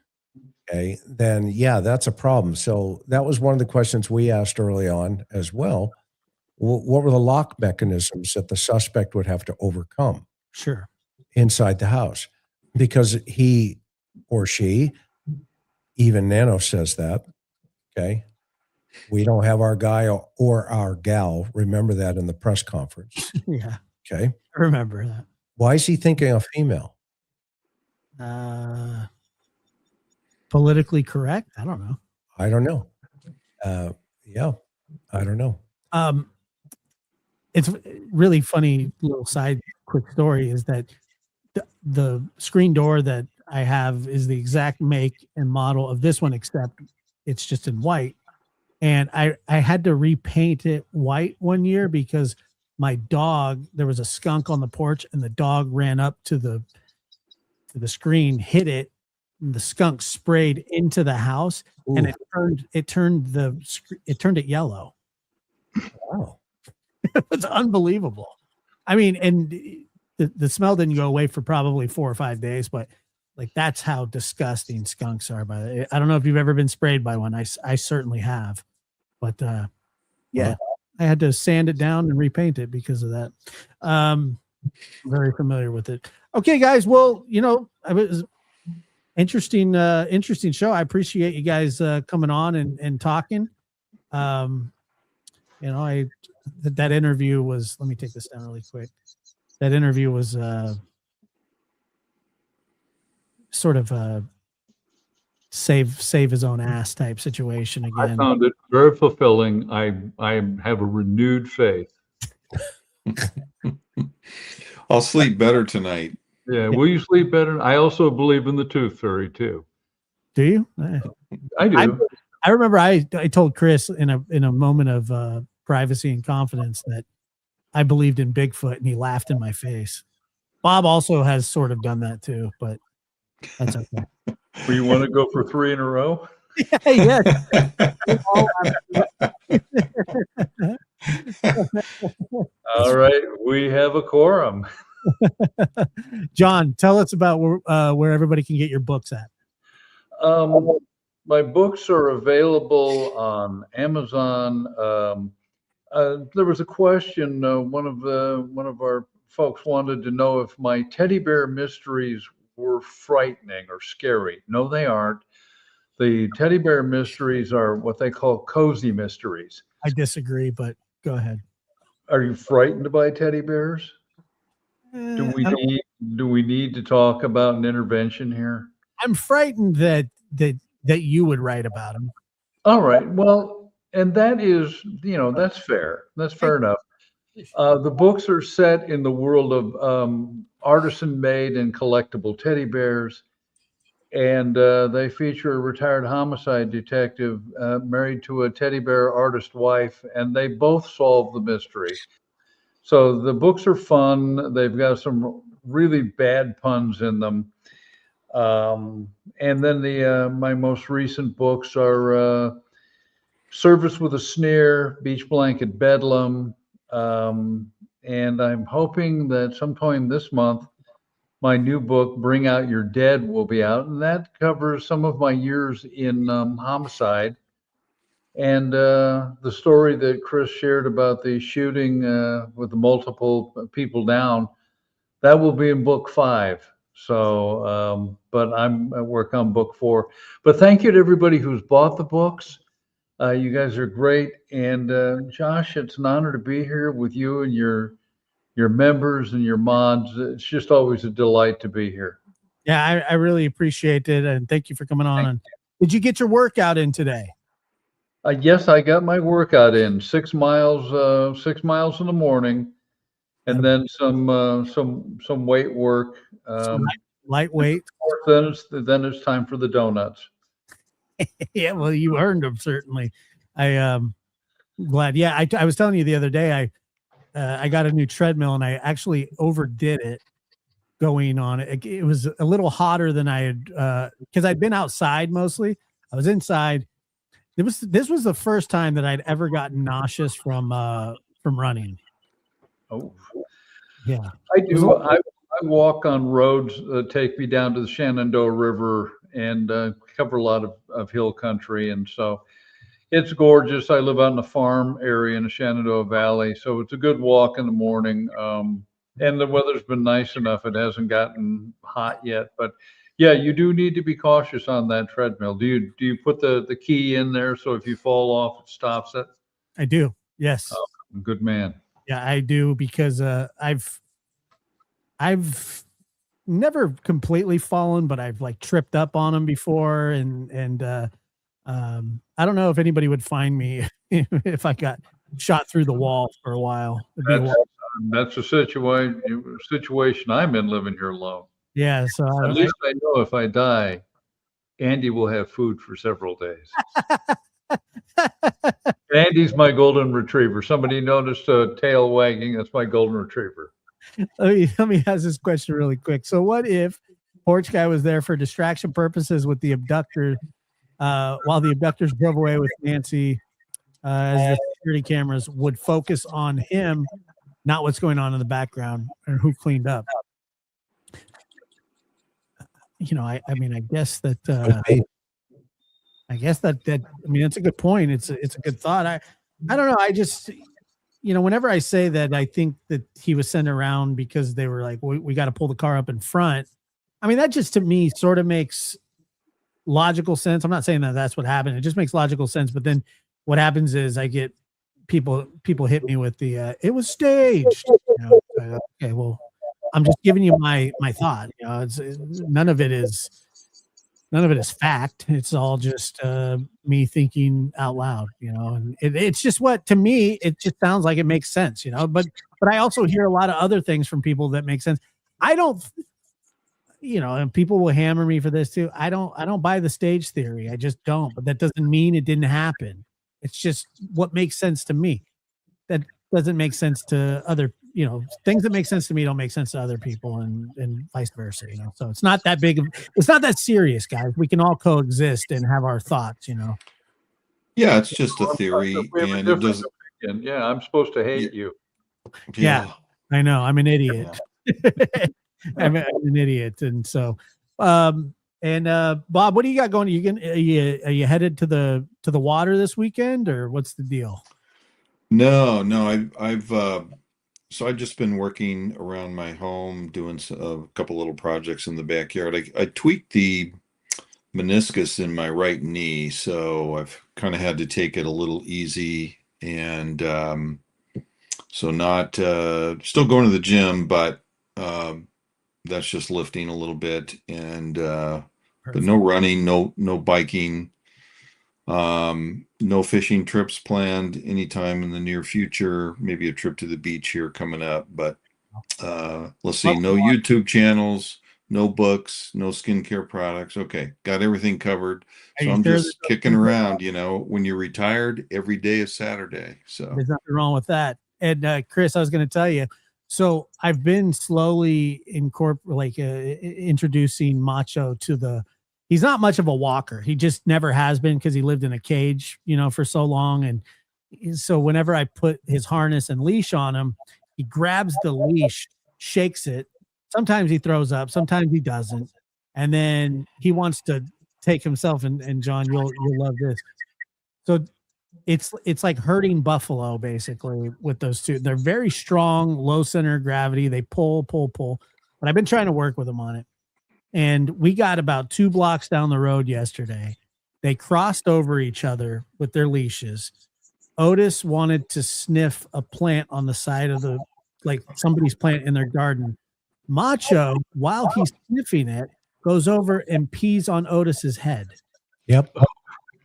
okay, then yeah, that's a problem. So that was one of the questions we asked early on as well. What were the lock mechanisms that the suspect would have to overcome? Sure. Inside the house? Because he or she, even Nanos says that, okay, we don't have our guy or our gal. Remember that in the press conference. Yeah. Okay. I remember that. Why is he thinking a female? Politically correct? I don't know. I don't know. Yeah, I don't know. It's really funny little side quick story is that the screen door that I have is the exact make and model of this one, except it's just in white. And I had to repaint it white one year because my dog, there was a skunk on the porch and the dog ran up to the screen, hit it, and the skunk sprayed into the house. Ooh. And it turned it yellow. Wow. It was unbelievable. I mean, and the smell didn't go away for probably 4 or 5 days, but like that's how disgusting skunks are. I don't know if you've ever been sprayed by one. I certainly have, but yeah, I had to sand it down and repaint it because of that. Very familiar with it. Okay, guys. Well, it was interesting show. I appreciate you guys coming on and talking. That interview was, let me take this down really quick. That interview was sort of a save his own ass type situation again. I found it very fulfilling. I have a renewed faith. I'll sleep better tonight. Yeah, will you sleep better? I also believe in the tooth fairy too. Do you? I do. I remember I told Chris in a moment of privacy and confidence that I believed in Bigfoot, and he laughed in my face. Bob also has sort of done that too, but that's okay. Well, you want to go for 3 in a row? Yeah. All right, we have a quorum. John, tell us about where everybody can get your books at. My books are available on Amazon. There was a question. One of our folks wanted to know if my teddy bear mysteries were frightening or scary. No, they aren't. The teddy bear mysteries are what they call cozy mysteries. I disagree, but go ahead. Are you frightened by teddy bears? Do we need to talk about an intervention here? I'm frightened that you would write about them. All right. Well, and that is, that's fair. That's fair enough. The books are set in the world of artisan-made and collectible teddy bears, and they feature a retired homicide detective married to a teddy bear artist wife, and they both solve the mystery. So the books are fun. They've got some really bad puns in them. And then my most recent books are Service with a Sneer, Beach Blanket Bedlam, and I'm hoping that sometime this month, my new book, Bring Out Your Dead, will be out, and that covers some of my years in homicide. And the story that Chris shared about the shooting with the multiple people down, that will be in book 5. So, but I'm at work on book 4. But thank you to everybody who's bought the books. You guys are great. And Josh, it's an honor to be here with you and your members and your mods. It's just always a delight to be here. Yeah, I really appreciate it. And thank you for coming on. And did you get your workout in today? Yes, I got my workout in 6 miles, 6 miles in the morning, and then some weight work. Lightweight. Then it's time for the donuts. Yeah, well, you earned them certainly. I'm glad. Yeah, I was telling you the other day I got a new treadmill and I actually overdid it going on it. It was a little hotter than I had because I'd been outside mostly. I was inside. This was the first time that I'd ever gotten nauseous from running. Oh, yeah, I do. I walk on roads that take me down to the Shenandoah River and cover a lot of hill country, and so it's gorgeous. I live out in the farm area in the Shenandoah Valley, so it's a good walk in the morning. And the weather's been nice enough; it hasn't gotten hot yet, but. Yeah, you do need to be cautious on that treadmill. Do you put the key in there so if you fall off, it stops it? I do. Yes. Oh, good man. Yeah, I do because I've never completely fallen, but I've like tripped up on them before, and I don't know if anybody would find me if I got shot through the wall for a while. That's a situation I'm in living here alone. Yeah, so at least I know if I die, Andy will have food for several days. Andy's my golden retriever. Somebody noticed a tail wagging. That's my golden retriever. Let me ask this question really quick. So what if Porch Guy was there for distraction purposes with the abductor while the abductors drove away with Nancy as the security cameras would focus on him, not what's going on in the background and who cleaned up? I mean, I guess that that's a good point. It's a good thought. I don't know. I just, whenever I say that, I think that he was sent around because they were like, we got to pull the car up in front. I mean, that just to me sort of makes logical sense. I'm not saying that that's what happened. It just makes logical sense. But then what happens is I get people hit me with the, it was staged. Okay, well, I'm just giving you my thought. None of it is fact. It's all just me thinking out loud. And it's just to me, it just sounds like it makes sense. But I also hear a lot of other things from people that make sense. I don't. And people will hammer me for this too. I don't buy the stage theory. I just don't. But that doesn't mean it didn't happen. It's just what makes sense to me. That doesn't make sense to other. Things that make sense to me don't make sense to other people, and vice versa. So it's not that big. It's not that serious, guys. We can all coexist and have our thoughts. Yeah, it's just a theory, and it doesn't. weekend. Yeah, I'm supposed to hate you. Yeah. I know. I'm an idiot. Yeah. I'm an idiot. And so, Bob, what do you got going? Are you headed to the water this weekend, or what's the deal? No, so I've just been working around my home, doing a couple little projects in the backyard. I tweaked the meniscus in my right knee, so I've kind of had to take it a little easy, and so not still going to the gym, but that's just lifting a little bit, and but no running, no biking, no fishing trips planned anytime in the near future. Maybe a trip to the beach here coming up, but let's see, no YouTube channels, no books, no skincare products. Okay, got everything covered. So I'm just kicking around. When you're retired, every day is Saturday. So there's nothing wrong with that. And Chris, I was going to tell you, so I've been slowly introducing Macho to he's not much of a walker. He just never has been, because he lived in a cage, for so long. And so whenever I put his harness and leash on him, he grabs the leash, shakes it. Sometimes he throws up, sometimes he doesn't. And then he wants to take himself, and John, you'll love this. So it's like herding buffalo, basically, with those two. They're very strong, low center of gravity. They pull. But I've been trying to work with them on it. And we got about 2 blocks down the road yesterday. They crossed over each other with their leashes. Otis wanted to sniff a plant on the side of somebody's plant in their garden. Macho, while he's sniffing it, goes over and pees on Otis's head. Yep.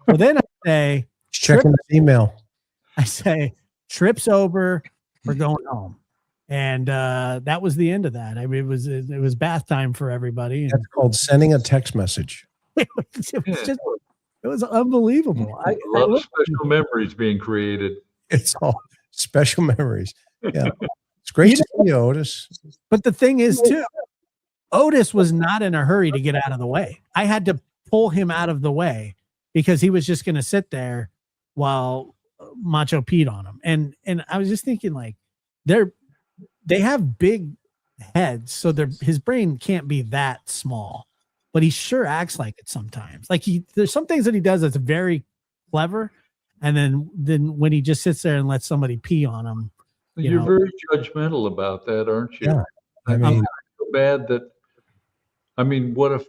So then I say, checking the email. I say, trips over, we're going home. And that was the end of that. I mean, it was bath time for everybody. That's called sending a text message. It was unbelievable. I love special memories being created. It's all special memories. Yeah. It's great to see you, Otis. But the thing is, too, Otis was not in a hurry to get out of the way. I had to pull him out of the way because he was just going to sit there while Macho peed on him. And I was just thinking, they have big heads, so his brain can't be that small, but he sure acts like it sometimes. There's some things that he does that's very clever, and then when he just sits there and lets somebody pee on him, you're very judgmental about that, aren't you? Yeah. I mean, so bad that. I mean, what if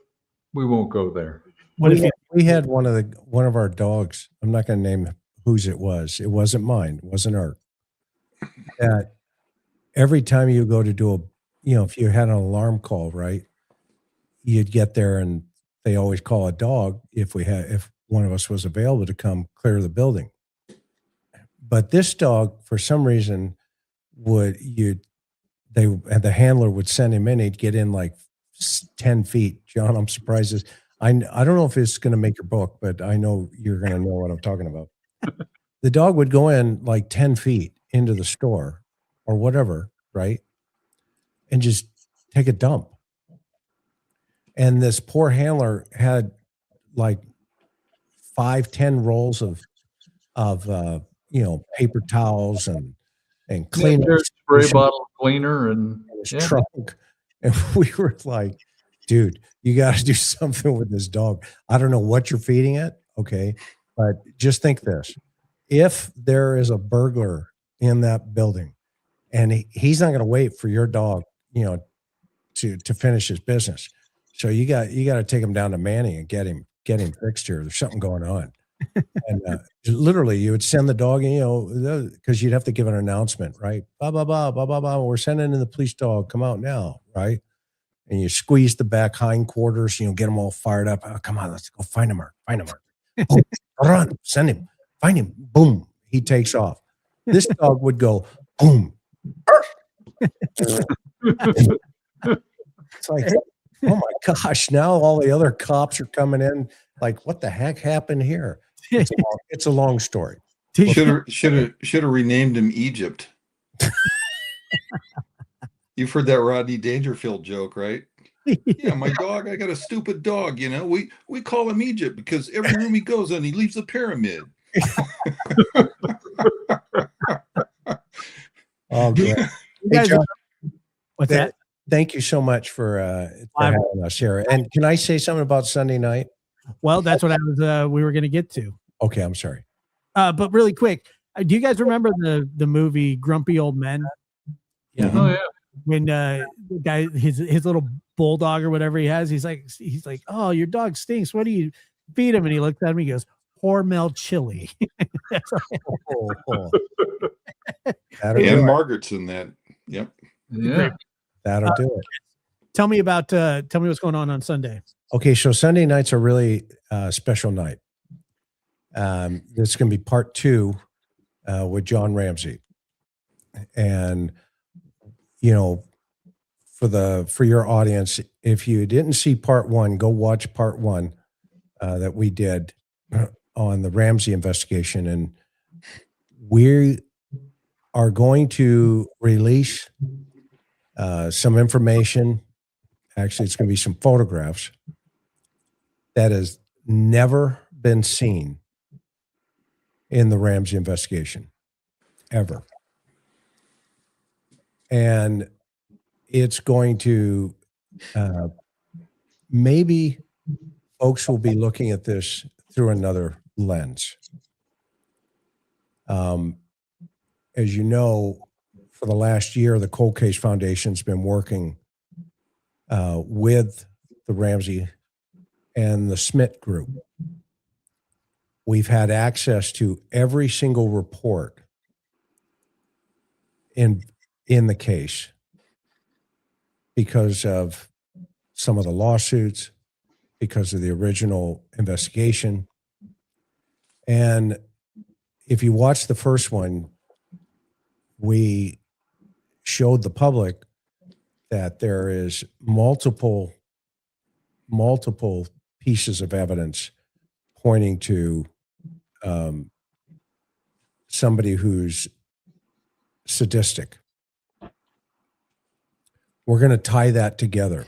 we won't go there? We had one of our dogs. I'm not going to name whose it was. It wasn't mine. It wasn't Art. That every time you go to do if you had an alarm call, right, you'd get there and they always call a dog if one of us was available to come clear the building. But this dog, for some reason, the handler would send him in. He'd get in 10 feet. John, I'm surprised. I don't know if it's going to make your book, but I know you're going to know what I'm talking about. The dog would go in 10 feet into the store or whatever, right? And just take a dump. And this poor handler had 5-10 rolls of paper towels and cleaner, spray bottle cleaner and his trunk. And we were like, dude, you got to do something with this dog. I don't know what you're feeding it. Okay. But just think this. If there is a burglar in that building and he's not going to wait for your dog, to finish his business. So you got to take him down to Manning and get him fixed here. There's something going on. And literally you would send the dog, because you'd have to give an announcement, right? Blah, blah, blah, blah, blah, blah. We're sending in the police dog. Come out now. Right. And you squeeze the back hindquarters, get them all fired up. Oh, come on, let's go find him. Boom, run, send him, find him. Boom. He takes off. This dog would go, boom. It's like, oh my gosh, now all the other cops are coming in. What the heck happened here? It's a long story. Should have renamed him Egypt. You've heard that Rodney Dangerfield joke, right? Yeah, my dog. I got a stupid dog. We call him Egypt because every room he goes in, he leaves a pyramid. Oh, great. You Hey, guys, John, what's that? thank you so much for having us here. And can I say something about Sunday night? Well, that's what I was. We were going to get to. Okay, I'm sorry. But really quick, do you guys remember the movie Grumpy Old Men? Yeah. Oh yeah. When the guy, his little bulldog or whatever he has, he's like, oh, your dog stinks. What do you feed him? And he looks at him. He goes, Hormel chili. Oh. And Margaret's in that. Yep. Yeah. That'll do it. Tell me what's going on Sunday. Okay, so Sunday night's a really special night. This is going to be part 2 with John Ramsey, and for your audience, if you didn't see part 1, go watch part 1 that we did on the Ramsey investigation, and we are going to release some information. Actually, it's going to be some photographs that has never been seen in the Ramsey investigation, ever. And it's going to, maybe folks will be looking at this through another lens. As you know, for the last year, the Cold Case Foundation's been working with the Ramsey and the Smith Group. We've had access to every single report in the case because of some of the lawsuits, because of the original investigation. And if you watch the first one, we showed the public that there is multiple pieces of evidence pointing to somebody who's sadistic. We're going to tie that together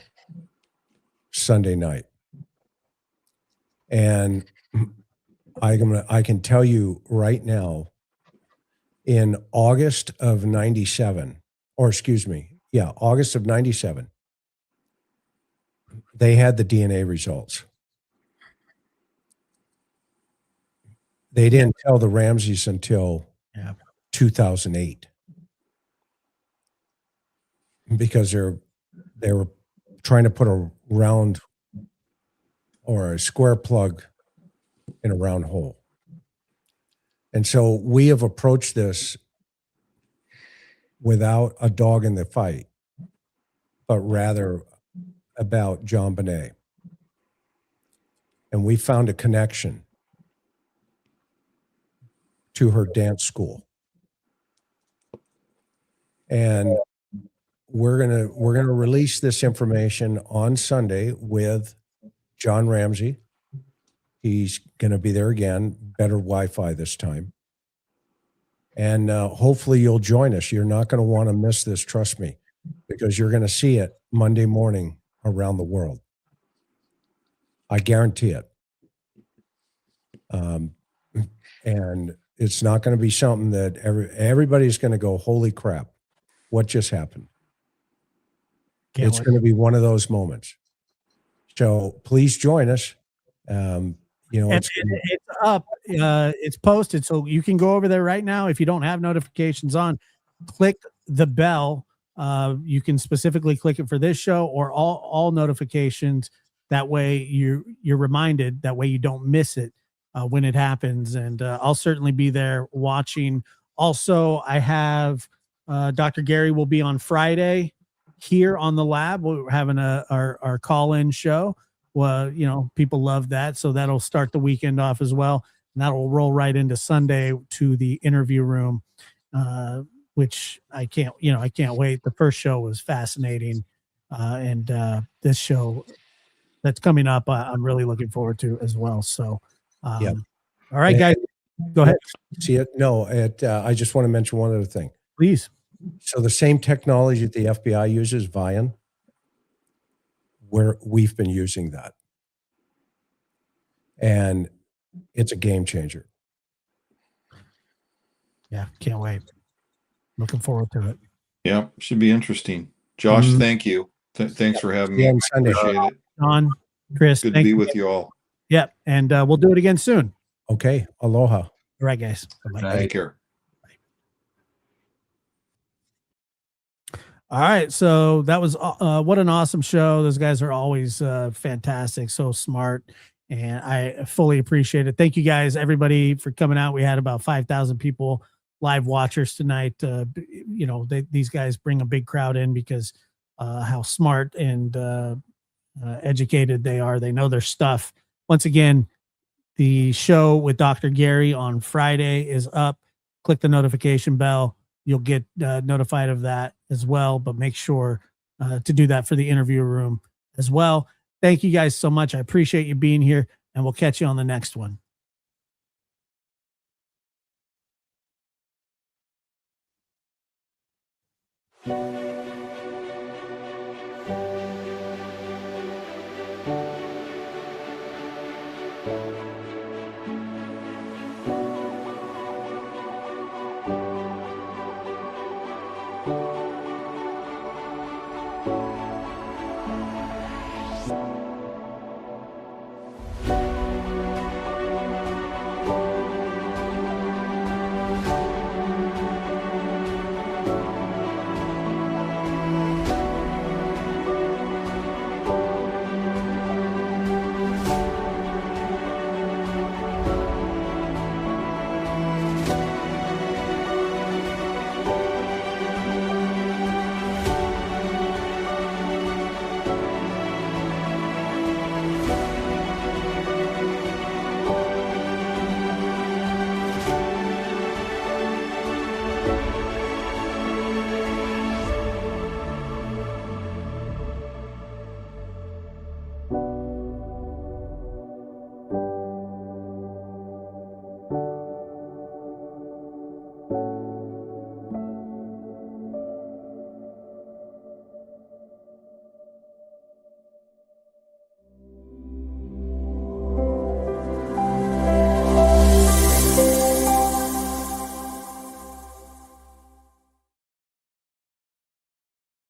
Sunday night. And I can tell you right now, in August of 97, or excuse me, yeah, August of 97, they had the DNA results. They didn't tell the Ramseys until 2008 because they were trying to put a round or a square plug in a round hole. And so we have approached this without a dog in the fight, but rather about John Bonet. And we found a connection to her dance school. And we're gonna release this information on Sunday with John Ramsey. He's gonna be there again, better Wi-Fi this time. And hopefully you'll join us. You're not going to want to miss this, trust me, because you're going to see it Monday morning around the world. I guarantee it. And it's not going to be something that everybody's going to go, holy crap, what just happened? It's going to be one of those moments. So please join us. It's up, it's posted, so you can go over there right now. If you don't have notifications on, click the bell. You can specifically click it for this show or all notifications. That way you're reminded. That way you don't miss it when it happens. And I'll certainly be there watching. Also, I have Dr. Gary will be on Friday here on the lab. We're having our call-in show. Well, people love that. So that'll start the weekend off as well. And that'll roll right into Sunday to the interview room, which I can't wait. The first show was fascinating. And this show that's coming up, I'm really looking forward to as well. So, all right, guys, go ahead. See it? No, I just want to mention one other thing. Please. So the same technology that the FBI uses, Vian, we've been using that. And it's a game changer. Yeah, can't wait. Looking forward to it. Yeah, should be interesting. Josh, Mhm. thank you. Thanks for having See you me. on Sunday. Appreciate it. John, Chris, Good to thank be you. with you all. Yep. And we'll do it again soon. Okay. Aloha. All right, guys. Bye-bye. Take care. All right. So that was what an awesome show. Those guys are always fantastic, so smart. And I fully appreciate it. Thank you guys, everybody, for coming out. We had about 5,000 people, live watchers tonight. These guys bring a big crowd in because how smart and educated they are. They know their stuff. Once again, the show with Dr. Gary on Friday is up. Click the notification bell. You'll get notified of that as well, but make sure to do that for the interview room as well. Thank you guys so much. I appreciate you being here, and we'll catch you on the next one.